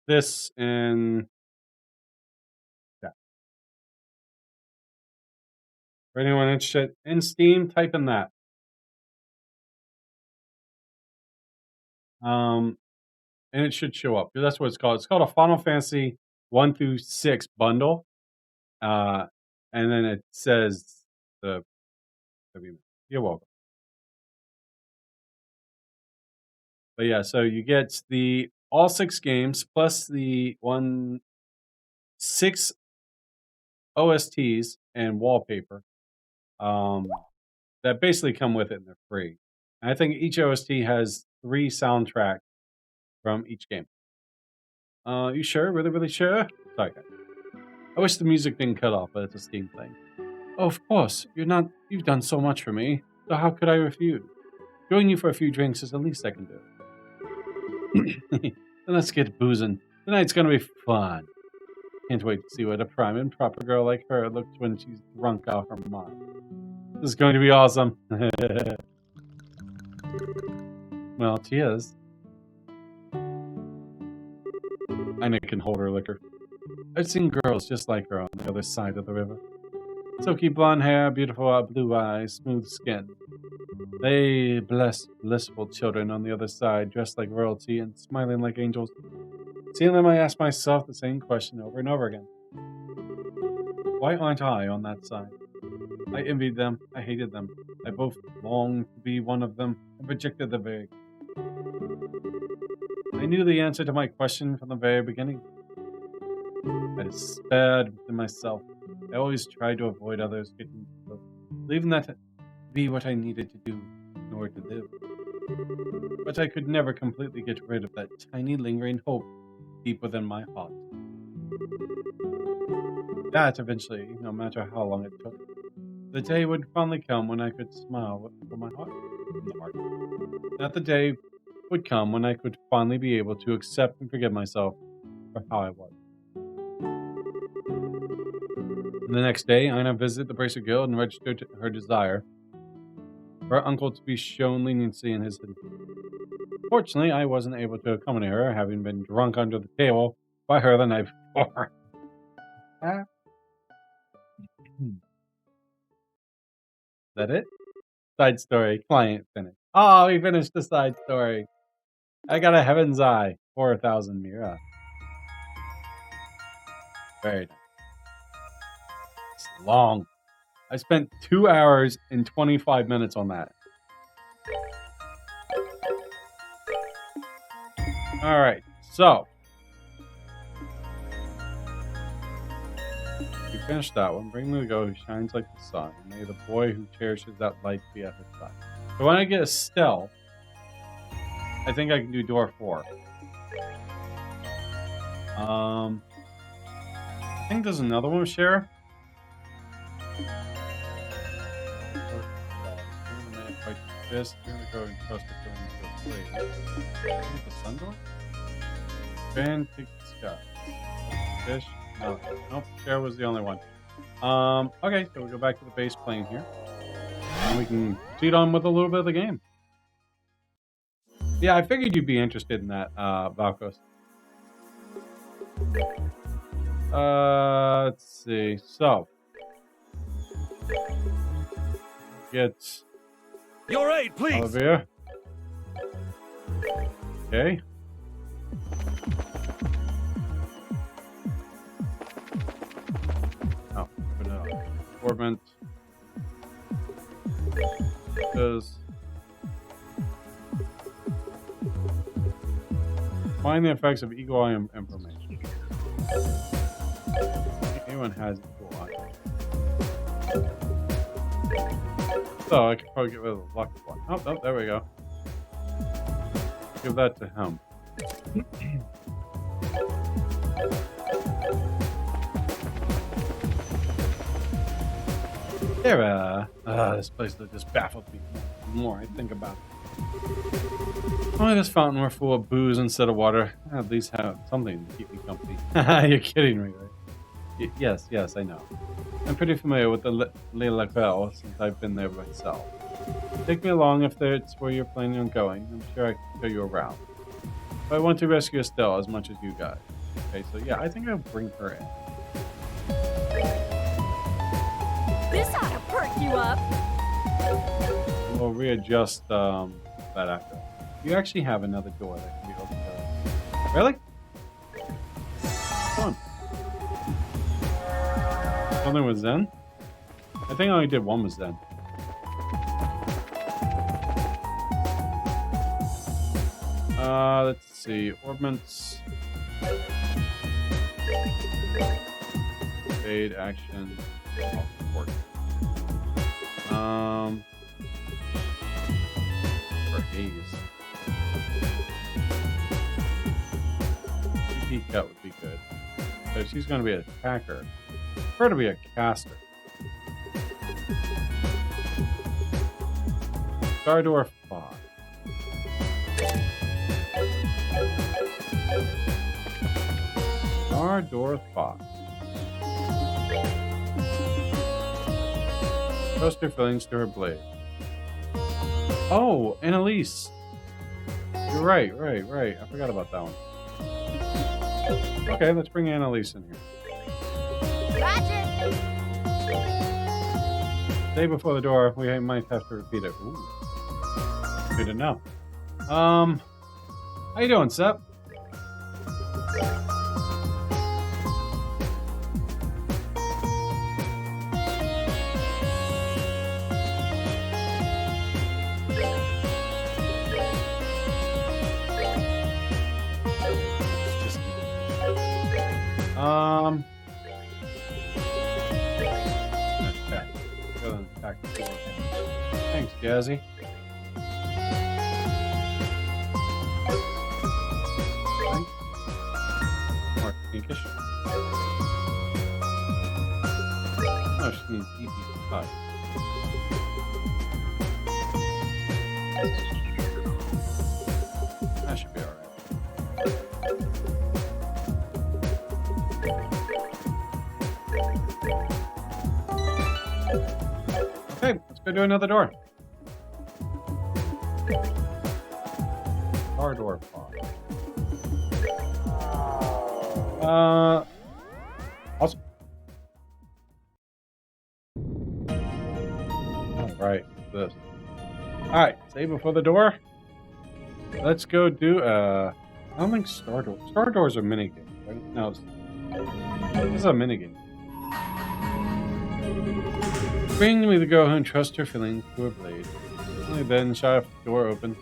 this in. Yeah. For anyone interested in Steam, type in that. And it should show up. That's what it's called. It's called a Final Fantasy 1 through 6 bundle. And then it says the. You're welcome. But yeah, so you get the all 6 games plus the 6 OSTs and wallpaper. That basically come with it and they're free. And I think each OST has 3 soundtracks from each game. You sure? Really, really sure? Sorry, guys. I wish the music didn't cut off, but it's a Steam thing. Oh, of course. You've done so much for me. So how could I refuse? Joining you for a few drinks is the least I can do. Then let's get boozing. Tonight's gonna be fun. Can't wait to see what a prime and proper girl like her looks when she's drunk out her mind. This is going to be awesome. Well, cheers. Ina can hold her liquor. I've seen girls just like her on the other side of the river. Silky blonde hair, beautiful blue eyes, smooth skin. They blissful children on the other side, dressed like royalty and smiling like angels. Seeing them, I ask myself the same question over and over again. Why aren't I on that side? I envied them, I hated them. I both longed to be one of them and rejected the very. I knew the answer to my question from the very beginning. I despaired within myself. I always tried to avoid others getting close, believing that to be what I needed to do in order to live. But I could never completely get rid of that tiny lingering hope deep within my heart. That eventually, no matter how long it took, the day would finally come when I could smile from my heart. That the day would come when I could finally be able to accept and forgive myself for how I was. And the next day, Ina visited the Bracer Guild and registered her desire for her uncle to be shown leniency in his. Fortunately, I wasn't able to accompany her, having been drunk under the table by her the night before. Is that it? Side story. Client finished. Oh, we finished the side story. I got a Heaven's Eye. 4,000 Mira. Very nice. It's long. I spent 2 hours and 25 minutes on that. Alright, so. We finished that one. Bring me the go who shines like the sun. And may the boy who cherishes that light be at his side. So when I get Estelle, I think I can do door 4. I think there's another one with Sheriff. This, you're gonna go and trust the feeling to play. The sun door? Van take the sky. Fish? No. Nope, Sheriff was the only one. Okay, so we'll go back to the base plane here. And we can proceed on with a little bit of the game. Yeah, I figured you'd be interested in that, Valkos. Let's see. So. Get Your aid, please. Olivia. Okay. Oh, open it up. Orbment. Does find the effects of eagle eye information. Anyone has eagle eye. So I could probably get rid of the luck one. Oh, oh, there we go. Give that to him. There, this place that just baffles me the more I think about it. Only this fountain were full of booze instead of water. At least have something to keep me company. You're kidding me, right? Yes, yes, I know. I'm pretty familiar with the LoH since I've been there myself. Take me along if it's where you're planning on going. I'm sure I can show you around. But I want to rescue Estelle as much as you guys. Okay, so yeah, I think I'll bring her in. This ought to perk you up. We'll readjust that after. You actually have another door that can be opened. Really? Come on. Something with Zen? I think I only did one with Zen. Let's see. Orbments. Fade action. Support. For haze. TP cut would be good. So she's going to be an attacker. Her to be a caster. Stardor 5. Stardor 5. Trust her feelings to her blade. Oh, Annalise. You're right. I forgot about that one. Okay, let's bring Annalise in here. Roger. Stay before the door. We might have to repeat it. Ooh. Good to know. How you doing, Sep? Okay. Go and attack the door. Thanks, Jazzy. More pinkish. Oh, she needs EP cut. That should be alright. Okay, let's go do another door. Our door pod. Awesome. Alright, this. Alright, save before the door. Let's go do I don't think Star Doors are minigames, right? No, this is a minigame. Bring me the girl who trusts her feelings to her blade. Only then shot the door open.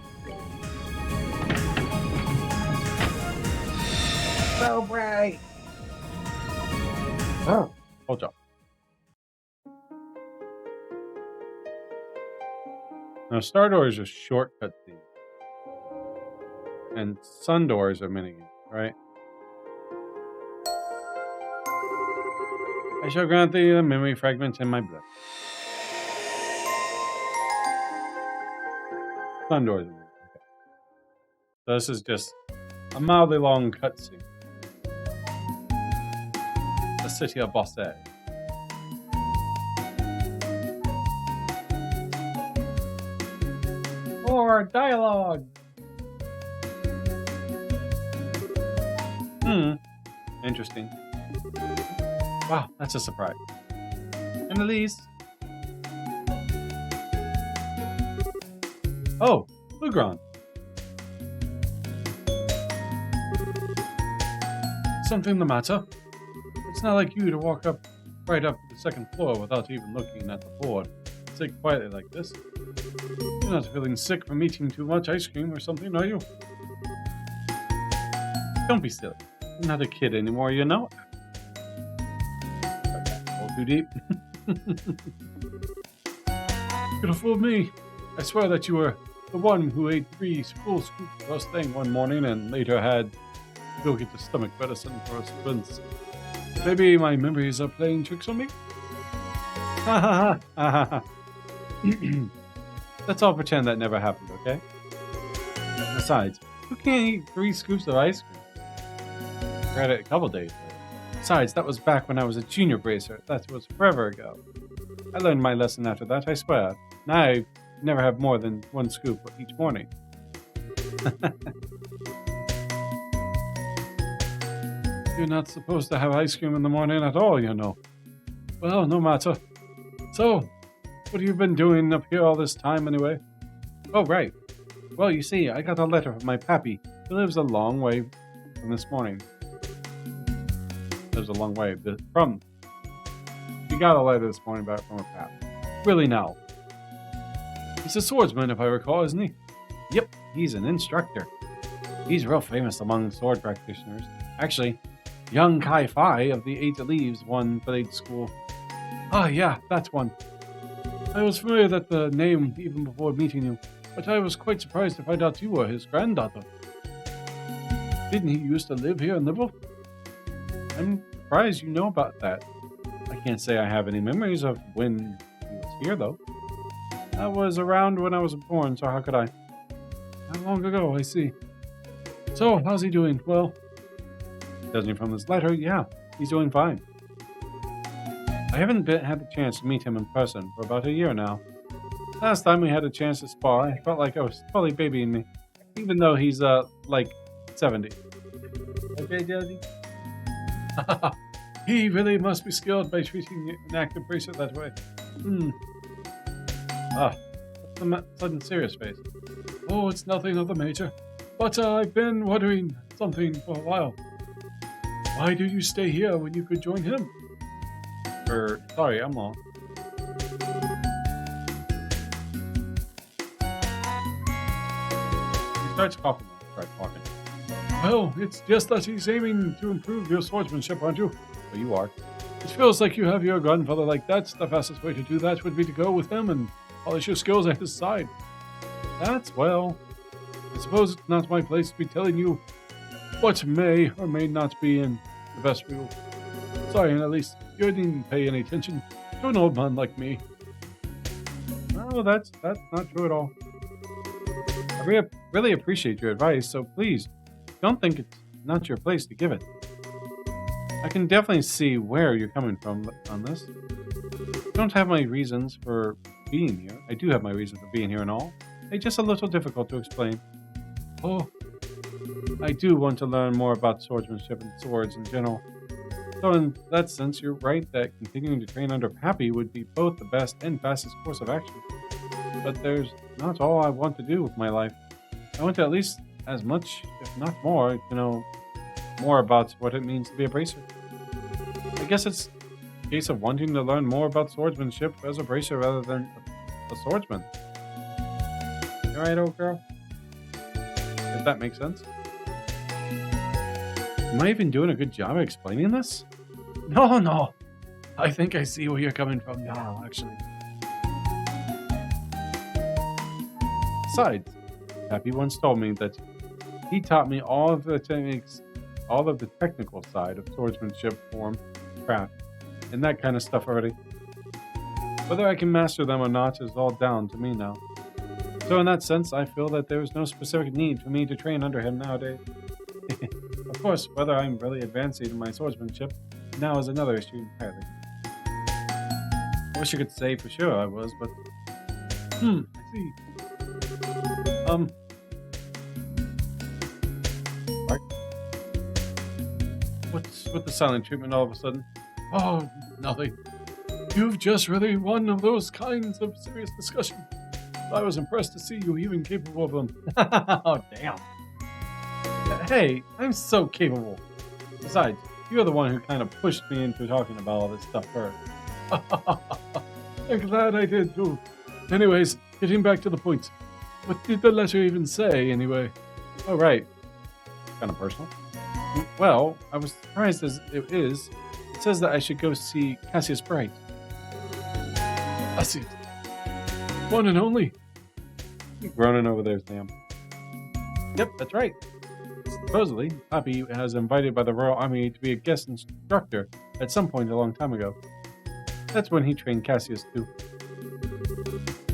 So bright! Oh, hold on. Now, Star Doors are shortcut themes. And Sun Doors are minigames, right? I shall grant thee the memory fragment in my blood. Sun Doors. Okay. So this is just a mildly long cutscene. The city of Bosse. Or dialogue. Interesting. Wow, that's a surprise. Annalise. Oh, Lugron. Something the matter? It's not like you to walk up right up to the second floor without even looking at the board. Sit quietly like this. You're not feeling sick from eating too much ice cream or something, are you? Don't be silly. I'm not a kid anymore, you know? All too deep. Could have fooled me. I swear that you were the one who ate 3 full scoops first thing one morning and later had to go get the stomach medicine for a sprints. Maybe my memories are playing tricks on me? Ha ha ha. Let's all pretend that never happened, okay? Besides, who can't eat 3 scoops of ice cream? I had it a couple days ago. Besides, that was back when I was a junior bracer. That was forever ago. I learned my lesson after that, I swear. Now I never have more than 1 scoop each morning. You're not supposed to have ice cream in the morning at all, you know. Well, no matter. So, what have you been doing up here all this time anyway? Oh, right. Well, you see, I got a letter from my pappy, who lives a long way from this morning. Lives a long way from. He got a letter this morning back from her pap. Really now. He's a swordsman, if I recall, isn't he? Yep, he's an instructor. He's real famous among sword practitioners. Actually, young Kai Fi of the 8 Leaves won blade school. Ah, yeah, that's one. I was familiar with the name even before meeting you, but I was quite surprised to find out you were his granddaughter. Didn't he used to live here in Liberal? I'm surprised you know about that. I can't say I have any memories of when he was here, though. That was around when I was born, so how could I? How long ago, I see. So, how's he doing? Well, judging from this letter, yeah, he's doing fine. I haven't had the chance to meet him in person for about a year now. Last time we had a chance to spar, I felt like I was totally babying me, even though he's, like 70. Okay, Daddy? He really must be skilled by treating an active bracer that way. What's the sudden serious face? Oh, it's nothing of the major. But I've been wondering something for a while. Why do you stay here when you could join him? Sorry, I'm long. He starts coughing when I start talking. Well, it's just that he's aiming to improve your swordsmanship, aren't you? Well, you are. It feels like you have your grandfather like that. The fastest way to do that would be to go with him and polish your skills at his side. Well, I suppose it's not my place to be telling you what may or may not be in the best for you. Sorry, and at least you didn't pay any attention to an old man like me. No, that's not true at all. I really appreciate your advice, so please, don't think it's not your place to give it. I can definitely see where you're coming from on this. I don't have my reasons for being here. I do have my reasons for being here and all. They're just a little difficult to explain. Oh, I do want to learn more about swordsmanship and swords in general. So in that sense, you're right that continuing to train under Pappy would be both the best and fastest course of action. But there's not all I want to do with my life. I want to at least as much, if not more, to know more about what it means to be a bracer. I guess it's a case of wanting to learn more about swordsmanship as a bracer rather than a swordsman. You alright, old girl? If that makes sense. Am I even doing a good job of explaining this? No. I think I see where you're coming from now, actually. Besides, Pappy once told me that he taught me all of the techniques, all of the technical side of swordsmanship, form, craft, and that kind of stuff already. Whether I can master them or not is all down to me now. So in that sense, I feel that there is no specific need for me to train under him nowadays. Of course, whether I'm really advancing in my swordsmanship now is another issue entirely. I wish I could say for sure I was, but... I see. What? What's with the silent treatment all of a sudden? Oh, nothing. You've just really one of those kinds of serious discussion. I was impressed to see you even capable of them. Oh, damn. Hey, I'm so capable. Besides, you're the one who kind of pushed me into talking about all this stuff first. I'm glad I did too. Anyways, getting back to the point. What did the letter even say, anyway? Oh, right. Kind of personal. Well, I was surprised as it is. It says that I should go see Cassius Bright. Cassius. One and only. Keep groaning over there, Sam. Yep, that's right. Supposedly, Poppy has invited by the Royal Army to be a guest instructor at some point a long time ago. That's when he trained Cassius too.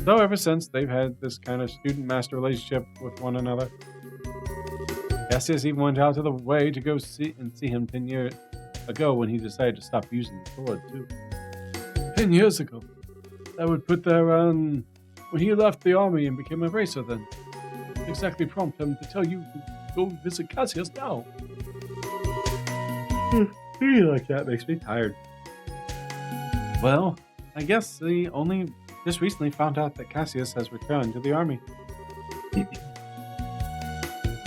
So ever since, they've had this kind of student-master relationship with one another. Cassius even went out of the way to go see him 10 years ago when he decided to stop using the sword too. 10 years ago? That would put there when he left the army and became a racer then. Exactly prompt him to tell you to go visit Cassius now. Being like that makes me tired. Well, I guess they only just recently found out that Cassius has returned to the army.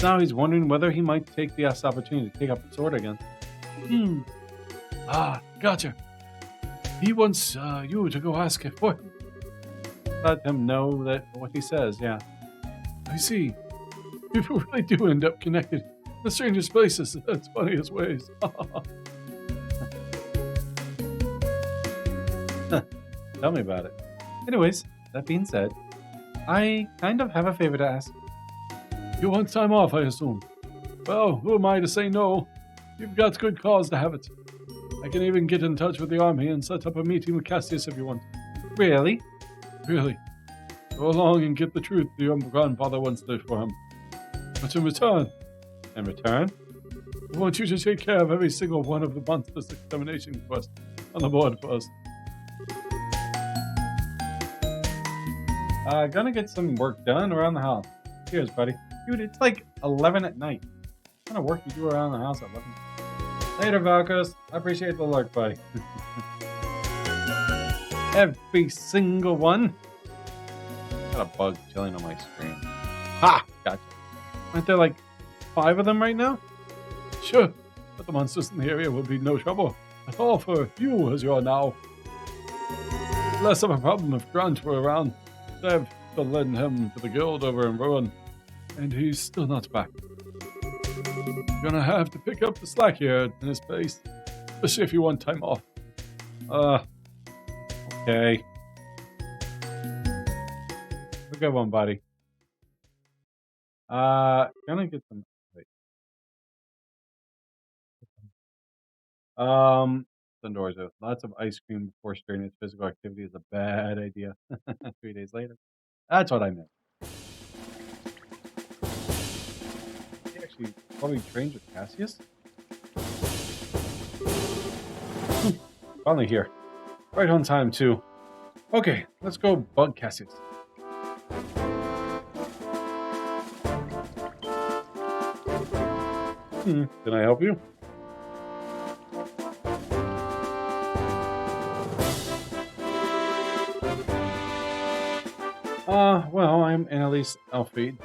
Now he's wondering whether he might take this opportunity to take up the sword again. Ah, gotcha. He wants you to go ask it for him. Let him know that what he says, yeah. I see. People really do end up connected in the strangest places. That's funniest ways. Tell me about it. Anyways, that being said, I kind of have a favor to ask. You want time off, I assume? Well, who am I to say no? You've got good cause to have it. I can even get in touch with the army and set up a meeting with Cassius if you want. Really? Really. Go along and get the truth your grandfather once did for him. But in return... In return? I want you to take care of every single one of the monstrous extermination quests on the board first. Gonna get some work done around the house. Cheers, buddy. Dude, it's like 11 at night. What kind of work you do around the house at 11? Later, Valkos. I appreciate the lurk, buddy. Every single one. Got a bug chilling on my screen. Ha! Gotcha. Aren't there like 5 of them right now? Sure, but the monsters in the area would be no trouble at all for you as you are now. Less of a problem if Grant were around. I've still led him to the guild over in Ruin, and he's still not back. Gonna have to pick up the slack here in his place, especially if you want time off. Okay. Have a good one, buddy. Gonna get some. Wait. Indoors out. Lots of ice cream before starting its physical activity is a bad idea. 3 days later. That's what I meant. He actually probably trained with Cassius. Finally here. Right on time, too. Okay, let's go bug Cassius. Can I help you? Well, I'm Annalise Elfried,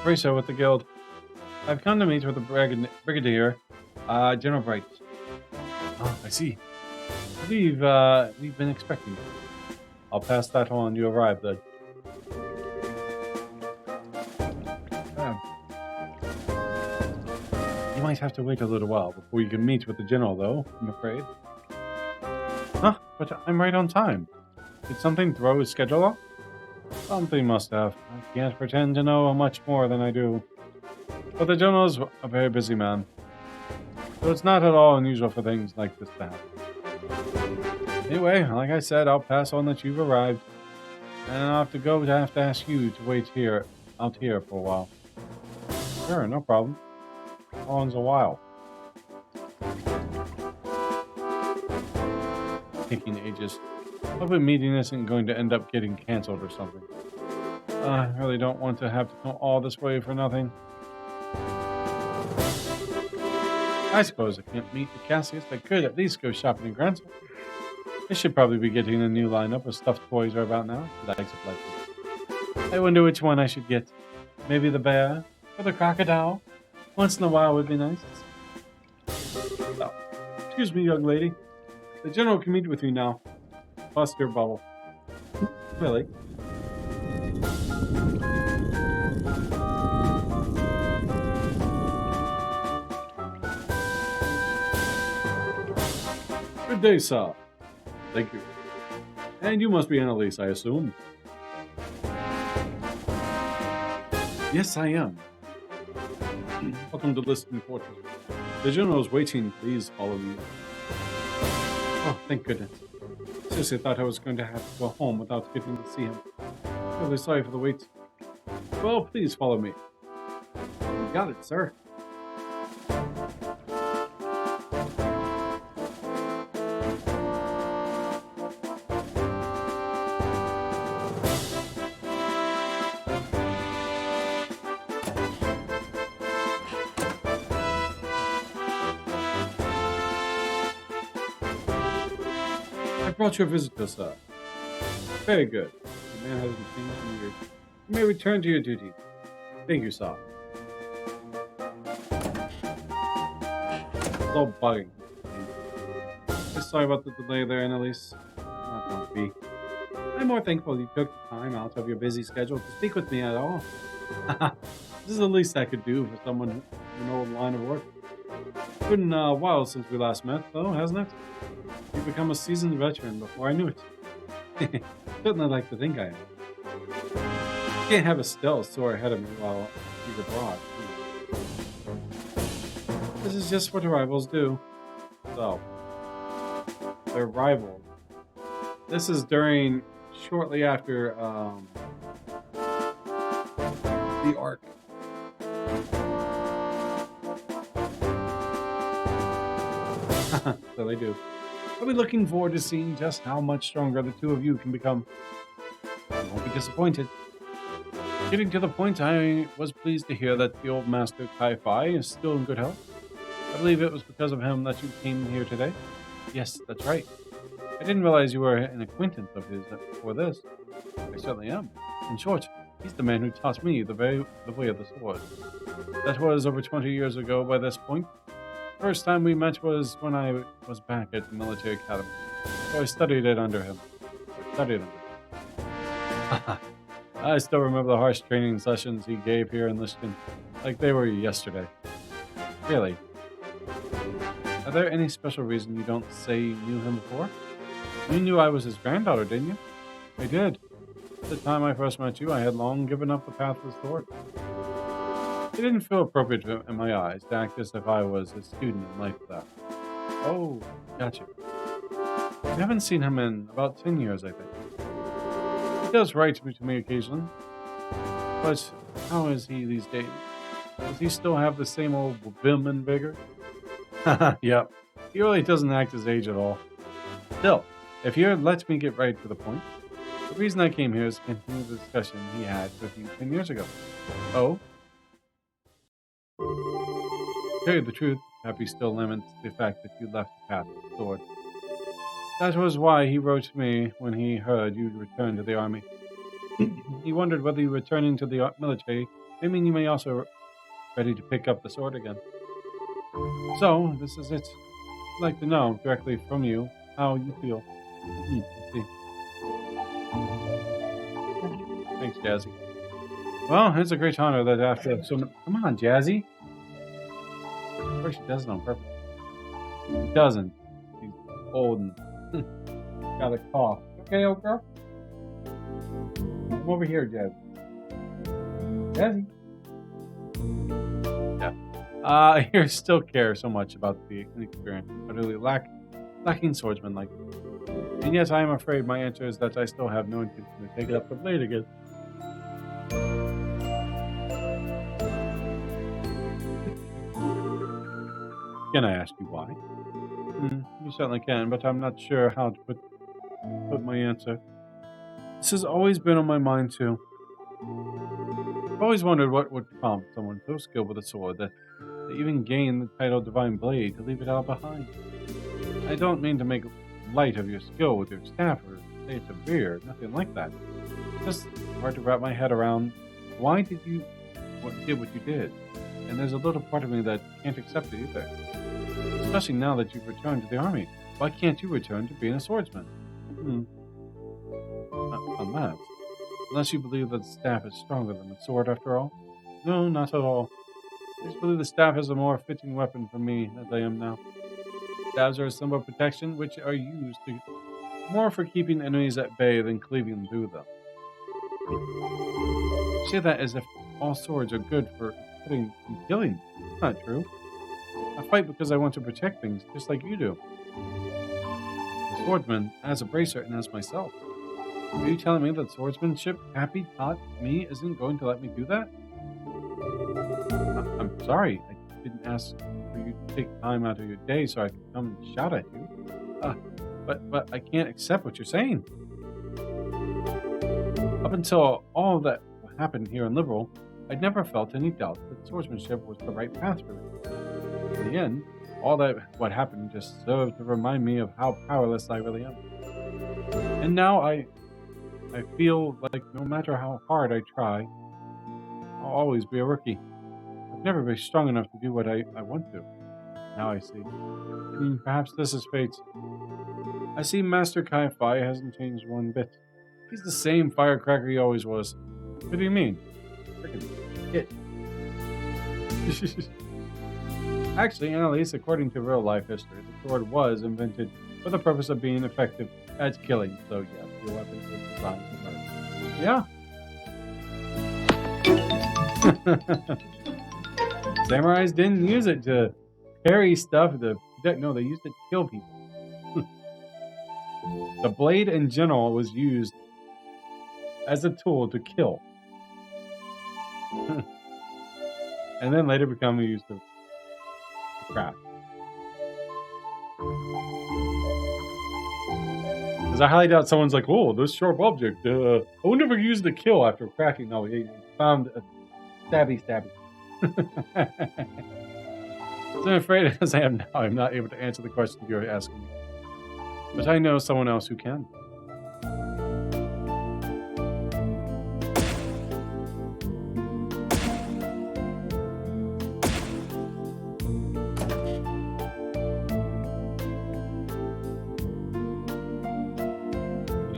racer with the guild. I've come to meet with the brigadier, General Bright. Oh, I see. I believe, we've been expecting you. I'll pass that on. You arrived, then. You might have to wait a little while before you can meet with the general, though, I'm afraid. Huh? But I'm right on time. Did something throw his schedule off? Something must have. I can't pretend to know much more than I do. But the general's a very busy man. So it's not at all unusual for things like this to happen. Anyway, like I said, I'll pass on that you've arrived. And I'll have to ask you to wait out here for a while. Sure, no problem. How long's a while? Taking ages. Hope a meeting isn't going to end up getting cancelled or something. I really don't want to have to come all this way for nothing. I suppose I can't meet with Cassius. I could at least go shopping in Grant. I should probably be getting a new lineup of stuffed toys right about now. I wonder which one I should get. Maybe the bear or the crocodile. Once in a while would be nice. So, Excuse me, young lady. The general can meet with you now. Bust your bubble. Really? Good day, sir. Thank you. And you must be Annalise, I assume. Yes, I am. Welcome to Liston Fortress. The general is waiting. Please follow me. Oh, thank goodness. Seriously, I thought I was going to have to go home without getting to see him. Really sorry for the wait. Well, please follow me. You got it, sir. I brought your visitor, sir. Very good. The man hasn't changed in years. You may return to your duties. Thank you, sir. Slow bugging. Sorry about the delay there, Annalise. Don't be. I'm more thankful you took the time out of your busy schedule to speak with me at all. This is the least I could do for someone in an old line of work. It's been a while since we last met, though, hasn't it? You've become a seasoned veteran before I knew it. Certainly like to think I am. Can't have a still sore ahead of me while he's abroad. This is just what rivals do. So, they're rivals. This is shortly after the arc. So they do. I'll be looking forward to seeing just how much stronger the two of you can become. I won't be disappointed. Getting to the point, I was pleased to hear that the old master Kai-Fi is still in good health. I believe it was because of him that you came here today. Yes, that's right. I didn't realize you were an acquaintance of his before this. I certainly am. In short, he's the man who taught me the way of the sword. That was over 20 years ago by this point. First time we met was when I was back at the military academy. So I studied under him. I still remember the harsh training sessions he gave here in Liston, like they were yesterday. Really? Are there any special reason you don't say you knew him before? You knew I was his granddaughter, didn't you? I did. At the time I first met you, I had long given up the path of the sword. It didn't feel appropriate in my eyes to act as if I was his student in life that. Oh, gotcha. I haven't seen him in about 10 years, I think. He does write to me occasionally. But how is he these days? Does he still have the same old vim and vigor? Yep. He really doesn't act his age at all. Still, if you let me get right to the point, the reason I came here is to continue the discussion he had with you 10 years ago. Oh? To tell you the truth, Happy still laments the fact that you left the path of the sword. That was why he wrote to me when he heard you'd returned to the army. He wondered whether you returning to the military may mean you may also ready to pick up the sword again. So, this is it. I'd like to know directly from you how you feel. See. Thanks, Jazzy. Well, it's a great honor that after so... Come on, Jazzy. Of course she does it on purpose. She doesn't. She's old and got a cough. Okay, old girl? Come over here, Jazzy. Jazzy. Yeah. I still care so much about the inexperienced, utterly lacking swordsman like you. And yet I am afraid my answer is that I still have no intention to take up the blade again. Can I ask you why? You certainly can, but I'm not sure how to put my answer. This has always been on my mind too. I've always wondered what would prompt someone so skilled with a sword that they even gain the title Divine Blade to leave it all behind. I don't mean to make light of your skill with your staff or say it's severe, nothing like that. It's just hard to wrap my head around why did you what you did. And there's a little part of me that can't accept it either. Especially now that you've returned to the army. Why can't you return to being a swordsman? Unless. Unless you believe that the staff is stronger than the sword after all? No, not at all. I just believe the staff is a more fitting weapon for me as I am now. Staves are a symbol of protection, which are used more for keeping enemies at bay than cleaving through them. You say that as if all swords are good for cutting and killing. That's not true. I fight because I want to protect things, just like you do. The swordsman, as a bracer and as myself. Are you telling me that swordsmanship Happy taught me isn't going to let me do that? I'm sorry. I didn't ask for you to take time out of your day so I could come and shout at you. But I can't accept what you're saying. Up until all that happened here in Liberal, I'd never felt any doubt that swordsmanship was the right path for me. In the end, what happened just served to remind me of how powerless I really am. And now I feel like no matter how hard I try, I'll always be a rookie. I've never been strong enough to do what I want to. Now I see. Perhaps this is fate. I see Master Kai-Fi hasn't changed one bit. He's the same firecracker he always was. What do you mean? Frickin' it. Actually, at least according to real-life history, the sword was invented for the purpose of being effective at killing. So yes, your weapon is designed to murder. Yeah. Samurais didn't use it to parry stuff. No, they used it to kill people. The blade in general was used as a tool to kill. And then later become used to craft. Because I highly doubt someone's like, oh, this sharp object. I would never use the kill after cracking. No, he found a stabby. So I'm afraid, as I am now, I'm not able to answer the question you're asking me. But I know someone else who can.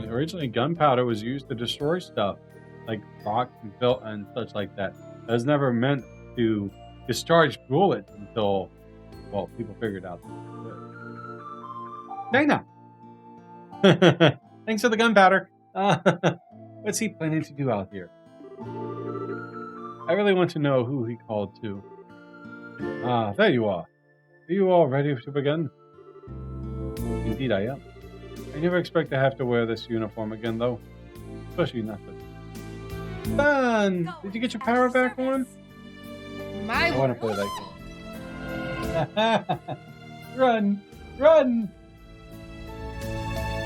Originally, gunpowder was used to destroy stuff, like rock and felt and such like that. It was never meant to discharge bullets until, well, people figured out that it could. Dana! Thanks for the gunpowder. What's he planning to do out here? I really want to know who he called to. There you are. Are you all ready to begin? Indeed I am. I never expect to have to wear this uniform again, though. Especially not this. Fun! Did you get your power back on? I want to play that game. Run! Run!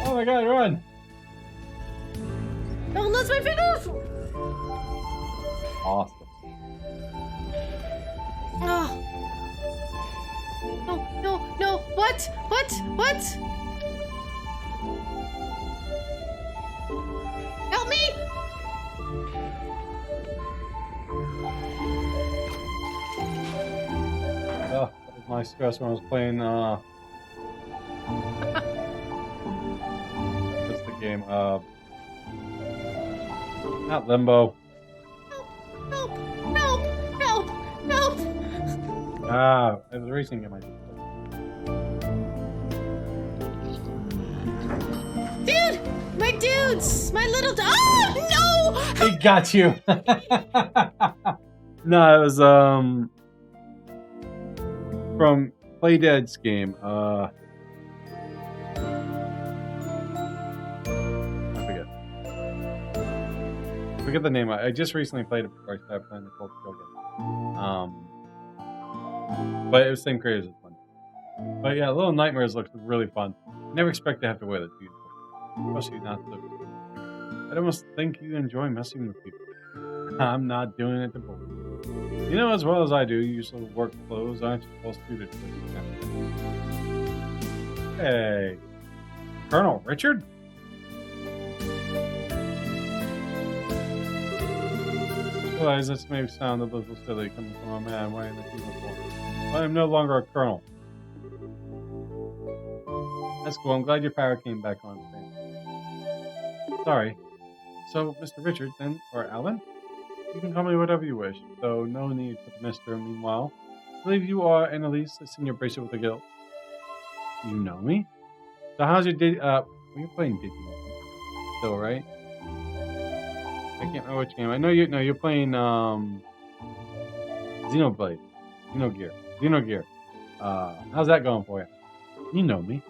Oh my god, run! Don't lose my fingers! Awesome. Oh. No. What? Help me! Oh, that was my stress when I was playing, what's the game? Not Limbo. Help! It was a racing game I did. Dude! My dudes! My little oh no! He got you! No, it was, from Play Dead's game, I forget the name. I just recently played it before I started playing the Cold Steel game. But it was the same creators as fun. But yeah, Little Nightmares looks really fun. Never expect to have to wear this beautiful. Especially not the. I'd almost think you enjoy messing with people. I'm not doing it to bore you. You know as well as I do, you use little work clothes aren't you supposed to do. Hey, Colonel Richard? Realize this may sound a little silly coming from a man wearing the uniform. I am no longer a colonel. That's cool. I'm glad your power came back on. Sorry. So, Mr. Richard, then, or Alan? You can call me whatever you wish, though no need for the Mr. Meanwhile, I believe you are Annalise, a senior bracer with the guild. You know me? So how's your you're playing Digimon still, right? I can't remember which game. I know you're playing, Xenoblade. Xenogear. How's that going for you? You know me.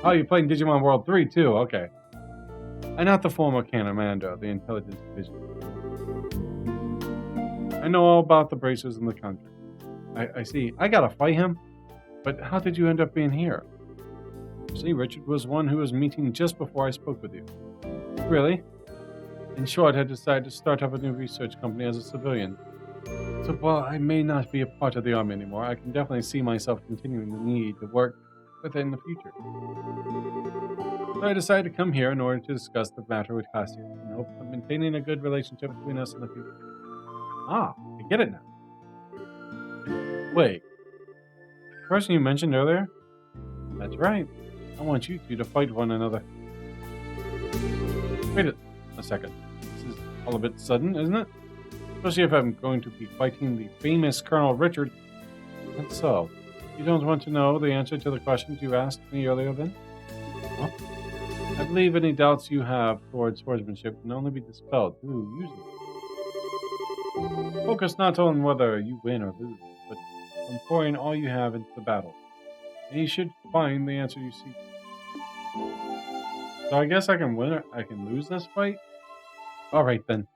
Oh, you're playing Digimon World 3 too, okay. I'm not the former Canamando, the intelligence division. I know all about the bracers in the country. I see. I gotta fight him? But how did you end up being here? See, Richard was one who was meeting just before I spoke with you. Really? In short, I had decided to start up a new research company as a civilian. So while I may not be a part of the army anymore, I can definitely see myself continuing the need to work with it in the future. So I decided to come here in order to discuss the matter with Cassia in hope of maintaining a good relationship between us in the future. Ah, I get it now. Wait. The person you mentioned earlier? That's right. I want you two to fight one another. Wait a second. This is all a bit sudden, isn't it? Especially if I'm going to be fighting the famous Colonel Richard. That's so. You don't want to know the answer to the questions you asked me earlier then? Huh? I believe any doubts you have towards swordsmanship can only be dispelled through using it. Focus not on whether you win or lose, but on pouring all you have into the battle. And you should find the answer you seek. So I guess I can win or I can lose this fight? Alright then.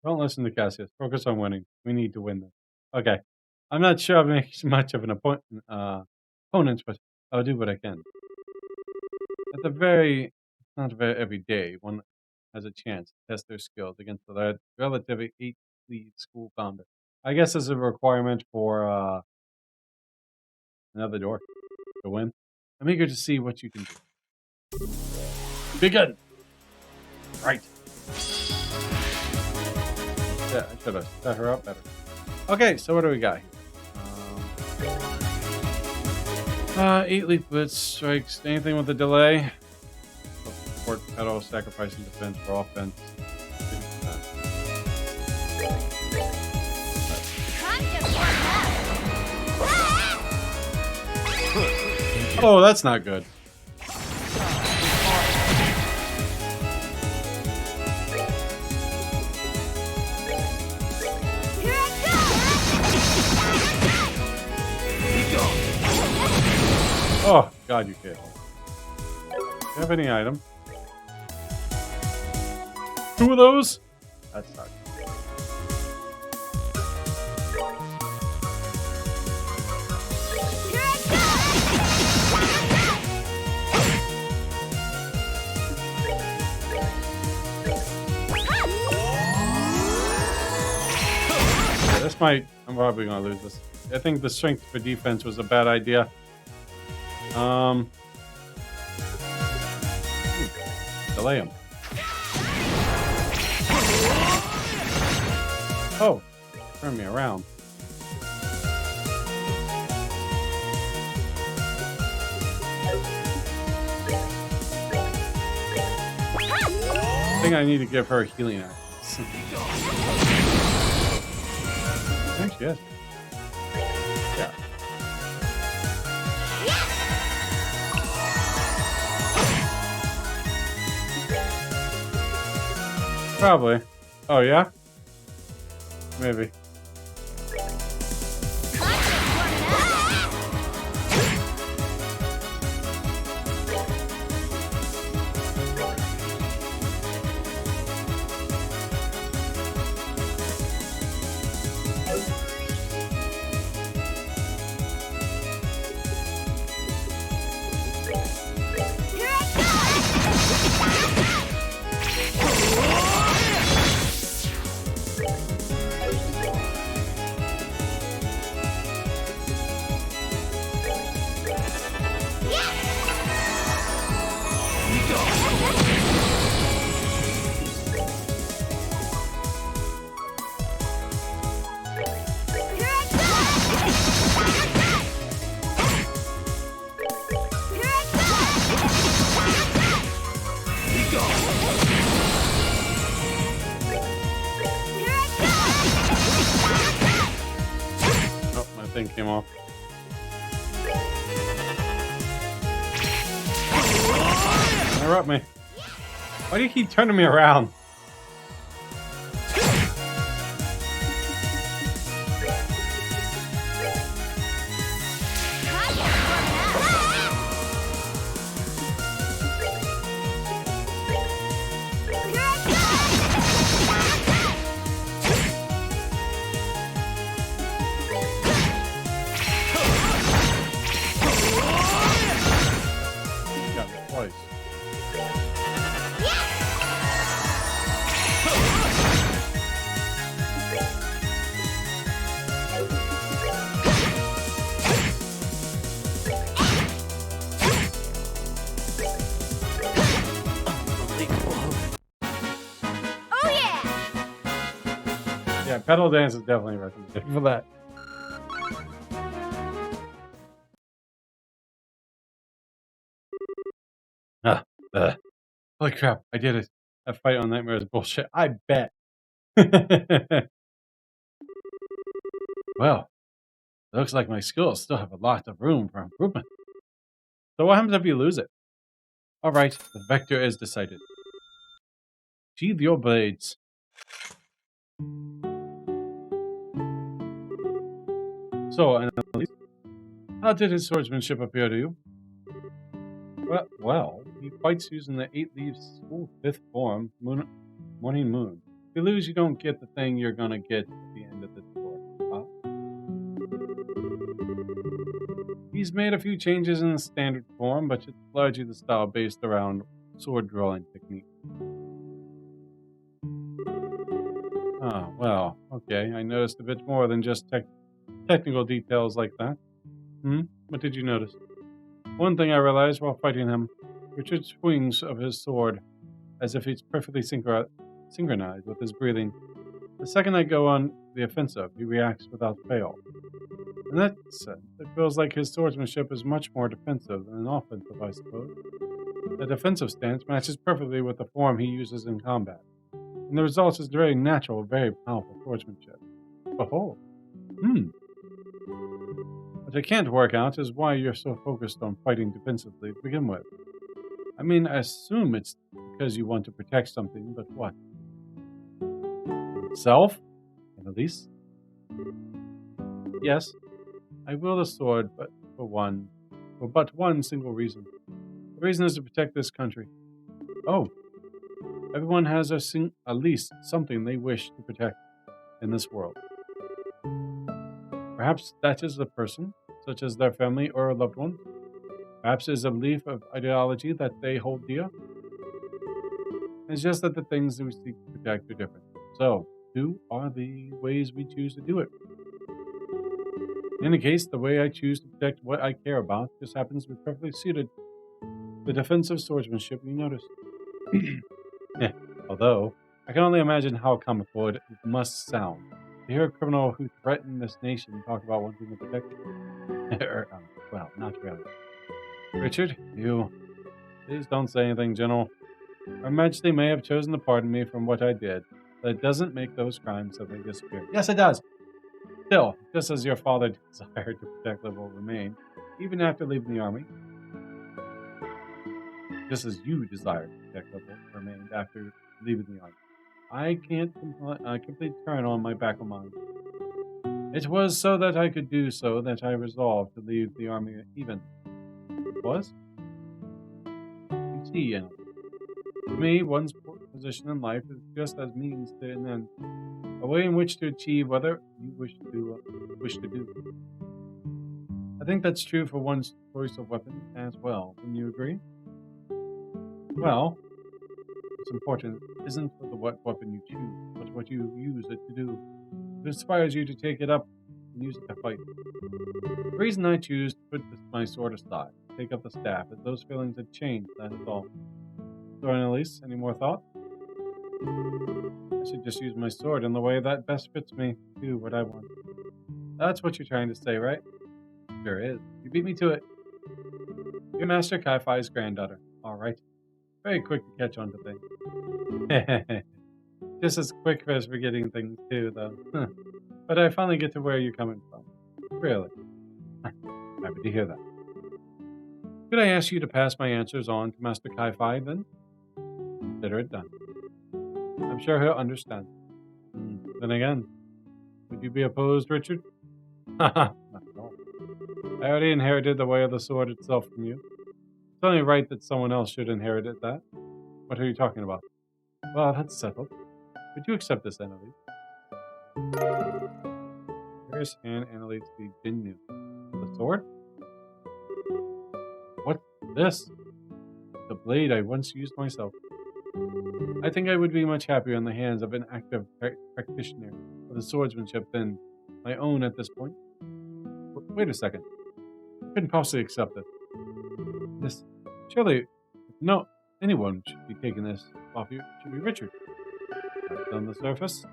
Don't listen to Cassius. Focus on winning. We need to win this. Okay. I'm not sure I've made much of an opponent, but I'll do what I can. Not very every day, one has a chance to test their skills against the relatively elite school founder. I guess this is a requirement for another door to win. I'm eager to see what you can do. Begin! Right. Yeah, I should have set her up better. Okay, so what do we got here? 8 leaf blitz strikes. Anything with a delay? Support pedal, sacrificing defense for offense. Oh, that's not good. Oh, God, you can't. Do you have any item? 2 of those? That sucks. Yeah, this might... I'm probably going to lose this. I think the strength for defense was a bad idea. Delay him. Oh, turn me around. I think I need to give her a healing act. I think she has. Yeah. Probably. Oh, yeah? Maybe. thing came off. Interrupt me. Why do you keep turning me around? Got me twice. Oh yeah! Yeah, pedal dance is definitely recommended for that. Holy crap, I did it. That fight on Nightmare is bullshit. I bet. Well, it looks like my skills still have a lot of room for improvement. So what happens if you lose it? Alright, the vector is decided. Sheathe your blades. So, Annalise, how did his swordsmanship appear to you? Well, he fights using the 8-leaf school 5th form, Morning Moon. If you lose, you don't get the thing you're gonna get at the end of the tour. He's made a few changes in the standard form, but it's largely the style based around sword drawing technique. Ah, well, okay, I noticed a bit more than just technical details like that. What did you notice? One thing I realized while fighting him, Richard swings of his sword as if it's perfectly synchronized with his breathing. The second I go on the offensive, he reacts without fail. In that sense, it feels like his swordsmanship is much more defensive than offensive, I suppose. The defensive stance matches perfectly with the form he uses in combat, and the result is very natural, very powerful swordsmanship. Oh, What I can't work out is why you're so focused on fighting defensively to begin with. I mean, I assume it's because you want to protect something, but what? Self? Annalise? Yes, I wield a sword, but for but one single reason. The reason is to protect this country. Oh, everyone has at least something they wish to protect in this world. Perhaps that is a person, such as their family or a loved one. Perhaps it is a belief of ideology that they hold dear. It's just that the things that we seek to protect are different. So, two are the ways we choose to do it. In any case, the way I choose to protect what I care about just happens to be perfectly suited to the defensive swordsmanship you noticed. Although, I can only imagine how comical it must sound to hear a criminal who threatened this nation talk about wanting to protect it. Well, not really. Richard, you... Please don't say anything, General. Her Majesty may have chosen to pardon me from what I did, but it doesn't make those crimes suddenly disappear. Yes, it does! Still, just as your father desired to protect Liberal remain, even after leaving the army, just as you desired to protect Liberal remained after leaving the army, I can't complete turn on my back of mind. It was so that I could do so that I resolved to leave the army even. It was? You see, to me, one's position in life is just as means to an end, a way in which to achieve whatever you wish to do. I think that's true for one's choice of weapon as well. Wouldn't you agree? Well, what's important isn't what weapon you choose, but what you use it to do. It inspires you to take it up and use it to fight. The reason I choose to put my sword aside, take up the staff, is those feelings had changed, that is all. So, Annalise, any more thought? I should just use my sword in the way that best fits me, do what I want. That's what you're trying to say, right? Sure is. You beat me to it. You're Master Kai-Fi's granddaughter. Alright. Very quick to catch on to things. Just as quick as forgetting things too, though. But I finally get to where you're coming from. Really? Happy to hear that. Could I ask you to pass my answers on to Master Kai-Fi then? Consider it done. I'm sure he'll understand. Then again, would you be opposed, Richard? Haha, not at all. I already inherited the way of the sword itself from you. It's only right that someone else should inherit that. What are you talking about? Well, that's settled. Would you accept this, Annalise? Here's hand Annalise the Jinnu. The sword? What's this? The blade I once used myself. I think I would be much happier in the hands of an active practitioner of the swordsmanship than my own at this point. Wait a second. I couldn't possibly accept this. This, surely, no, anyone should be taking this off you. It should be Richard. That's on the surface.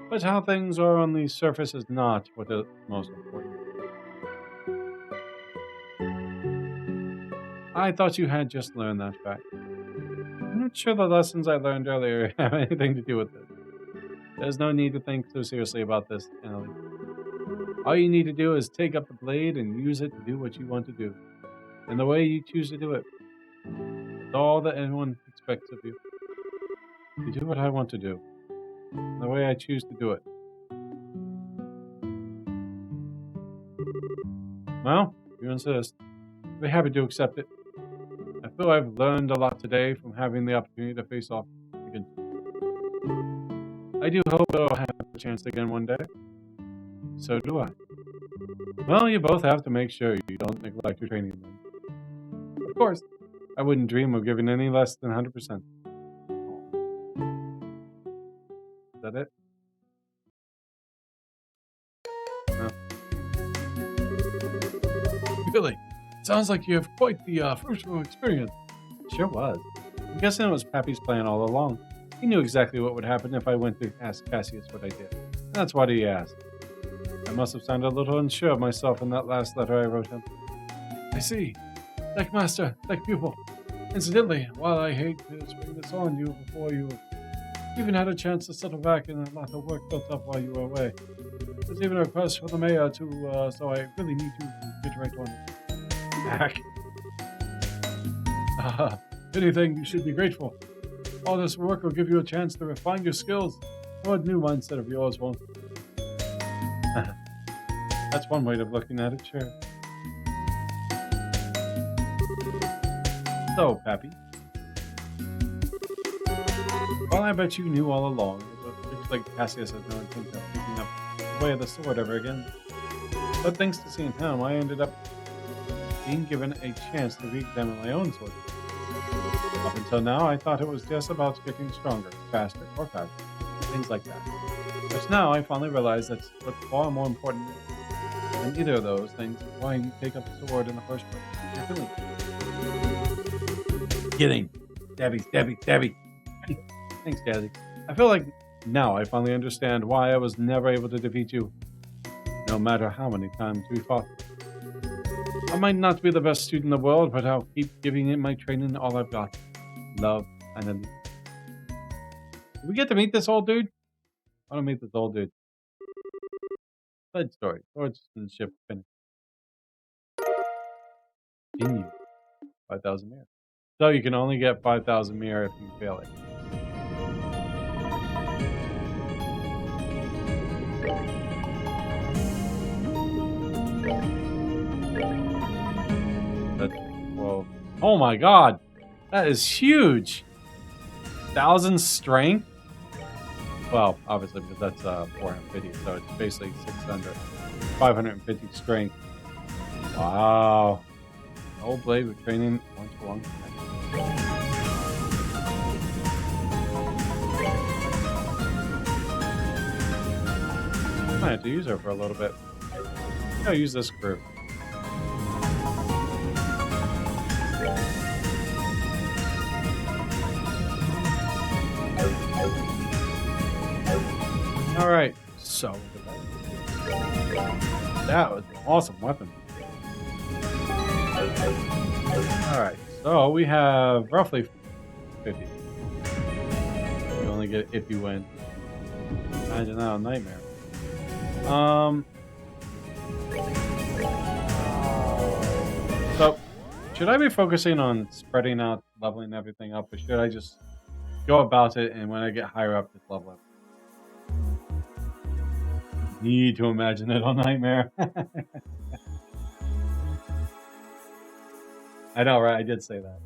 But how things are on the surface is not what is most important. I thought you had just learned that fact. I'm not sure the lessons I learned earlier have anything to do with this. There's no need to think so seriously about this, Annalise. All you need to do is take up the blade and use it to do what you want to do. And the way you choose to do it. It's all that anyone expects of you. You do what I want to do. The way I choose to do it. Well, if you insist, I'd be happy to accept it. I feel I've learned a lot today from having the opportunity to face off against you. I do hope I'll have the chance again one day. So do I. Well, you both have to make sure you don't neglect your training then. Of course, I wouldn't dream of giving any less than 100%. Is that it? No. Really? Sounds like you have quite the fruitful experience. Sure was. I'm guessing it was Pappy's plan all along. He knew exactly what would happen if I went to ask Cassius what I did. And that's what he asked. I must have sounded a little unsure of myself in that last letter I wrote him. I see. Like master, like pupil. Incidentally, while I hate to spring this on you before you even had a chance to settle back and a lot of work built up while you were away, there's even a request for the mayor to, so I really need to get right on it. Back. If anything, you should be grateful. All this work will give you a chance to refine your skills. Or a new mindset of yours won't. That's one way of looking at it, sure. So, Pappy. Well, I bet you knew all along. It looks like Cassius has no intention of picking up the way of the sword ever again. But thanks to seeing him, I ended up being given a chance to re-examine my own sword. Up until now, I thought it was just about getting stronger, faster, or faster. Things like that. But now I finally realize that's what's far more important than either of those things. Why you take up the sword in the first place. Definitely. Kidding. Debbie. Thanks, Jazzy. I feel like now I finally understand why I was never able to defeat you. No matter how many times we fought. I might not be the best student in the world, but I'll keep giving it my training all I've got. Love and Did we get to meet this old dude? I want to meet this old dude. Side story. Swordsmanship finished. Continue. 5,000 mirror. So you can only get 5,000 mirror if you fail it. That's 12. Oh my god! That is huge! 1,000 strength? Well, obviously, because that's 450, so it's basically 600. 550 strength. Wow. Old blade with training once for long. I might have to use her for a little bit. I'll use this group. Alright, so that was an awesome weapon. Alright, so we have roughly 50. You only get it if you win. Imagine that, a nightmare. Should I be focusing on spreading out, leveling everything up, or should I just go about it and when I get higher up, just level up? Need to imagine it on Nightmare. I know, right? I did say that.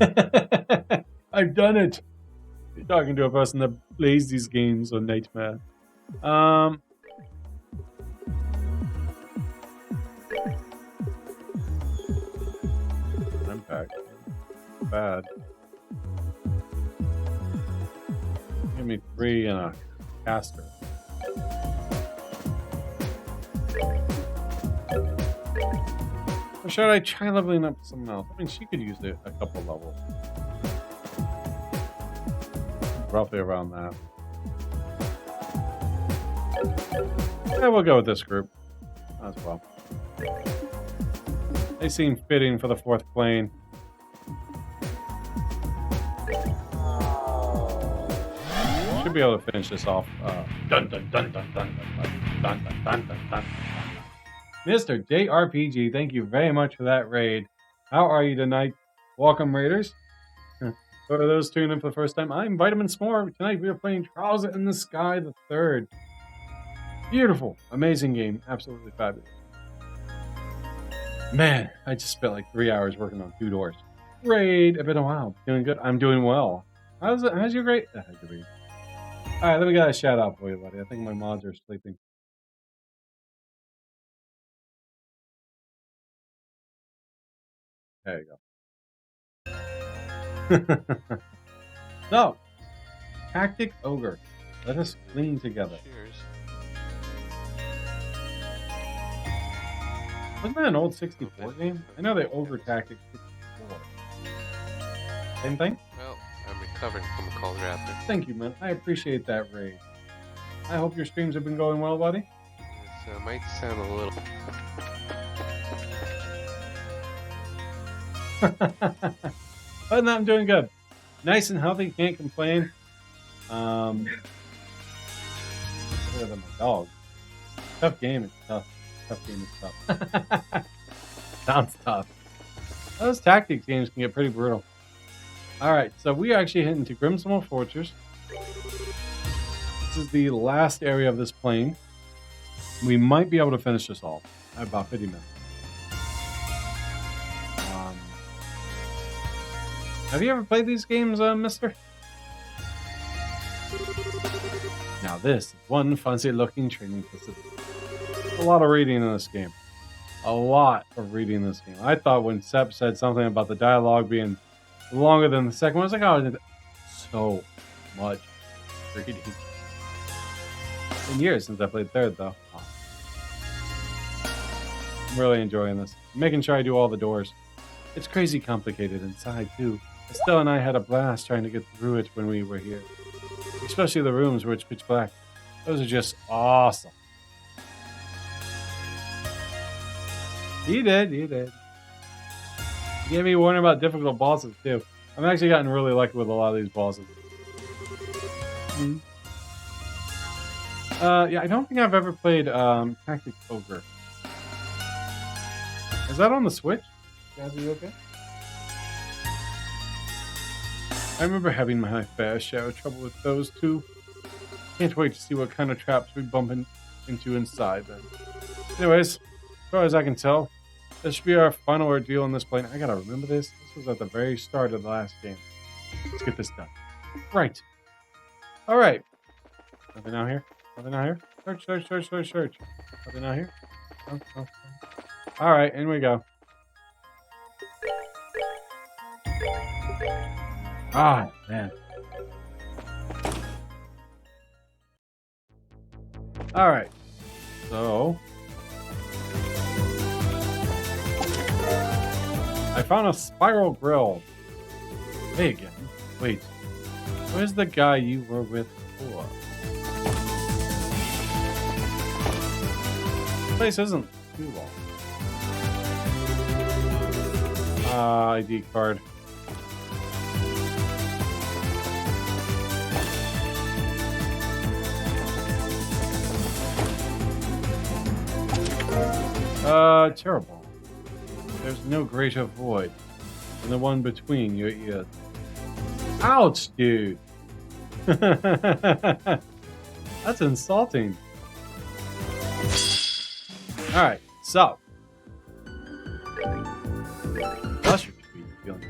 Nightmare. I've done it. You're talking to a person that plays these games on Nightmare. Impact. Bad. Give me 3 and a caster. Or should I try leveling up someone else? I mean, she could use it a couple levels. Roughly around that. Yeah, we'll go with this group as well. They seem fitting for the 4th plane. Should be able to finish this off. Dun dun dun dun dun dun dun dun dun dun dun. Mr. JRPG, thank you very much for that raid. How are you tonight? Welcome, Raiders. For those tuning in for the first time, I'm Vitamin S'more. Tonight we are playing Trials in the Sky the 3rd. Beautiful, amazing game, absolutely fabulous. Man, I just spent like 3 hours working on 2 doors. Raid, it's been a while. Doing good. I'm doing well. How's your grade? All right, let me get a shout out for you, buddy. I think my mods are sleeping. There you go. So, Tactic Ogre. Let us cling together. Cheers. Wasn't that an old 64 game? I know they Ogre Tactic 64. Same thing? Well, I'm recovering from a cold raptor. Thank you, man. I appreciate that raid. I hope your streams have been going well, buddy. So it might sound a little... Other than that, I'm doing good. Nice and healthy, can't complain. Other than my dog. Tough game, it's tough. Tough game, it's tough. Sounds tough. Those tactics games can get pretty brutal. Alright, so we are actually heading to Grimsmore Fortress. This is the last area of this plane. We might be able to finish this off at about 50 minutes. Have you ever played these games, mister? Now this is one fancy-looking training facility. A lot of reading in this game. A lot of reading in this game. I thought when Sepp said something about the dialogue being longer than the second one, I was like, oh, so much reading. It's been years since I played third, though. Oh. I'm really enjoying this. I'm making sure I do all the doors. It's crazy complicated inside, too. Estelle and I had a blast trying to get through it when we were here. Especially the rooms where it's pitch black. Those are just awesome. You did. You gave me a warning about difficult bosses, too. I've actually gotten really lucky with a lot of these bosses. Yeah, I don't think I've ever played Tactic Ogre. Is that on the Switch? Guys, are you okay? I remember having my fair share of trouble with those two. Can't wait to see what kind of traps we bump into inside then. Anyways, as far as I can tell, this should be our final ordeal on this plane. I gotta remember this. This was at the very start of the last game. Let's get this done. Right. Alright. Nothing out here? Nothing out here? Search. Nothing out here? No. Alright, in we go. Ah, man. Alright. So... I found a spiral grill. Hey again. Wait. Where's the guy you were with before? This place isn't too long. ID card. Terrible. there's no greater void than the one between your ears. Ouch, dude. That's insulting. Alright, so. That should be dealing.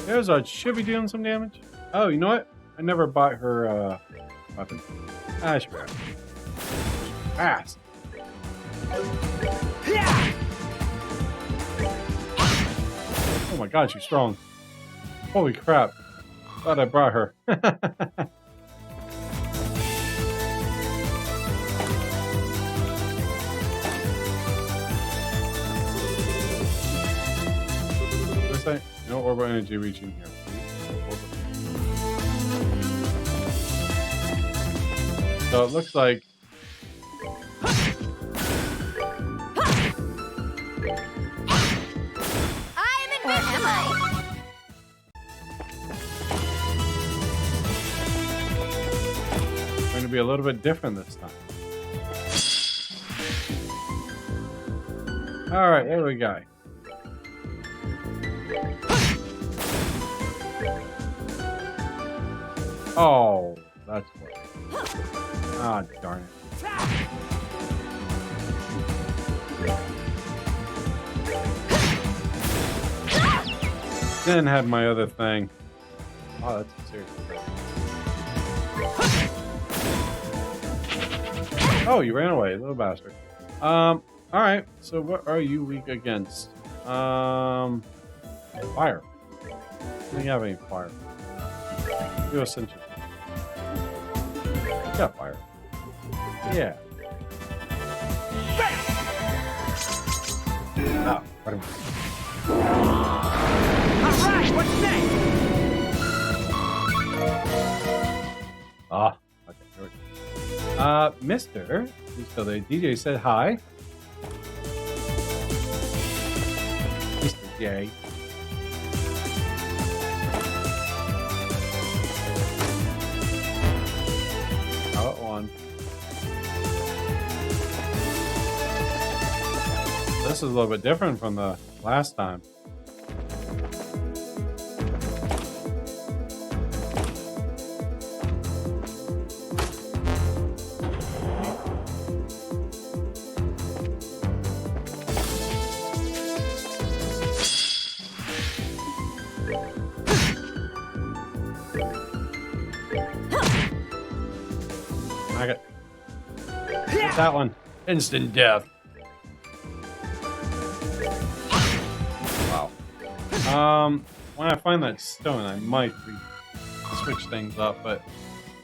There's our should be doing some damage. Oh, you know what? I never bought her weapon. Ah, she better. Fast. Oh my god, she's strong. Holy crap. Glad I brought her. This ain't no orbital energy reaching here. So it looks like I'm invincible. it's going to be a little bit different this time. Alright, there we go. Oh, that's what. Ah, darn it. Then had my other thing. Oh, that's serious. Oh, you ran away, little bastard. Alright, so what are you weak against? Fire. I don't have any fire. Do a sentry. Got fire. Yeah. Ah, what am I? Alright, what's next? Ah, okay, there we go. Mister, so the DJ said hi. Mr. J. Out one. This is a little bit different from the last time. I got that one. Instant death. Wow. When I find that stone, I might switch things up, but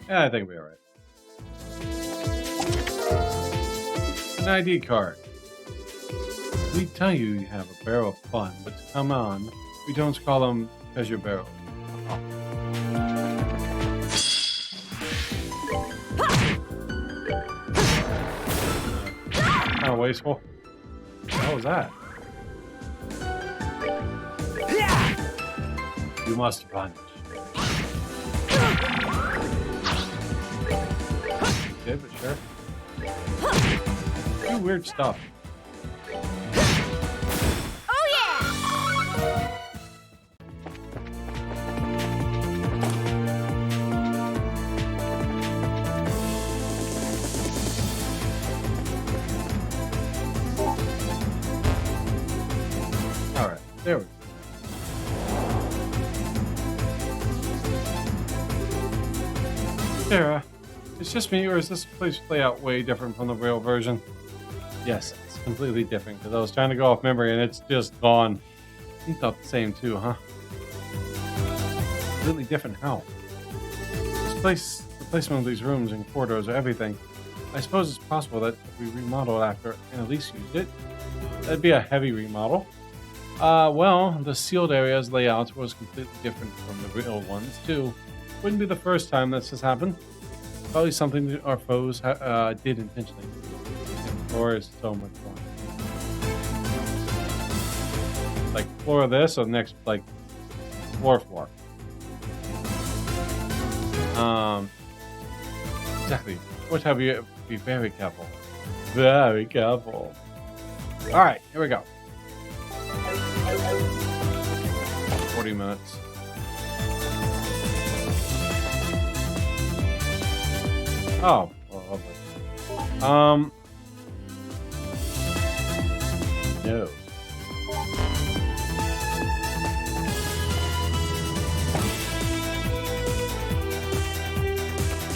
yeah, I think we'll be alright. An ID card. We tell you you have a barrel of fun, but come on, we don't call them treasure barrels. Kind of wasteful. What was that? You must punch. Okay, but sure. Do weird stuff. Oh yeah! Alright, there we go. Sarah, it's just me, or is this place play out way different from the real version? Yes, it's completely different, because I was trying to go off memory and it's just gone. You thought the same too, huh? Completely different how? This place, the placement of these rooms and corridors are everything. I suppose it's possible that if we remodeled after Annalise used it, that'd be a heavy remodel. Well, the sealed area's layout was completely different from the real ones, too. Wouldn't be the first time this has happened. Probably something that our foes did intentionally. Floor is so much fun. Like floor of this, or next, like floor. Exactly. What have you? Be very careful. Very careful. All right, here we go. 40 minutes. Oh, well, lovely. No.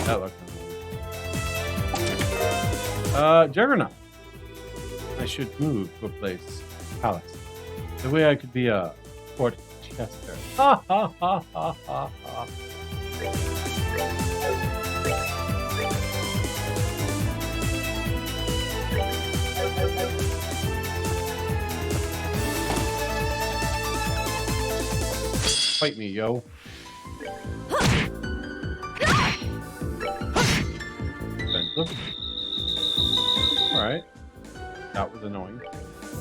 That looked Juggernaut. I should move to a palace. The way I could be a Fort Chester. Ha ha ha ha ha ha. Fight me, yo. Defensive. Alright. That was annoying.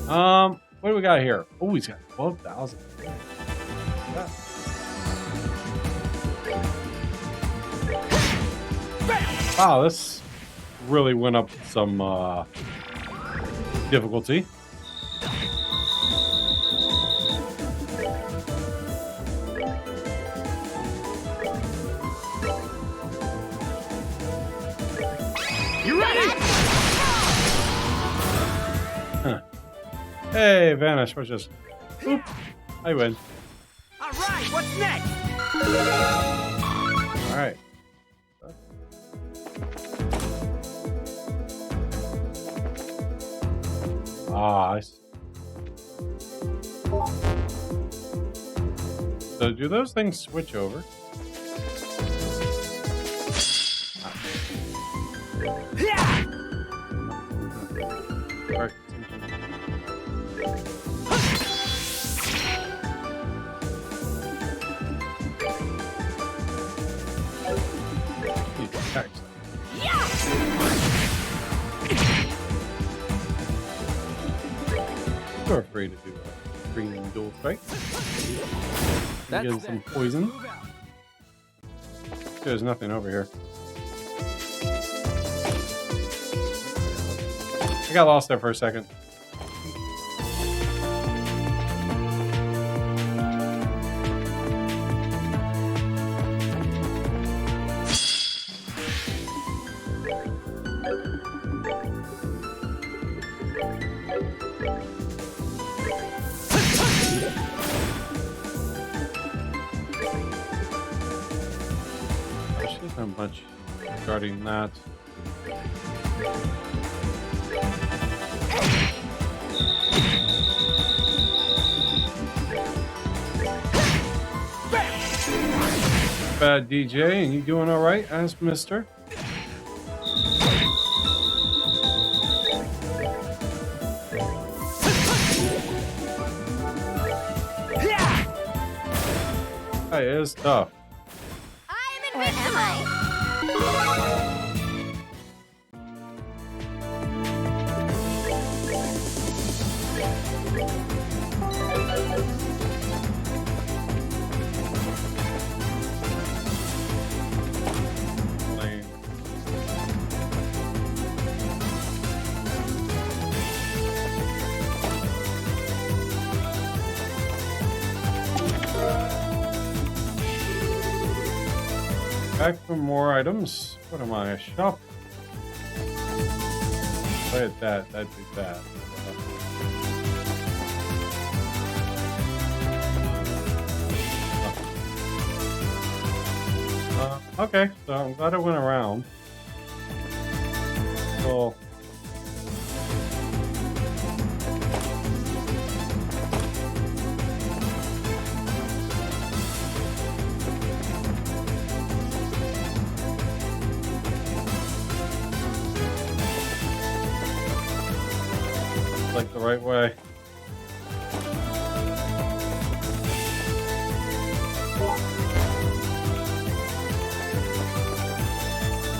What do we got here? Oh, he's got 12,000. Wow, this really went up some difficulty. You ready? Huh. Hey, Vanish, what's this? Oop, I win. All right, what's next? All right. Ah, so do those things switch over? You're free to do a green dual strike. Get him some poison. There's nothing over here. I got lost there for a second. There's not much regarding that. Bad DJ, and you doing all right, as Mister? That is tough. Or am I? Lane. Back for more items. What am I? A shop? Look at that. That'd be bad. Okay, so I'm glad I went around. Well, like the right way.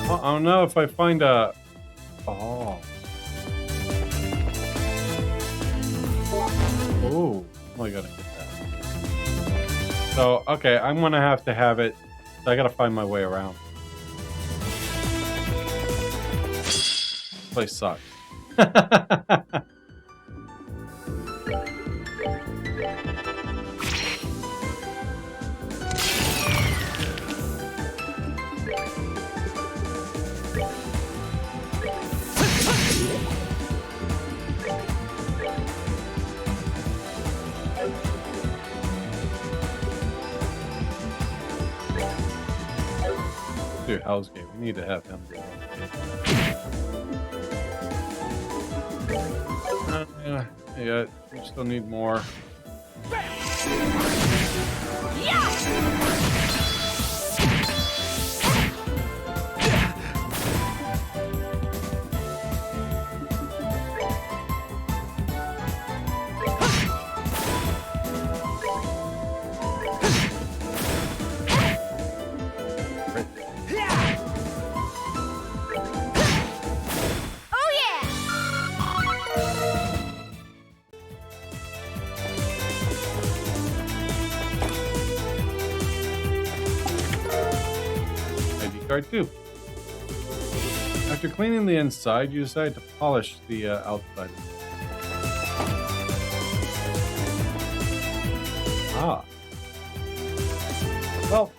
Well, I don't know if I find a... Oh. Oh, I gotta get that. So, okay, I'm gonna have to have it. So I gotta find my way around. This place sucks. Ausgate. We need to have him do it. Yeah, we still need more. Oh yeah! ID card 2. After cleaning the inside, you decide to polish the outside. Ah. Well,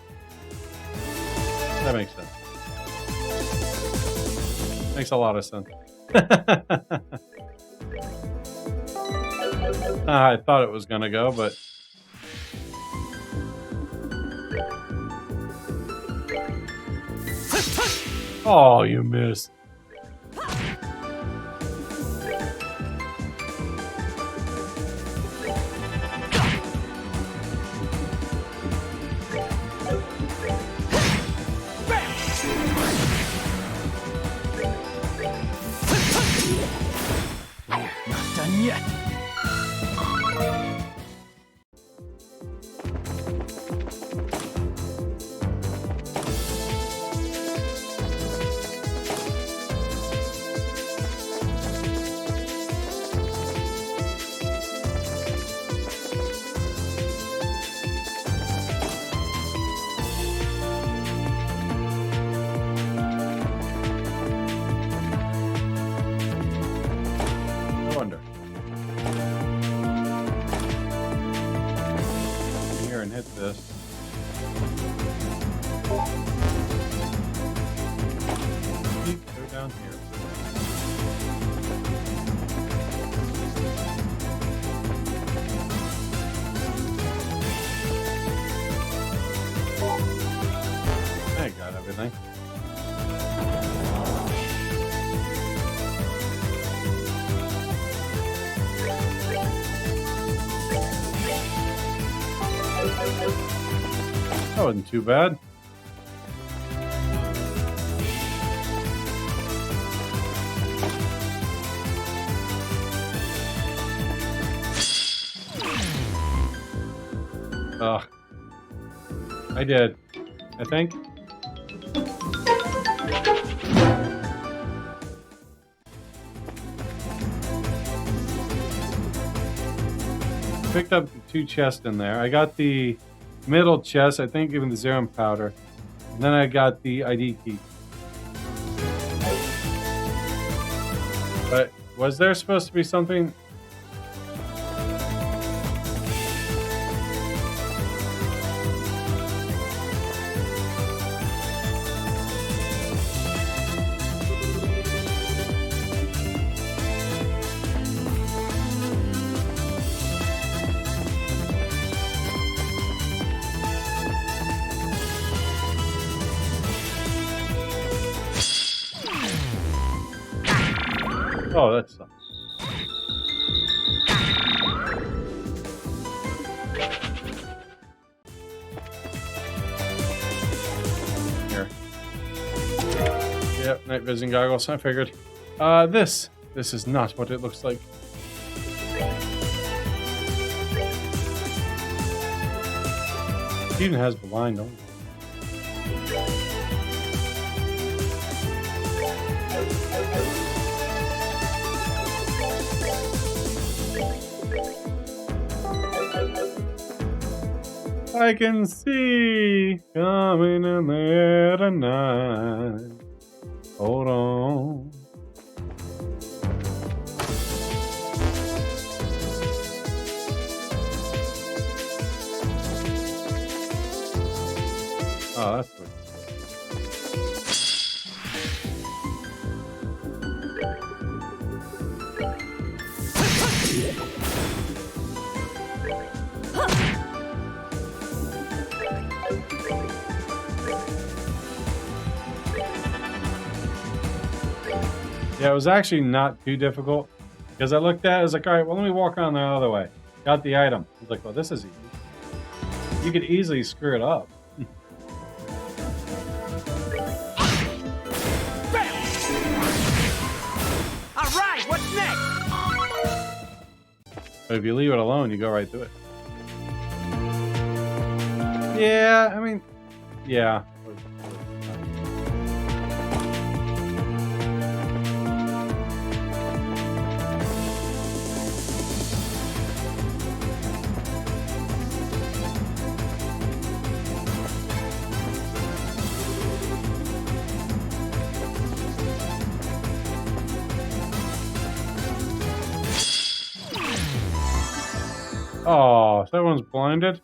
that makes sense. Makes a lot of sense. I thought it was gonna go, but oh, you missed. Not done yet. I wonder. Here and hit this. Go down here. I got everything. That wasn't too bad. Ugh. I did. I think. Picked up 2 chests in there. I got the middle chest, I think even the Zerum powder. And then I got the ID key. But was there supposed to be something? Oh, that sucks. Here. Yep, night vision goggles. I figured. This is not what it looks like. It even has blind on it. I can see coming in there tonight. Hold on. Oh, that's good. Yeah, it was actually not too difficult because I looked at it, I was like, all right, well, let me walk around the other way. Got the item. I was like, well, this is easy. You could easily screw it up. All right, what's next? But if you leave it alone, you go right through it. Yeah, I mean, yeah. Oh, so everyone's blinded?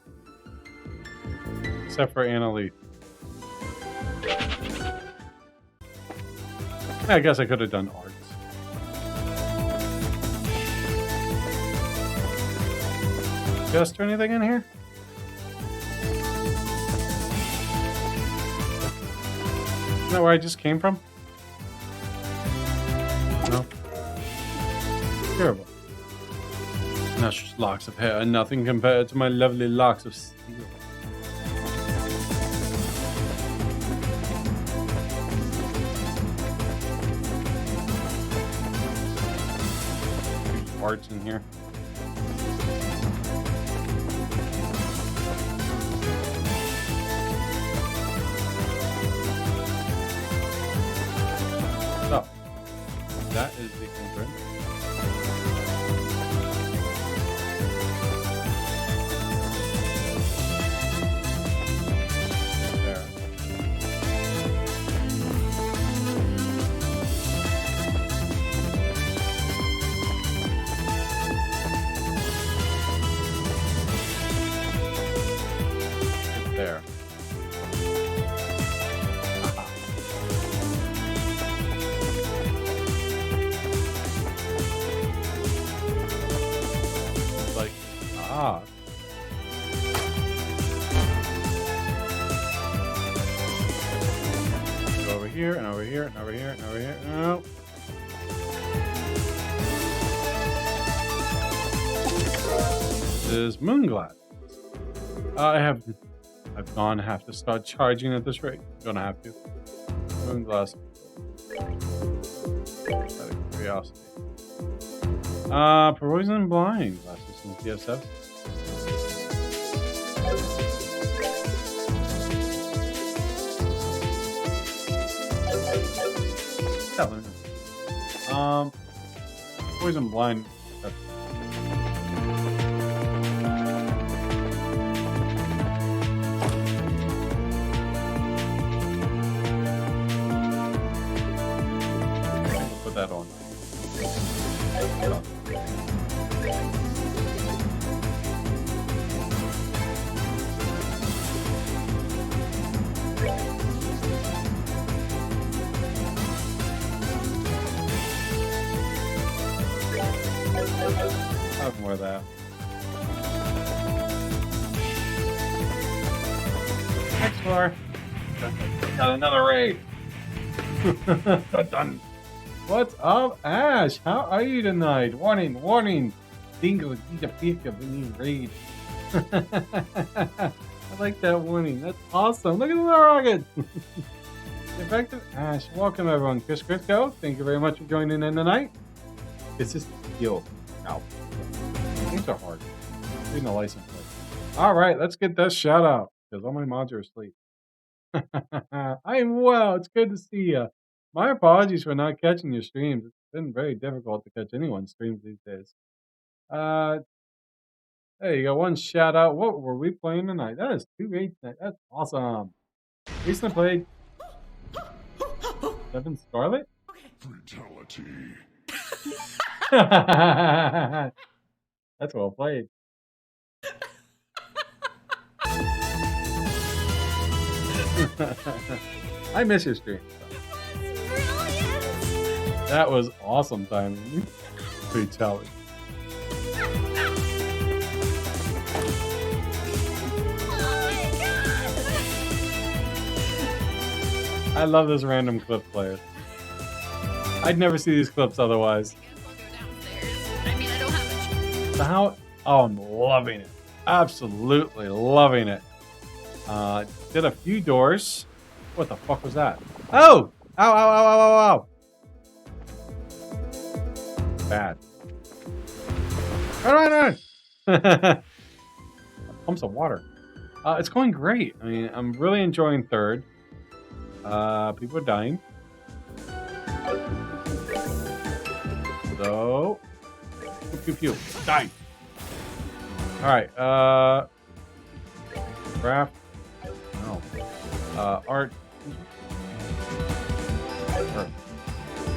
Except for Annalise. I guess I could have done arts. Just anything in here? Isn't that where I just came from? No. Terrible. That's just locks of hair and nothing compared to my lovely locks of steel. Parts in here. So, that is the entrance. There. It's like, ah. Go over here and over here and over here and over here. No. This is Moonglass. I've gonna have to start charging at this rate. Gonna have to. Moonglass. Out of curiosity. Poison and blind glasses in PS7. Poison blind. Put that on. Have more of that. Next floor. Got another raid. Done. What's up, Ash? How are you tonight? Warning, warning. Dingo, eat a peek of the new raid. I like that warning. That's awesome. Look at the rocket. Effective Ash. Welcome, everyone. Chris Crisco, thank you very much for joining in tonight. It's just heal. Ow. Things are hard. Reading the license plate. All right, let's get that shout out because all my mods are asleep. I'm well. It's good to see you. My apologies for not catching your streams. It's been very difficult to catch anyone's streams these days. There you go. One shout out. What were we playing tonight? That is 2 raids tonight. That's awesome. Recently played 7 Scarlet. Fatality. That's well played. I miss your stream. That was awesome timing. Fatality. I love this random clip player. I'd never see these clips otherwise. I mean, I don't have So how? Oh, I'm loving it. Absolutely loving it. Did a few doors. What the fuck was that? Oh! Ow, ow, ow, ow, ow, ow. Bad. Run, run, run! Pumps of water. It's going great. I mean, I'm really enjoying third. People are dying. So, pew pew pew. Die. All right. Craft. No. Art. Earth.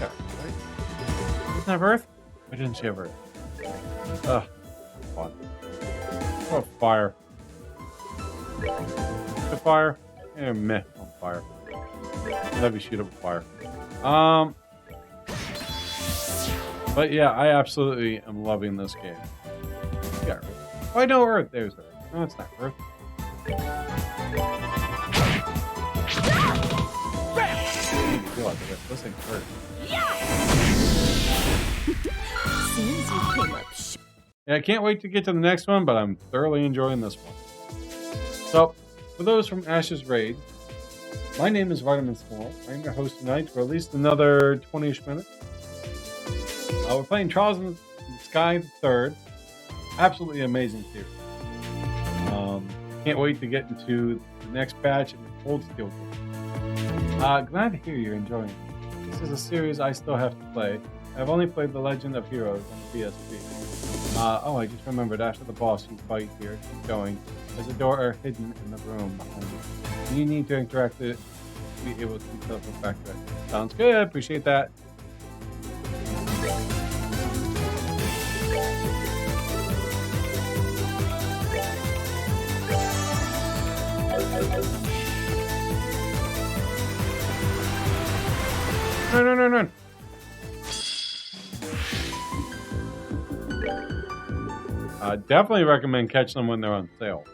Yeah, right? Doesn't have Earth? Why didn't she have Earth? Ugh. Fun. Oh, fire. The fire. Eh, meh on fire. Heavy shoot up fire. But yeah, I absolutely am loving this game. Yeah. Why no Earth? There's Earth. No, it's not Earth. This thing hurts. Seems you came up Yeah, I can't wait to get to the next one, but I'm thoroughly enjoying this one. So, for those from Ash's Raid, my name is Vitamin Small. I'm your host tonight for at least another 20-ish minutes. We're playing Trials in the Sky the Third. Absolutely amazing series. Can't wait to get into the next batch of the Cold Steel game. Glad to hear you're enjoying it. This is a series I still have to play. I've only played The Legend of Heroes on the PSP. Oh, I just remembered after the boss you fight here, keep going. There's a door hidden in the room behind you. You need to interact with it to be able to teleport back to it. Sounds good. Appreciate that. Run. Definitely recommend catching them when they're on sale.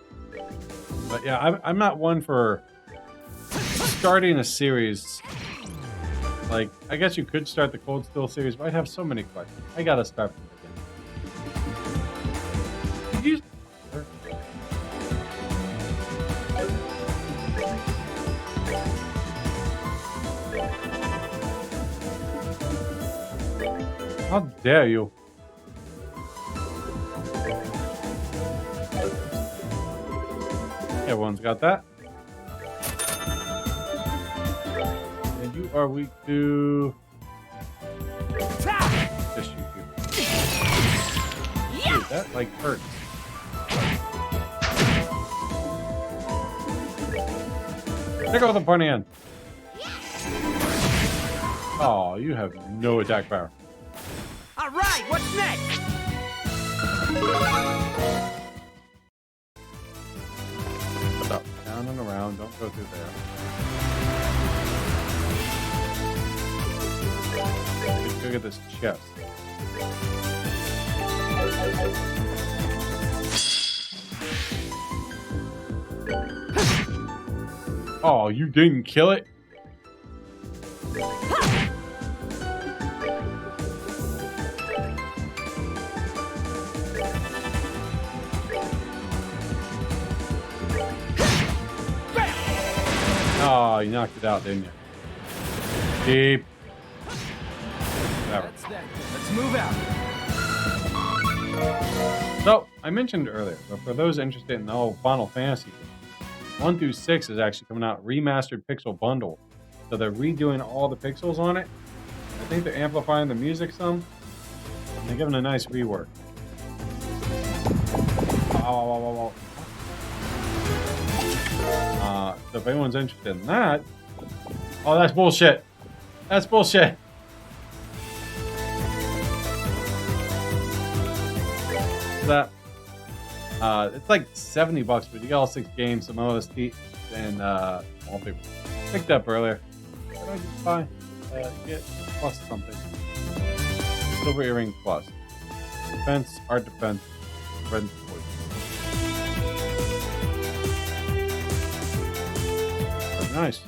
But yeah, I'm not one for starting a series. Like, I guess you could start the Cold Steel series, but I have so many questions. I gotta start from the beginning. Did you... How dare you? Everyone's got that. And you are weak to... Just shoot you. Dude, that like hurts. Take out the pointy end. Oh, you have no attack power. All right, what's next? Up, down and around. Don't go through there. Let's go get this chest. Oh, you didn't kill it? Oh, you knocked it out, didn't you? Deep. Whatever. That's that. Let's move out. So, I mentioned earlier, but for those interested in the whole Final Fantasy, 1 through 6 is actually coming out remastered pixel bundle. So they're redoing all the pixels on it. I think they're amplifying the music some. And they're giving a nice rework. Oh. So if anyone's interested in that... Oh, that's bullshit. That's bullshit. That it's like $70, but you get all 6 games, some OST, and wallpaper. Picked up earlier. What did I just buy? Get plus something. Silver earring plus. Defense, art defense, red and poison. Very nice.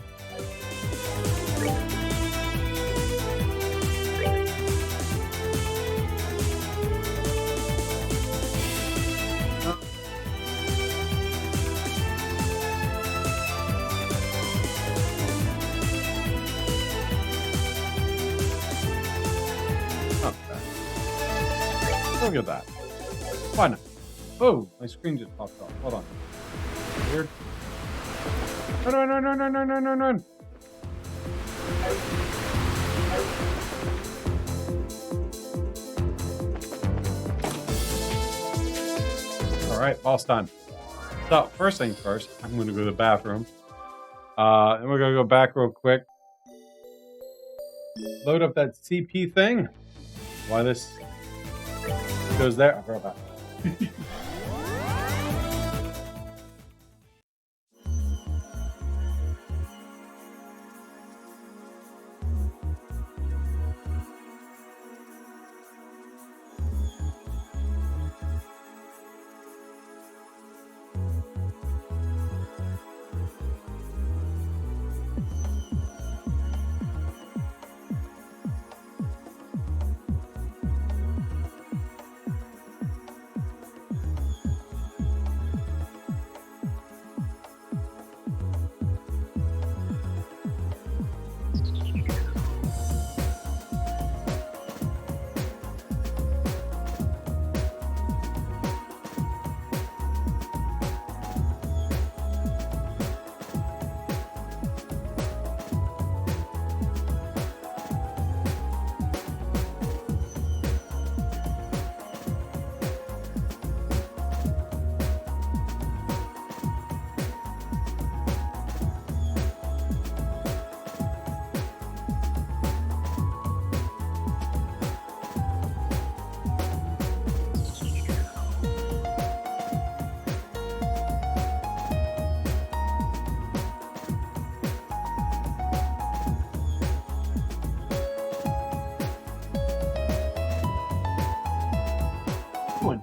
Look at that. Why not? Oh, my screen just popped off. Hold on. Weird. Run, run, run, run, run, run, run, run. Alright, boss time. So, first things first, I'm going to go to the bathroom. And we're going to go back real quick. Load up that CP thing. Why this goes there? I'll go back.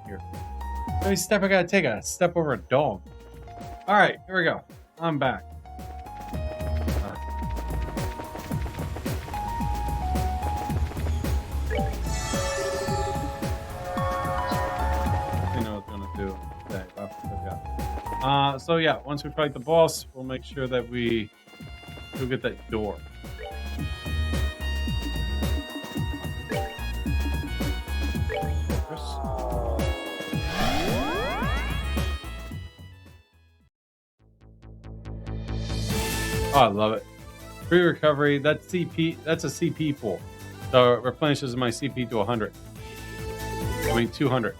Here. Every step I gotta take, a step over a dog. Alright, here we go. I'm back. I know what it's gonna do today. So yeah, once we fight the boss, we'll make sure that we go get that door. Oh, I love it. Free recovery. That's CP. That's a CP pool. So it replenishes my CP to 100. I mean 200.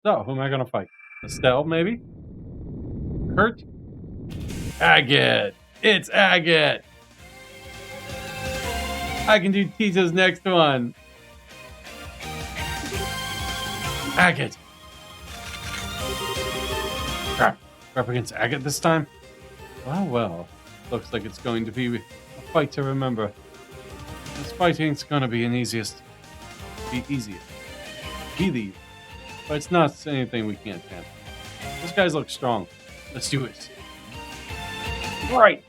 So who am I gonna fight? Estelle, maybe? Kurt? Agate. It's Agate. I can do Tisa's next one. Agate. Crap. We're up against Agate this time? Well. Looks like it's going to be a fight to remember. This fighting's gonna be easiest. But it's not anything we can't handle. These guys look strong. Let's do it. Right.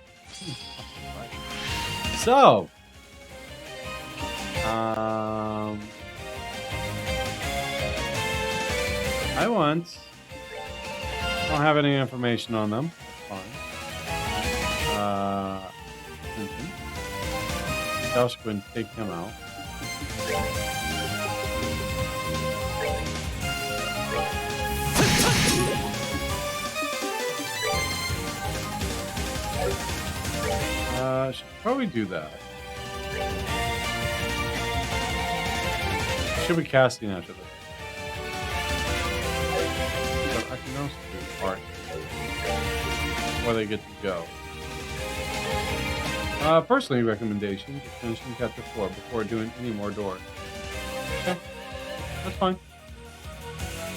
So. I don't have any information on them. Fine. Josh, go and take him out. Should probably do that. Should be casting after this. But I can also do art before they get to go. Personally, recommendation to finishing chapter 4 before doing any more doors. Okay, that's fine.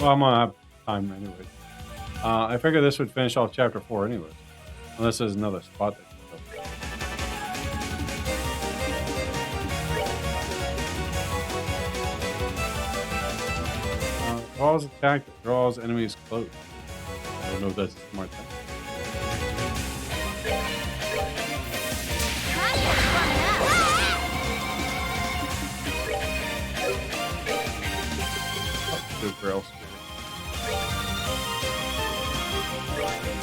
Well, I'm gonna have time anyway. I figure this would finish off chapter 4 anyways, unless there's another spot that can go. Draws attack that draws enemies close. I don't know if that's a smart thing. Super else.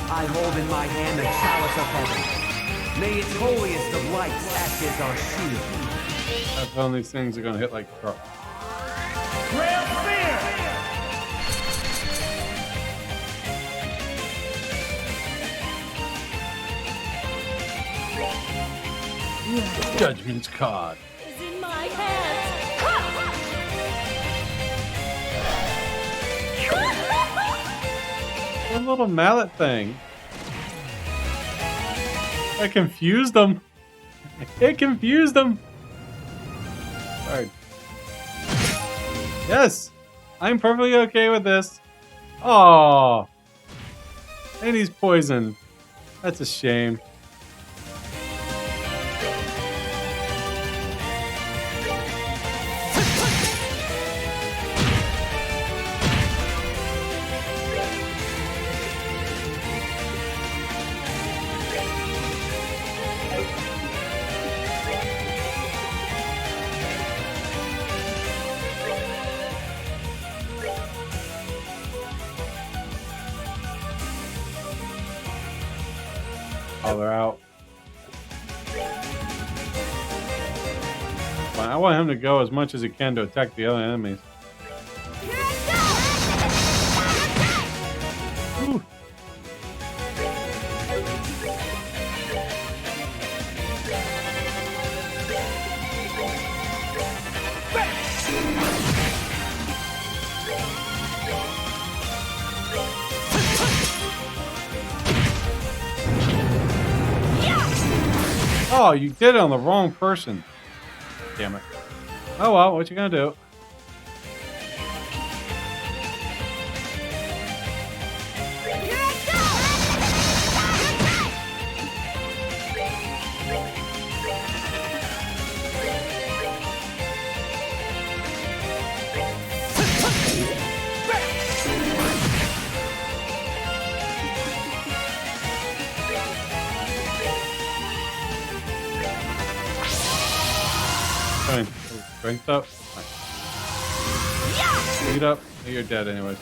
I hold in my hand the chalice of heaven. May its holiest of lights act as our shield. I found these things are gonna hit like trucks. Judgment's card. Is in my hands. A little mallet thing. I confused them. It confused them. Alright. Yes! I'm perfectly okay with this. Oh, and he's poisoned. That's a shame. Oh, they're out. Well, I want him to go as much as he can to attack the other enemies. Ooh. Oh, you did it on the wrong person. Damn it. Oh well, what you gonna do? Fine. Oh, strength up. Nice. Speed up. Oh, you're dead anyways.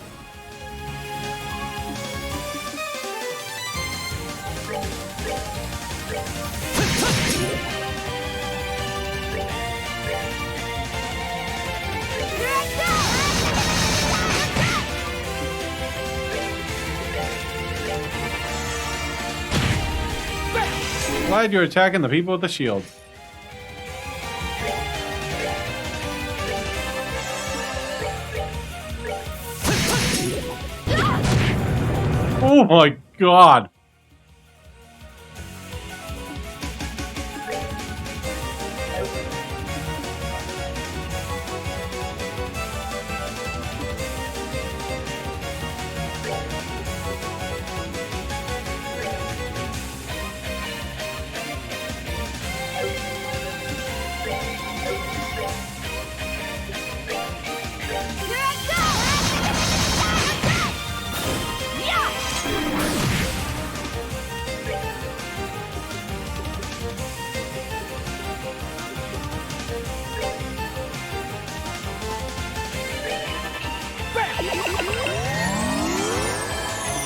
Glad you're attacking the people with the shield. Oh my god!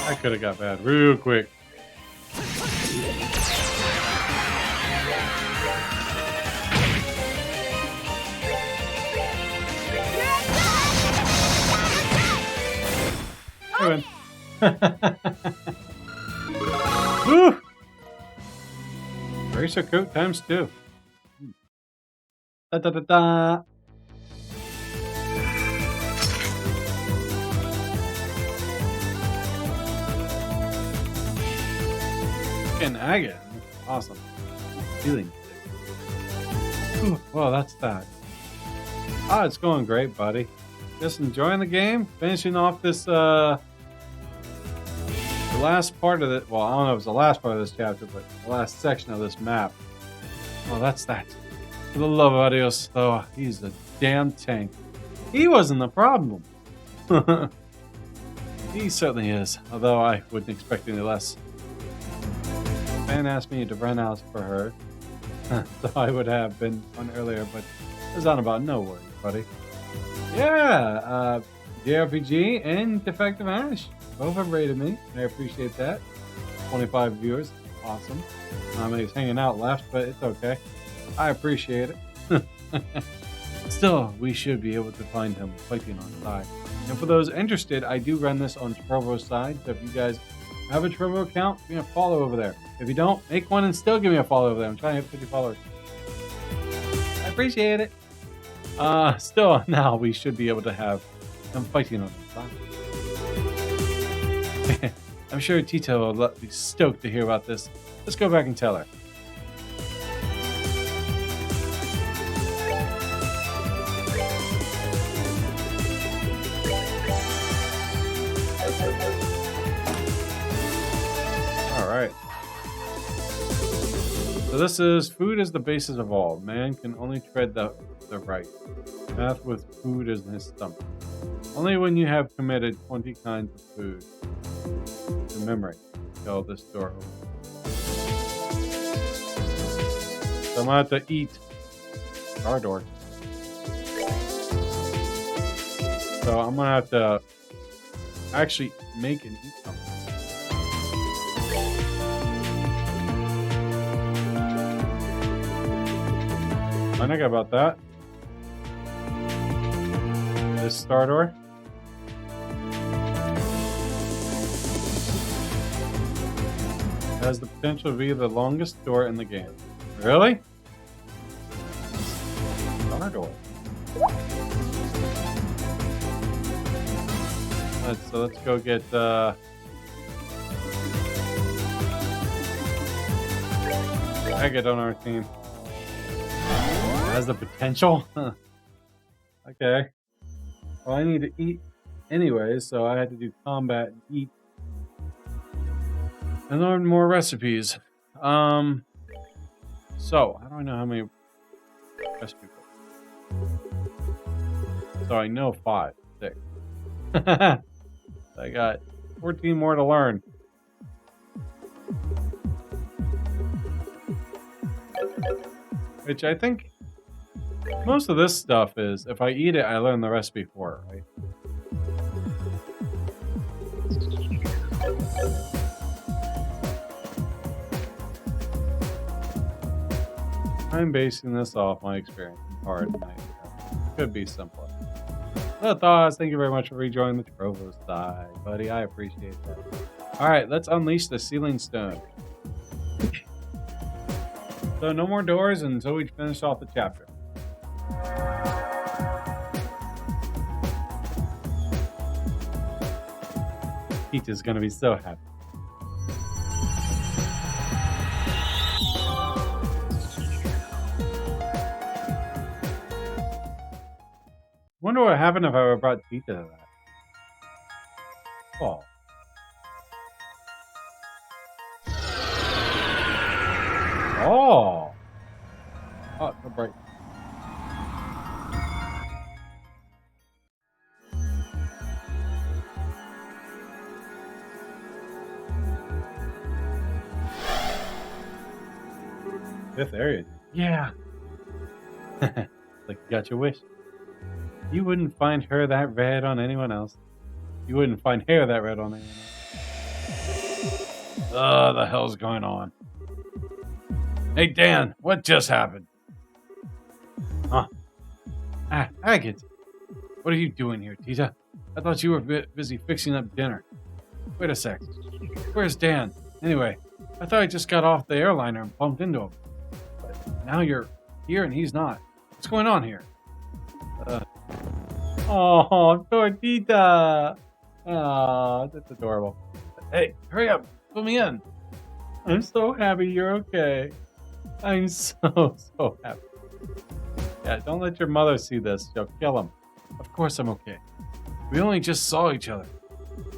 I could have got bad real quick. Woo! Racer coat times 2. Da da da da. And agate. Awesome. Healing. Whew, well, that's that. Ah, it's going great, buddy. Just enjoying the game. Finishing off this, the last part of it. Well, I don't know if it's the last part of this chapter, but the last section of this map. Well, that's that. For the love of Adios, though, he's a damn tank. He wasn't the problem. He certainly is, although I wouldn't expect any less. Fan asked me to run out for her, so I would have been on earlier, but it was on about no worries, buddy. Yeah, JRPG and Defective Ash both have rated me. I appreciate that. 25 viewers. Awesome. Not many's hanging out left, but it's okay. I appreciate it. Still, we should be able to find him fighting on side. And for those interested, I do run this on Trovo's side. So if you guys have a Trovo account, give me a follow over there. If you don't, make one and still give me a follow over there. I'm trying to hit 50 followers. I appreciate it. Still, now we should be able to have him fighting on side. I'm sure Tito will be stoked to hear about this. Let's go back and tell her. Alright. So this is, food is the basis of all. Man can only tread the right path with food in his stomach. Only when you have committed 20 kinds of food to memory shall this door open. So I'm gonna have to eat our door. So I'm gonna have to actually make and eat something. I think about that. This star door. Has the potential to be the longest door in the game. Really? Star door. So let's go get Agate on our team. Has the potential? Okay. Well, I need to eat anyways, so I had to do combat and eat. And learn more recipes. So, how do I know how many recipes? So I know 5, 6. I got 14 more to learn. Which I think most of this stuff is, if I eat it, I learn the recipe for it, right? I'm basing this off my experience in hard night. Could be simpler. So thoughts, thank you very much for rejoining the Trovo side, buddy. I appreciate that. Alright, let's unleash the ceiling stone. So no more doors until we finish off the chapter. Peach is gonna be so happy. Wonder what happened if I ever brought Tita to that. Oh. Oh. Oh, no break. Fifth area. Yeah. Like you got your wish. You wouldn't find her that red on anyone else. You wouldn't find hair that red on anyone else. Oh, the hell's going on? Hey, Dan, what just happened? Huh? Agate. What are you doing here, Tita? I thought you were busy fixing up dinner. Wait a sec. Where's Dan? Anyway, I thought I just got off the airliner and bumped into him. But now you're here and he's not. What's going on here? Oh, Tortita! Oh, that's adorable. Hey, hurry up! Put me in! I'm so happy you're okay. I'm so happy. Yeah, don't let your mother see this. She'll kill him. Of course I'm okay. We only just saw each other.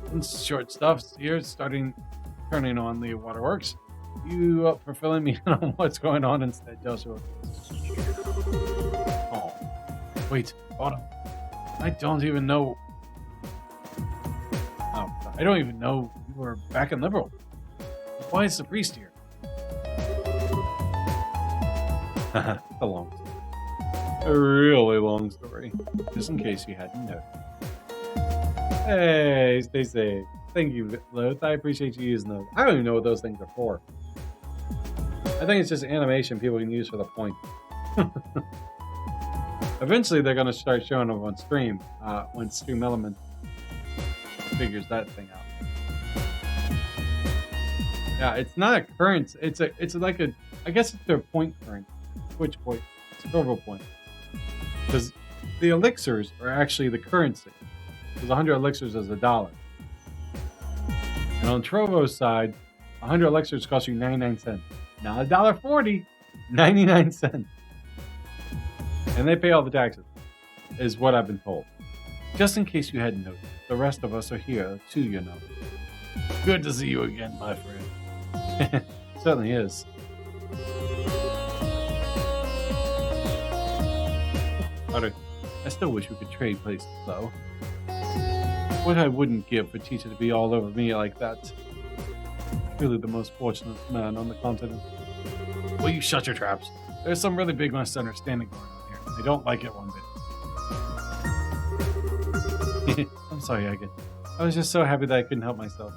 Some short stuff here turning on the waterworks. You up for filling me in on what's going on instead, Joshua? Oh, wait, hold on. I don't even know. Oh, I don't even know you were back in Liberal. Why is the priest here? A long story. A really long story. Just in case you hadn't noticed. Hey, stay safe. Thank you, LoH. I appreciate you using those. I don't even know what those things are for. I think it's just animation people can use for the point. Eventually, they're going to start showing them on stream when Stream Element figures that thing out. Yeah, it's not a current. It's like a. I guess it's their point current. Which point? It's Trovo point. Because the elixirs are actually the currency. Because 100 elixirs is $1. And on Trovo's side, 100 elixirs cost you 99 cents. Not $1.40, 99 cents. And they pay all the taxes, is what I've been told. Just in case you hadn't noticed, the rest of us are here too, you know. Good to see you again, my friend. Certainly is. Carter, I still wish we could trade places, though. What I wouldn't give for Teacher to be all over me like that. Truly the most fortunate man on the continent. Will you shut your traps? There's some really big misunderstanding going on here. I don't like it one bit. I'm sorry, Agate. I was just so happy that I couldn't help myself.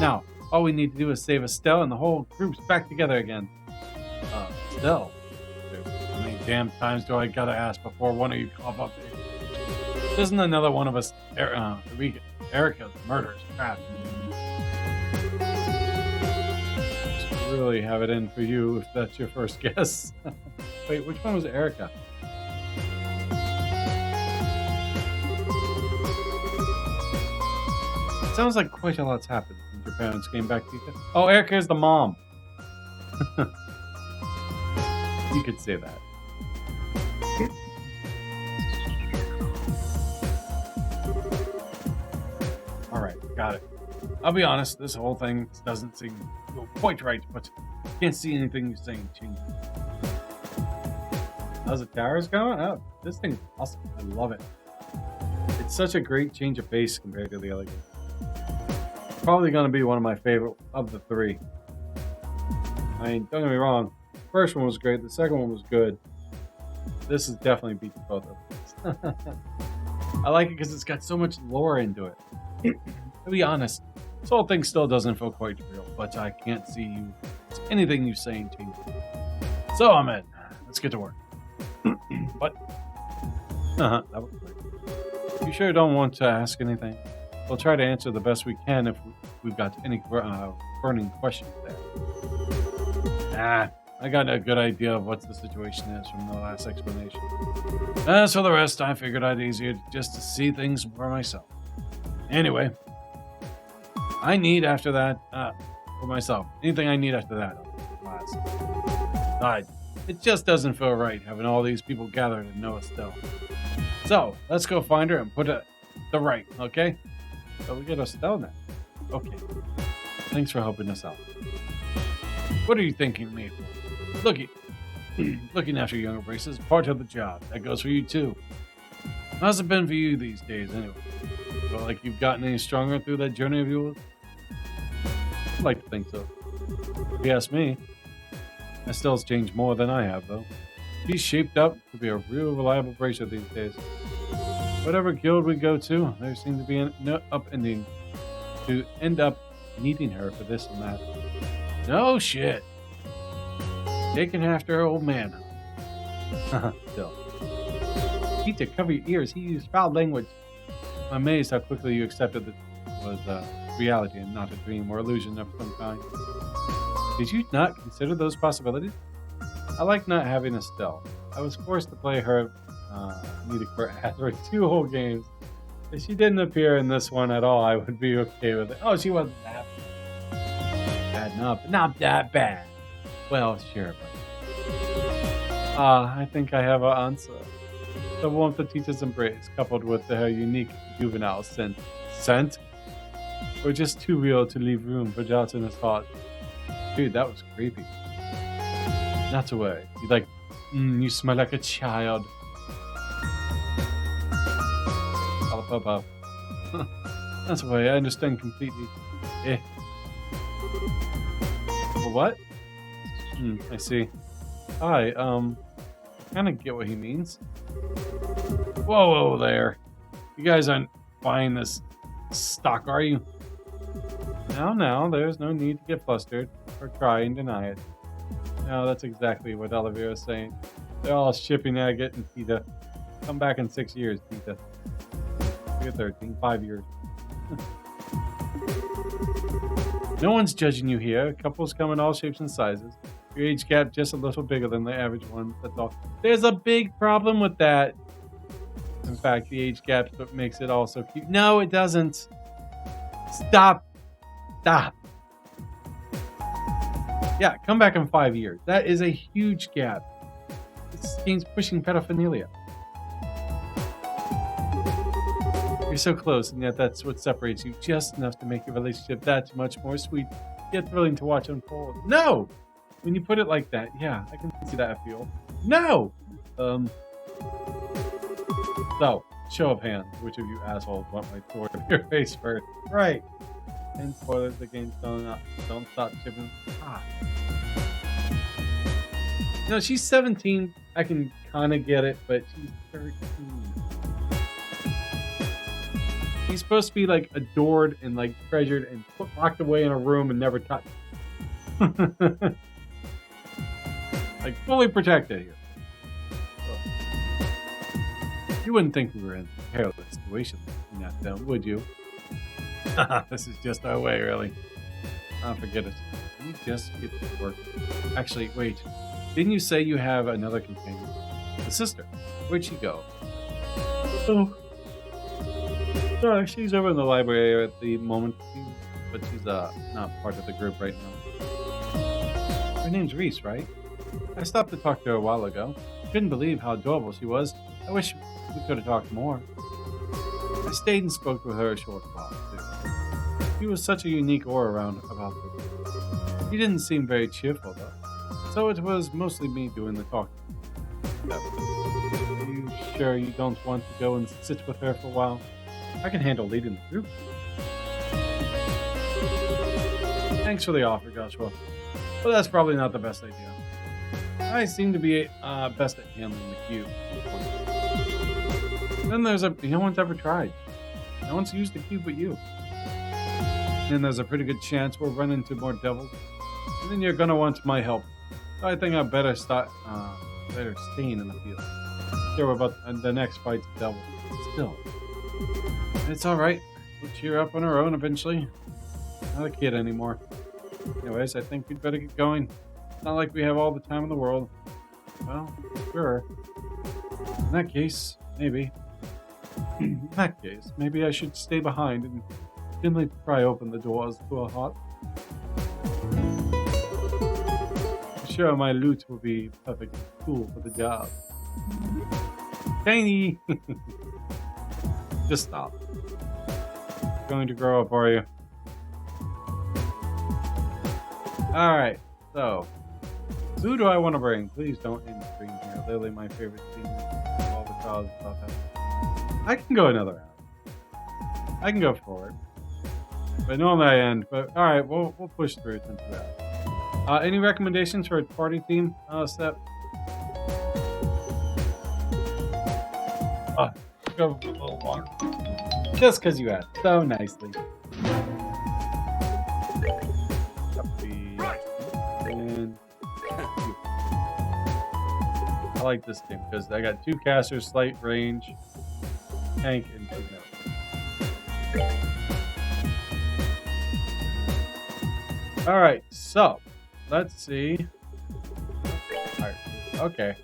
Now, all we need to do is save Estelle and the whole group's back together again. Estelle? How many damn times do I gotta ask before one of you cough up there? Isn't another one of us Erica's murderous crap? Just really have it in for you if that's your first guess. Wait, which one was Erica? It sounds like quite a lot's happened since your parents came back to you. Oh, Erica is the mom. You could say that. Alright, got it. I'll be honest, this whole thing doesn't seem quite right, but I can't see anything you're saying change. How's the towers going? Oh, this thing's awesome. I love it. It's such a great change of pace compared to the other game. Probably going to be one of my favorite of the three. I mean, don't get me wrong. The first one was great. The second one was good. This is definitely beats both of them. I like it because it's got so much lore into it. To be honest, this whole thing still doesn't feel quite real, but I can't see anything you saying change. So I'm in. Let's get to work. What? That was great. You sure don't want to ask anything? We'll try to answer the best we can if we've got any burning questions there. I got a good idea of what the situation is from the last explanation. As for the rest, I figured I'd easier just to see things for myself. Anyway, I need after that, for myself, anything I need after that. Besides, it just doesn't feel right having all these people gathered and know Estelle. So, let's go find her and put it the right, okay? So we get Estelle now. Okay. Thanks for helping us out. What are you thinking me for? Looking after younger braces is part of the job. That goes for you too. How's it been for you these days anyway? Feel like you've gotten any stronger through that journey of yours? I'd like to think so. If you ask me, Estelle's changed more than I have though. She's shaped up to be a real reliable bracer these days. Whatever guild we go to, there seems to be an upending to end up needing her for this and that. No shit. Taking after her old man. Still. Teacher, cover your ears. He used foul language. I'm amazed how quickly you accepted that it was reality and not a dream or illusion of some kind. Did you not consider those possibilities? I like not having Estelle. I was forced to play her needed for ass for 2 whole games. If she didn't appear in this one at all, I would be okay with it. Oh, she wasn't that bad enough, but not that bad. Well, sure, but I think I have an answer. The warmth the teacher's embrace, coupled with her unique juvenile scent, were just too real to leave room for doubts in his heart. Dude, that was creepy. Not to worry. He's like, you smell like a child. Papa. That's why I understand completely. What? I see. I kind of get what he means. Whoa there. You guys aren't buying this stuck, are you? No, there's no need to get flustered or try and deny it. No, that's exactly what Olivia is saying. They're all shipping Agate and Peeta. Come back in 6 years, Peeta. You're 13, 5 years. No one's judging you here. Couples come in all shapes and sizes. Your age gap just a little bigger than the average one. That's all. There's a big problem with that. In fact, the age gap's what makes it all so cute. No, it doesn't. Stop. Yeah, come back in 5 years. That is a huge gap. This game's pushing pedophilia. You're so close, and yet that's what separates you just enough to make your relationship that much more sweet, yet thrilling to watch unfold. No! When you put it like that, yeah, I can see that appeal. No! So, show of hands. Which of you assholes want my sword in your face first? Right. And spoilers, the game don't stop shipping. No, she's 17. I can kind of get it, but she's 13. He's supposed to be like adored and like treasured and locked away in a room and never touched. Like fully protected here. You wouldn't think we were in a perilous situation in that film, would you? This is just our way, really. Forget it. Let me just get to work. Actually, wait. Didn't you say you have another companion? A sister. Where'd she go? Oh. She's over in the library at the moment, but she's not part of the group right now. Her name's Reese, right? I stopped to talk to her a while ago. Couldn't believe how adorable she was. I wish we could have talked more. I stayed and spoke with her a short while, too. She was such a unique aura around about her. She didn't seem very cheerful, though. So it was mostly me doing the talking. Are you sure you don't want to go and sit with her for a while? I can handle leading the group. Thanks for the offer, Joshua. But that's probably not the best idea. I seem to be best at handling the cube. Then there's no one's ever tried. No one's used the cube but you. And there's a pretty good chance we'll run into more devils. And then you're gonna want my help. So I think I better staying in the field. Sure about the next fight's devil. Still. It's alright. We'll cheer up on our own eventually. Not a kid anymore. Anyways, I think we'd better get going. It's not like we have all the time in the world. Well, sure. In that case, maybe. Maybe I should stay behind and dimly pry open the doors to a hut. I'm sure my loot will be perfectly cool for the job. Tiny! Just stop. Going to grow up, are you? Alright, so who do I want to bring? Please don't end screen here. Literally my favorite scene of all the trials stuff. I can go another round. I can go forward. But normally I end. But alright, we'll push through since we're out. Any recommendations for a party team, Step? Go a little longer. Just because you asked so nicely. And I like this team because I got 2 casters, slight range, tank, and 2 notes. Alright, so let's see. Alright, okay.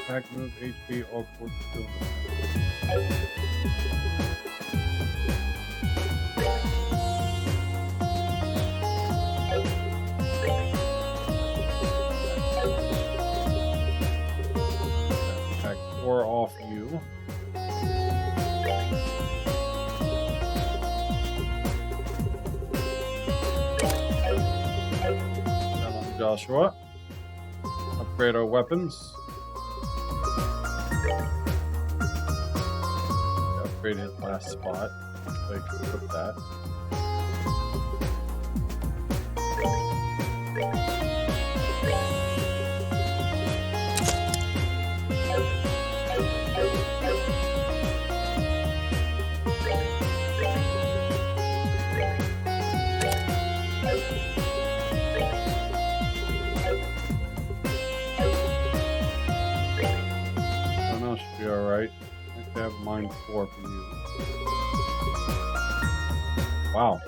Attack, move, HP, all 4 skills. Attack 4 off you. Joshua. Upgrade our weapons. Upgrade his last spot. Like, put that. Should be alright. I think I have mine 4 for you. Wow.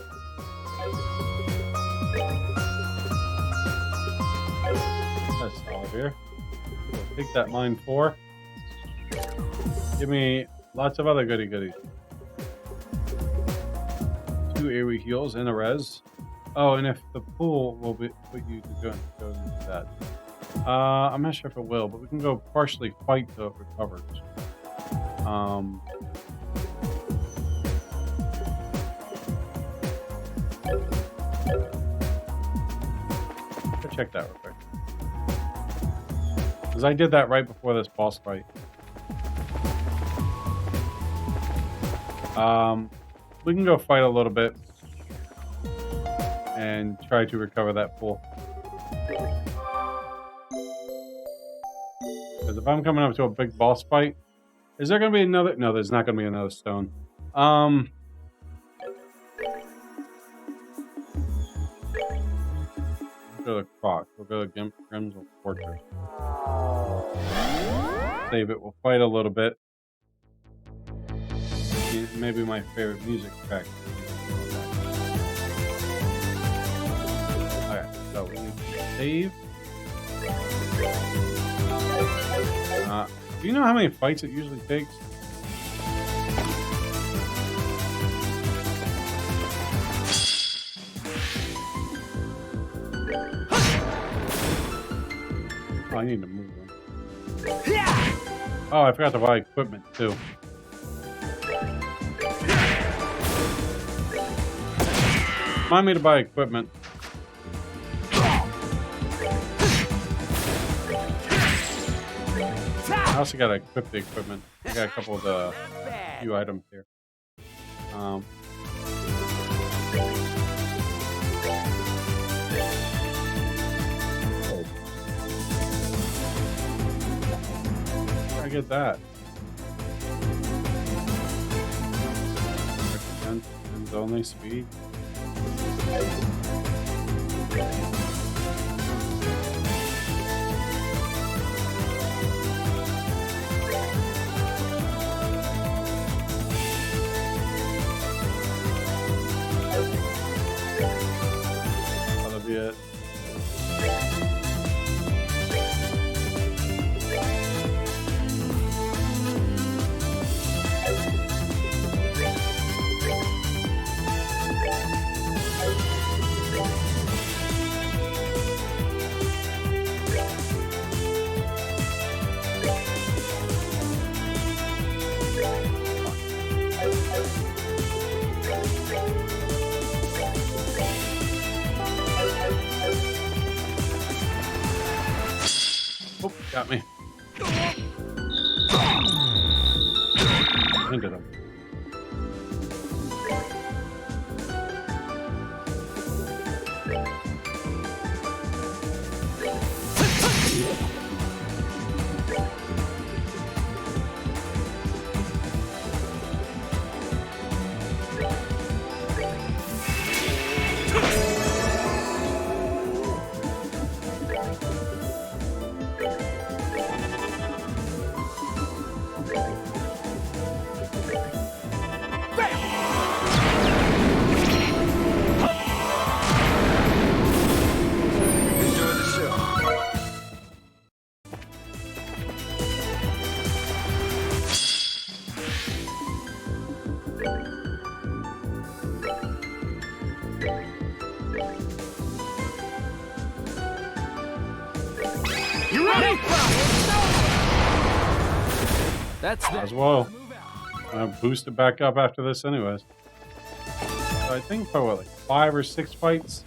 That's solid here. So take that mine 4. Give me lots of other goody goodies. 2 AoE heals and a res. Oh, and if the pool will be put you to go into that. I'm not sure if it will, but we can go partially fight till it recovers. Let's check that real quick. Because I did that right before this boss fight. We can go fight a little bit and try to recover that pool. Because if I'm coming up to a big boss fight, is there going to be another? No, there's not going to be another stone. We'll go to Croc. We'll go to Grimsel Fortress. Save it. We'll fight a little bit. Maybe my favorite music track. Alright, so we need to save. Do you know how many fights it usually takes? Oh, I need to move them. Oh, I forgot to buy equipment too. Remind me to buy equipment. I also gotta equip the equipment. I got a couple of the few items here. Oh. I get that. Recommend only speed. That'll be it. Oh, got me. Into them. That's As well. I'm gonna boost it back up after this anyways. So I think for what, like 5 or 6 fights?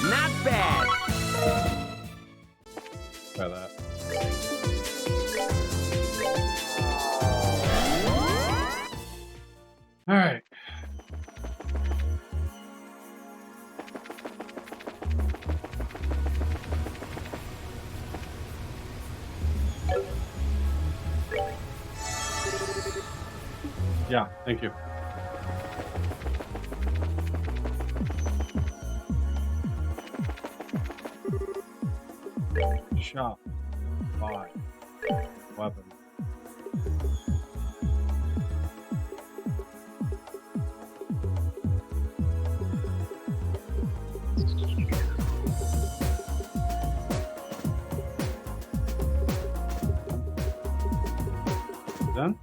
Not bad. Try that. All right. Yeah, thank you. Shop. Buy. Weapon. Done?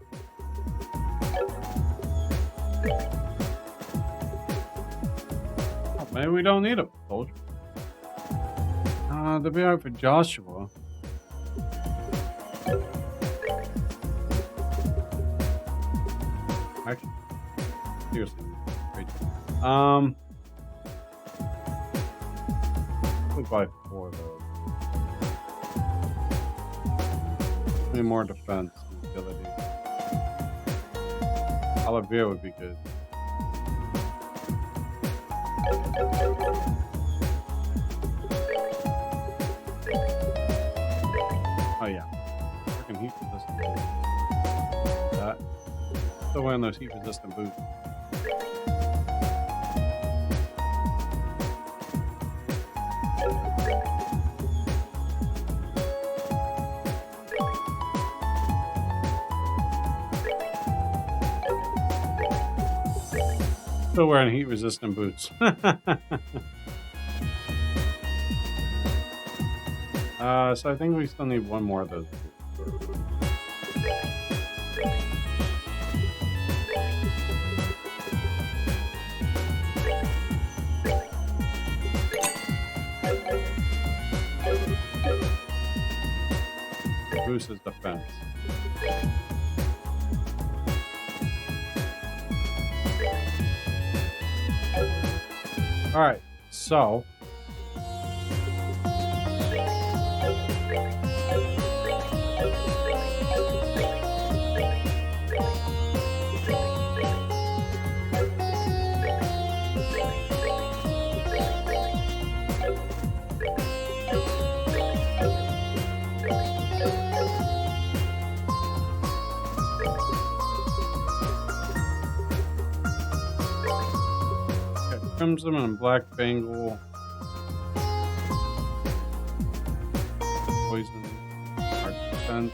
Oh, maybe we don't need a soldier. They'll be alright for Joshua. Actually, seriously, great. We'll buy 4 of those. Any more defense and ability. Olivia would be good. Oh yeah. Freaking heat resistant boots. That. Still wearing those heat resistant boots. Still wearing heat resistant boots. So I think we still need 1 more of those. Boosts his defense. All right, so Crimson and Black Bengal. Poison. Heart defense.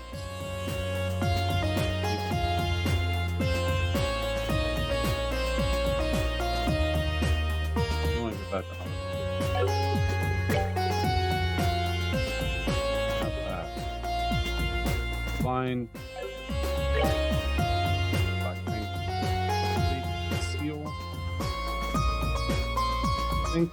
You want to get back to Hunter. Not that. Blind. Black Bengal. Seal. I think.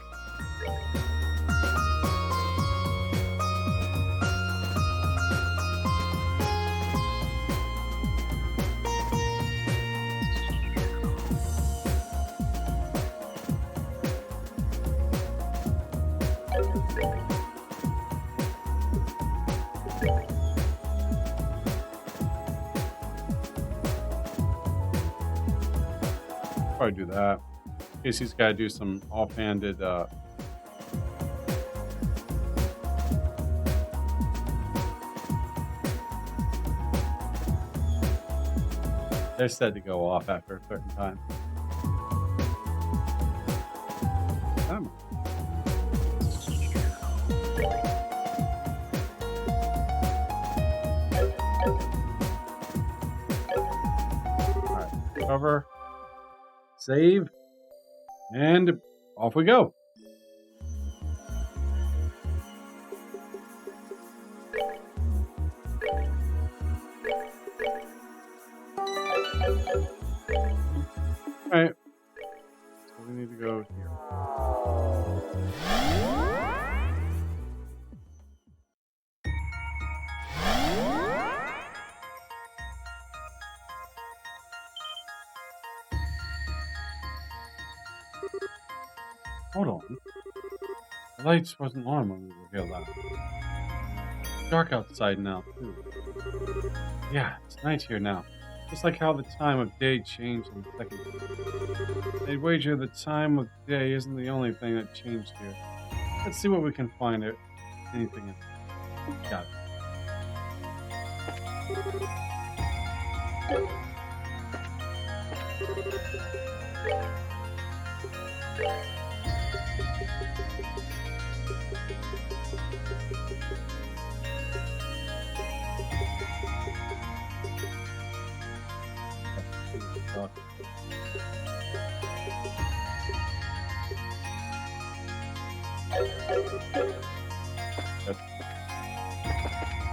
Probably do that. In case he's got to do some offhanded they're said to go off after a certain time. Alright, cover, save, and off we go. Alright, to go here. Hold on. The lights wasn't on when we revealed that. It's dark outside now, too. Yeah, it's night here now. Just like how the time of day changed in seconds. I'd wager the time of day isn't the only thing that changed here. Let's see what we can find out. Anything else. Got it.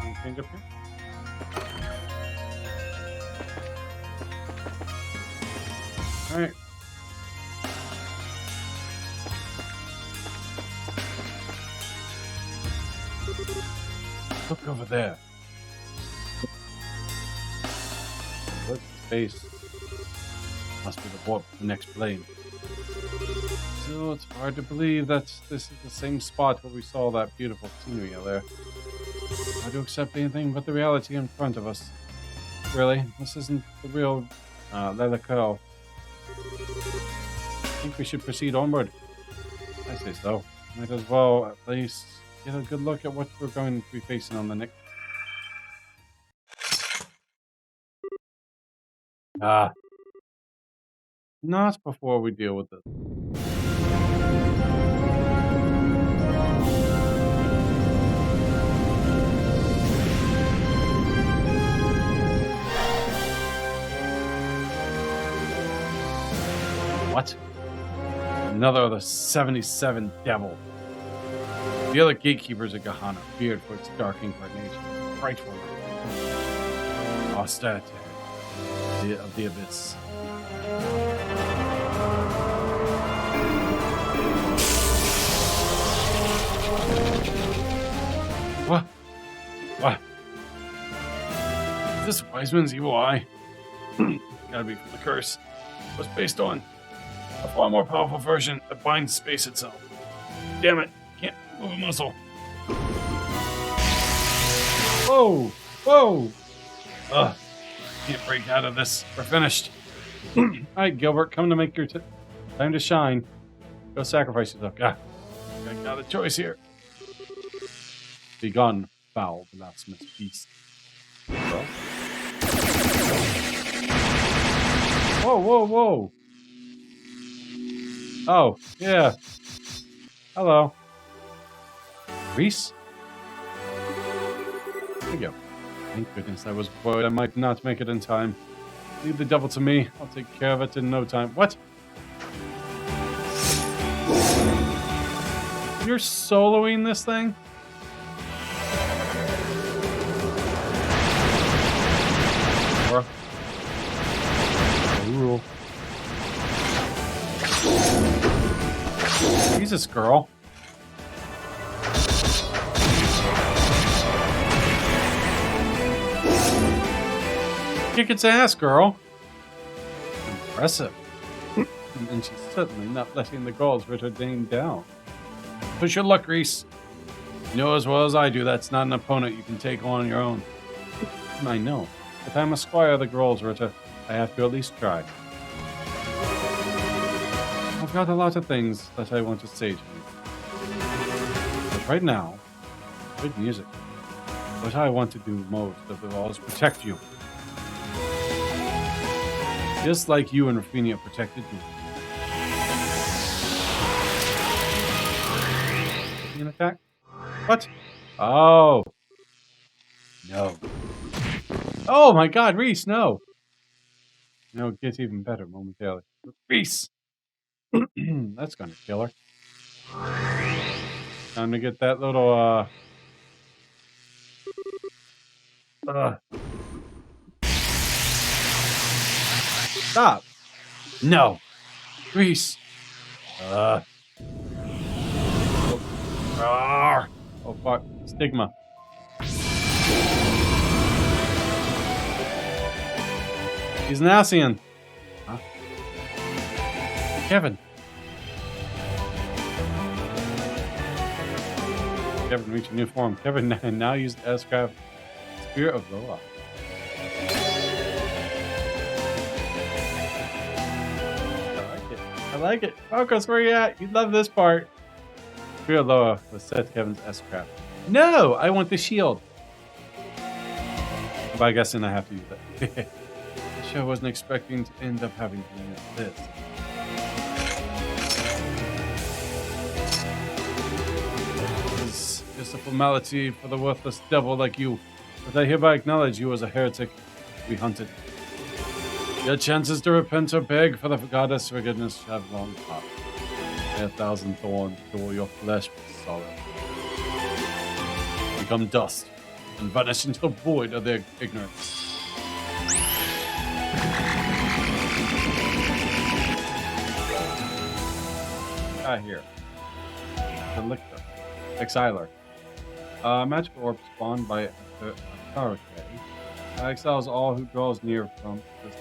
Anything up here? Alright. Look over there. Look, space. Must be the warp to the next plane. Still, it's hard to believe that this is the same spot where we saw that beautiful scenery out there. Hard to accept anything but the reality in front of us. Really, this isn't the real LoH. I think we should proceed onward. I say so. Might as well at least get a good look at what we're going to be facing on the next. Not before we deal with this. What? Another of the 77 devil. The other gatekeepers of Gehenna feared for its dark incarnation, frightful austerity of the abyss. What? What? Is this Wiseman's evil eye? Gotta be from the curse. Was based on a far more powerful version that binds space itself. Damn it, can't move a muscle. Whoa! Whoa! Ugh, can't break out of this. We're finished. Alright, Gilbert, come to make your time to shine. Go sacrifice yourself. I got a choice here. Begone, foul blasphemous beast. Well. Whoa, whoa, whoa! Oh, yeah. Hello. Reese? There you go. Thank goodness I was worried I might not make it in time. Leave the devil to me. I'll take care of it in no time. What? You're soloing this thing? Or rule. Jesus, girl. Kick its ass, girl. Impressive. And she's certainly not letting the girls put her name down. Push your luck, Reese. You know as well as I do that's not an opponent you can take on your own. I know. If I'm a squire of the girls, Ritter, I have to at least try. I've got a lot of things that I want to say to you. But right now, good music. What I want to do most of all is protect you. Just like you and Rafinia protected me. An attack? What? Oh. No. Oh my god, Reese, no! No, it gets even better momentarily. Reese! That's gonna kill her. Time to get that little, Stop! No! Reese! Oh fuck. Stigma. He's an Asian. Huh? Kevin. Kevin reached a new form. Kevin now used the S-Craft Spirit of LoH. I like it. Focus, where you at? You love this part. Spirit of LoH was set to Kevin's S-Craft. No! I want the shield. But I guess then I have to use that. The show wasn't expecting to end up having to use this. It's just a formality for the worthless devil like you. But I hereby acknowledge you as a heretic we hunted. Your chances to repent or beg for the goddess' forgiveness have long passed. May 1,000 thorns fill your flesh with sorrow. Become dust and vanish into the void of their ignorance. Here. The Lictor. Exiler. Magical orb spawned by Karake. Exiles all who draws near from this.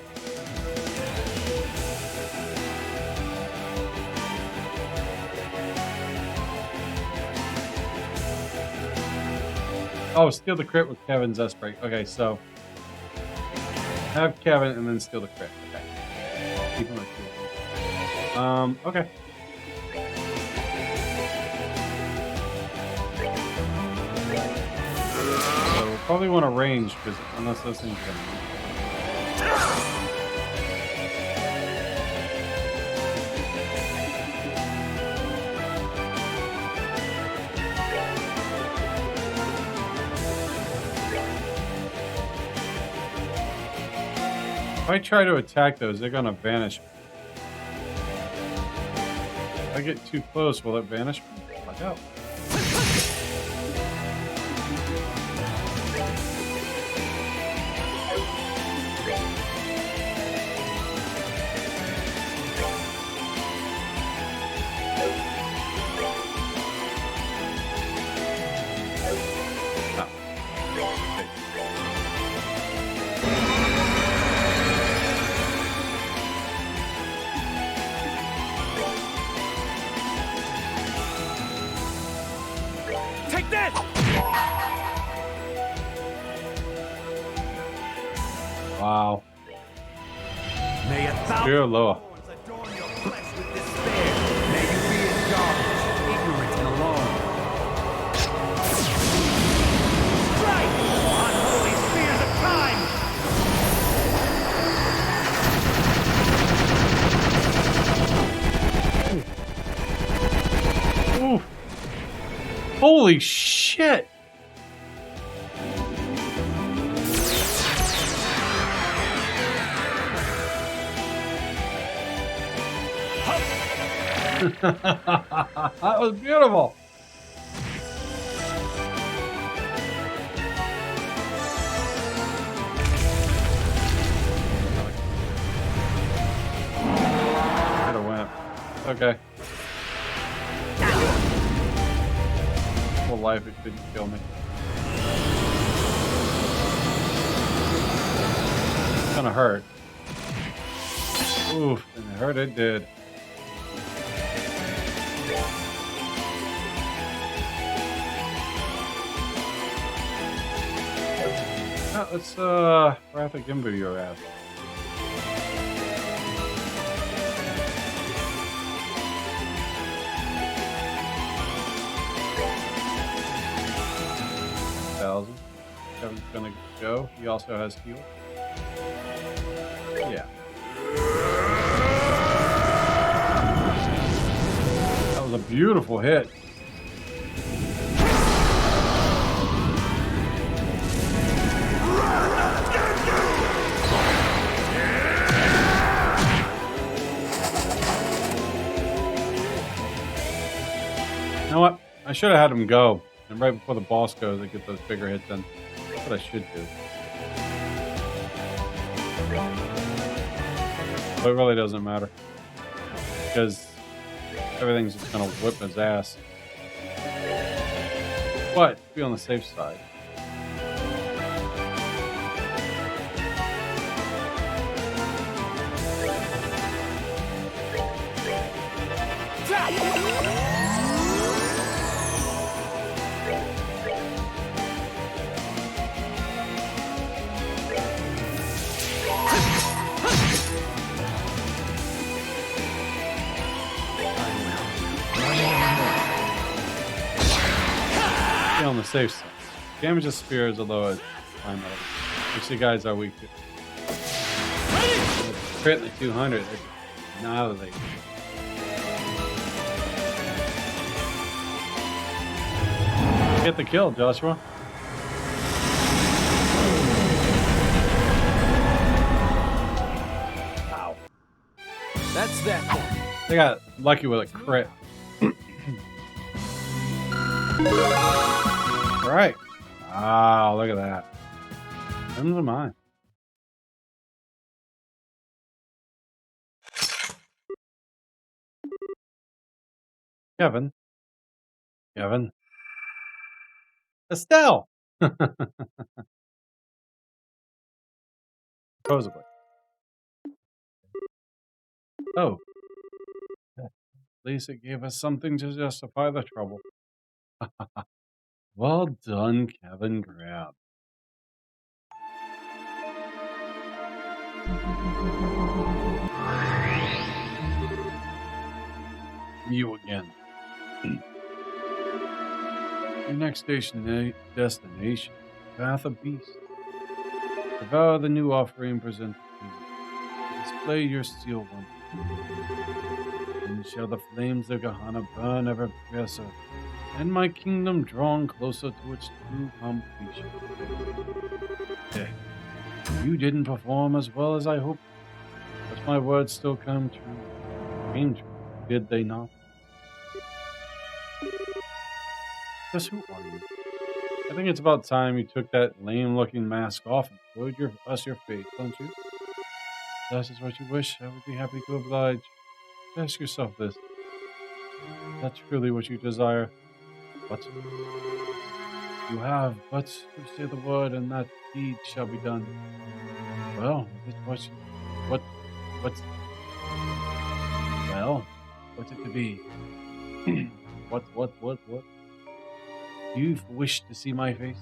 Oh, steal the crit with Kevin's S-Break. Okay, so have Kevin and then steal the crit. Okay. Keep him at 2. Okay. So we'll probably want to range because unless those things are gonna move. If I try to attack those, they're gonna vanish. If I get too close, will it vanish? Find out. Take this! Wow. May 1,000 Spirit of LoH. thorns adorn your flesh with despair. May you be in darkness, ignorant and alone. Strike! Unholy spears of time! Ooh. Holy shit! That was beautiful. Could have went. Okay. Full life, it couldn't kill me. It's gonna hurt. Oof, and it hurt, it did. Let's Wrath of Gimbu your ass. Kevin's gonna go. He also has heal. Yeah. That was a beautiful hit. You know what? I should have had him go. And right before the boss goes, I get those bigger hits in. That's what I should do. But it really doesn't matter. Because everything's just gonna whip his ass. But be on the safe side. Be on the safe side. Damage of spear is a low at time level, which the guys are weak to. Crit like 200. Now they. Get the kill, Joshua. Wow. That's that. They got lucky with a crit. All right. Wow, look at that. Friends of mine. Kevin. Estelle. Supposedly. Oh. At least it gave us something to justify the trouble. Well done, Kevin Grab. You again. Your next destination, Path of Beast. Devour the new offering presented to you. Display your steel one. Then shall the flames of Gehenna burn ever fiercer, and my kingdom drawn closer to its true completion. You didn't perform as well as I hoped, but my words still came true, did they not? Just who are you? I think it's about time you took that lame-looking mask off and showed us your face, don't you? If that is what you wish, I would be happy to oblige. Ask yourself this. Is that truly what you desire? What? You have but to say the word, and that deed shall be done. Well, is it what's it to be? What? Do you wish to see my face?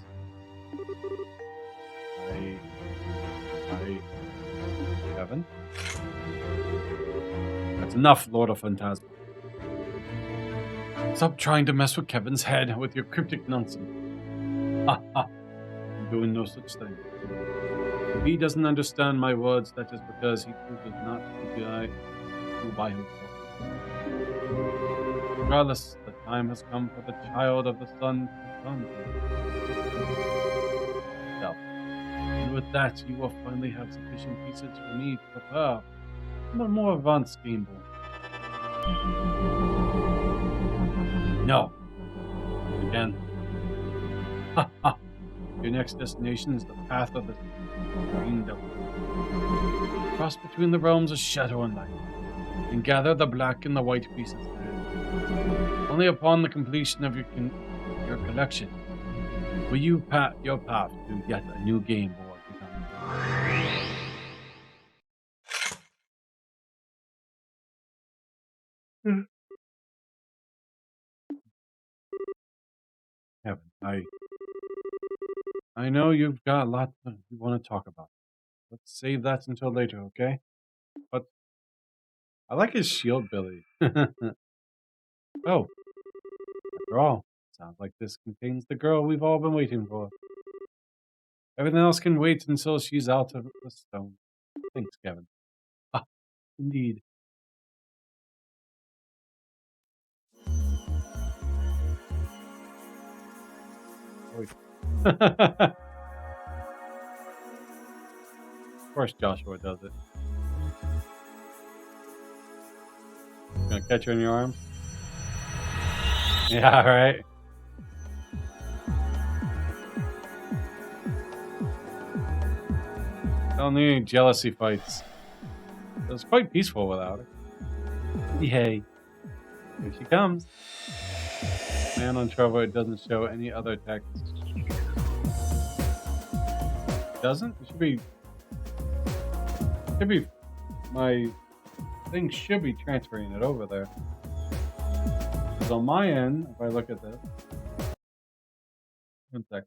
Kevin? That's enough, Lord of Phantasma. Stop trying to mess with Kevin's head with your cryptic nonsense. Ha ha. I'm doing no such thing. If he doesn't understand my words, that is because he chooses not to do by himself. Regardless, the time has come for the child of the sun to come to himself. And with that, you will finally have sufficient pieces for me to prepare for a more advanced game board. No. Again. Ha ha. Your next destination is the path of the Green Devil. Cross between the realms of shadow and light, and gather the black and the white pieces there. Only upon the completion of your collection will you your path to yet a new game board become. Kevin, I know you've got a lot you want to talk about. Let's save that until later, okay? But I like his shield ability. Oh, after all, sounds like this contains the girl we've all been waiting for. Everything else can wait until she's out of the stone. Thanks, Kevin. Ah, indeed. Of course Joshua does it. Gonna catch her in your arms? Yeah, right. Don't need any jealousy fights. It was quite peaceful without it. Yay. Here she comes. Man on Trevor, it doesn't show any other text. Doesn't? It should be. My thing should be transferring it over there. Because on my end, if I look at this. 1 second.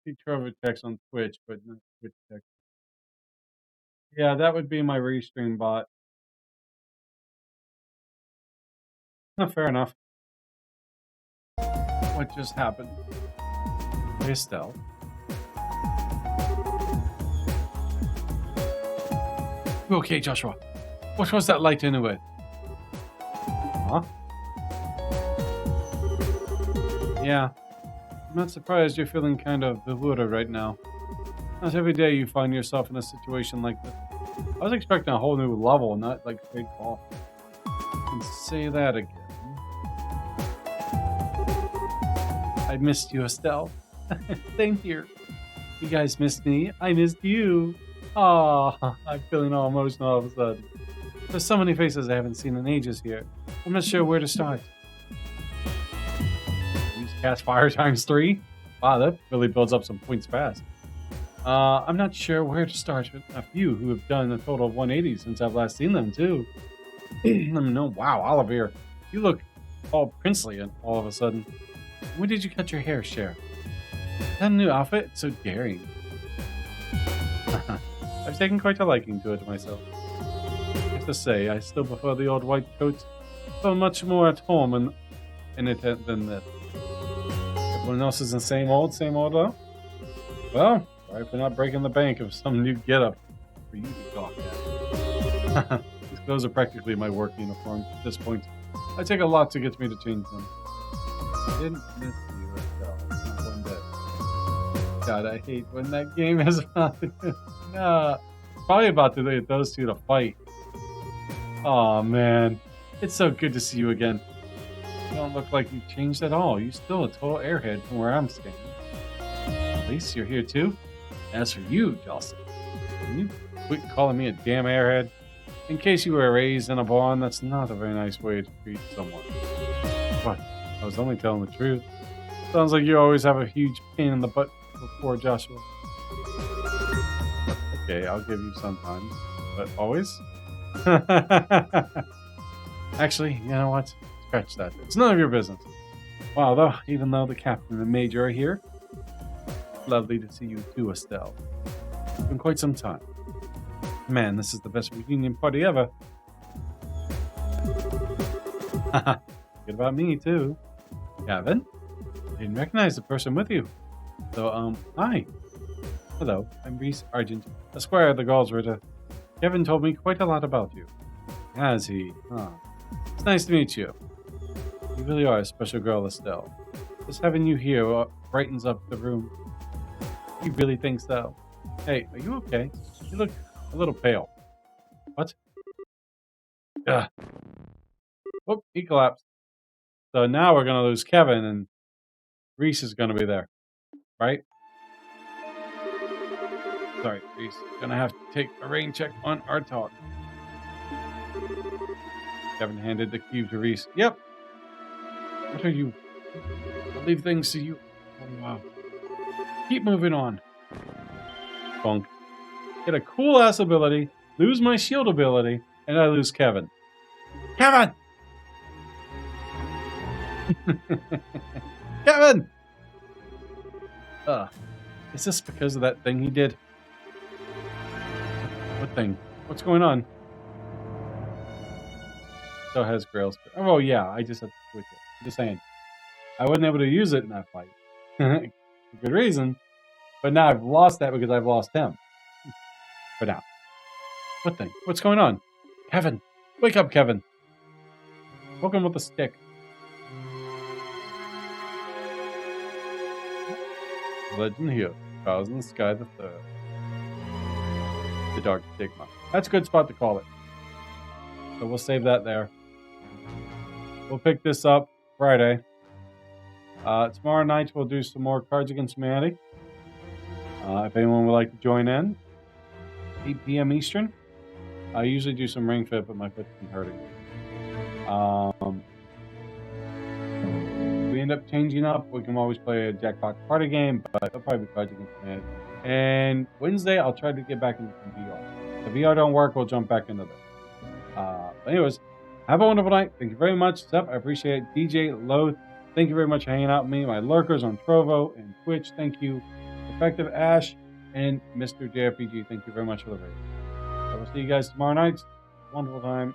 See Trevor text on Twitch, but not Twitch text. Yeah, that would be my restream bot. Fair enough. What just happened? Hey, Estelle. You okay, Joshua? What was that light anyway? Huh? Yeah. I'm not surprised you're feeling kind of bewildered right now. Not every day you find yourself in a situation like this. I was expecting a whole new level, not like straight off. And say that again. I missed you, Estelle. Same here. You guys missed me. I missed you. Aw, I'm feeling all emotional all of a sudden. There's so many faces I haven't seen in ages here. I'm not sure where to start. Use cast fire times 3? Wow, that really builds up some points fast. I'm not sure where to start with a few who have done a total of 180 since I've last seen them, too. No, wow, Oliver, you look all princely all of a sudden. When did you cut your hair, Cher? That new outfit? It's so daring. I've taken quite a liking to it myself. I have to say, I still prefer the old white coat. So much more at home in it than this. Everyone else is the same old though? Well, sorry for not breaking the bank of some new getup for you to talk at. These clothes are practically my work uniform at this point. I take a lot to get me to change them. I didn't miss you, Estelle. Not one bit. God, I hate when that game is about to... Nah, probably about to get those two to fight. Aw, man. It's so good to see you again. You don't look like you've changed at all. You're still a total airhead from where I'm standing. At least you're here too. As for you, Jocelyn, can you quit calling me a damn airhead? In case you were raised in a barn, that's not a very nice way to treat someone. What? I was only telling the truth. Sounds like you always have a huge pain in the butt for poor Joshua. Okay, I'll give you sometimes. But always? Actually, you know what? Scratch that. It's none of your business. Wow, though, even though the captain and major are here, lovely to see you too, Estelle. It's been quite some time. Man, this is the best reunion party ever. Good about me, too. Kevin? Didn't recognize the person with you. So, hi. Hello, I'm Reese Argent, Esquire of the Galsritter. Kevin told me quite a lot about you. Has he? Huh. It's nice to meet you. You really are a special girl, Estelle. Just having you here brightens up the room. You really think so? Hey, are you okay? You look a little pale. What? Ugh. Oh, he collapsed. So now we're going to lose Kevin, and Reese is going to be there. Right? Sorry, Reese. Going to have to take a rain check on our talk. Kevin handed the cube to Reese. Yep. What are you? I'll leave things to you. Oh, wow. Keep moving on. Bonk. Get a cool-ass ability, lose my shield ability, and I lose Kevin. Kevin! Kevin! Is this because of that thing he did? What thing? What's going on? Still has Grail's. Oh, yeah, I just have to switch it. I'm just saying. I wasn't able to use it in that fight. Good reason. But now I've lost that because I've lost him. For now. What thing? What's going on? Kevin! Wake up, Kevin! Poke him with a stick. Legend here. Trials in the Sky the Third. The Dark Stigma. That's a good spot to call it. So we'll save that there. We'll pick this up Friday. Tomorrow night we'll do some more Cards Against Humanity. If anyone would like to join in, 8 p.m. Eastern. I usually do some Ring Fit, but my foot's been hurting. We end up changing up. We can always play a Jackpot party game, but it'll probably be Cards Against Humanity. And Wednesday, I'll try to get back into some VR. If VR don't work, we'll jump back into that. But anyways, have a wonderful night. Thank you very much. Sep, I appreciate it. DJ LoH, thank you very much for hanging out with me. My lurkers on Trovo and Twitch, thank you. Effective Ash and Mr. JRPG, thank you very much for the raid. I will see you guys tomorrow night. Wonderful time.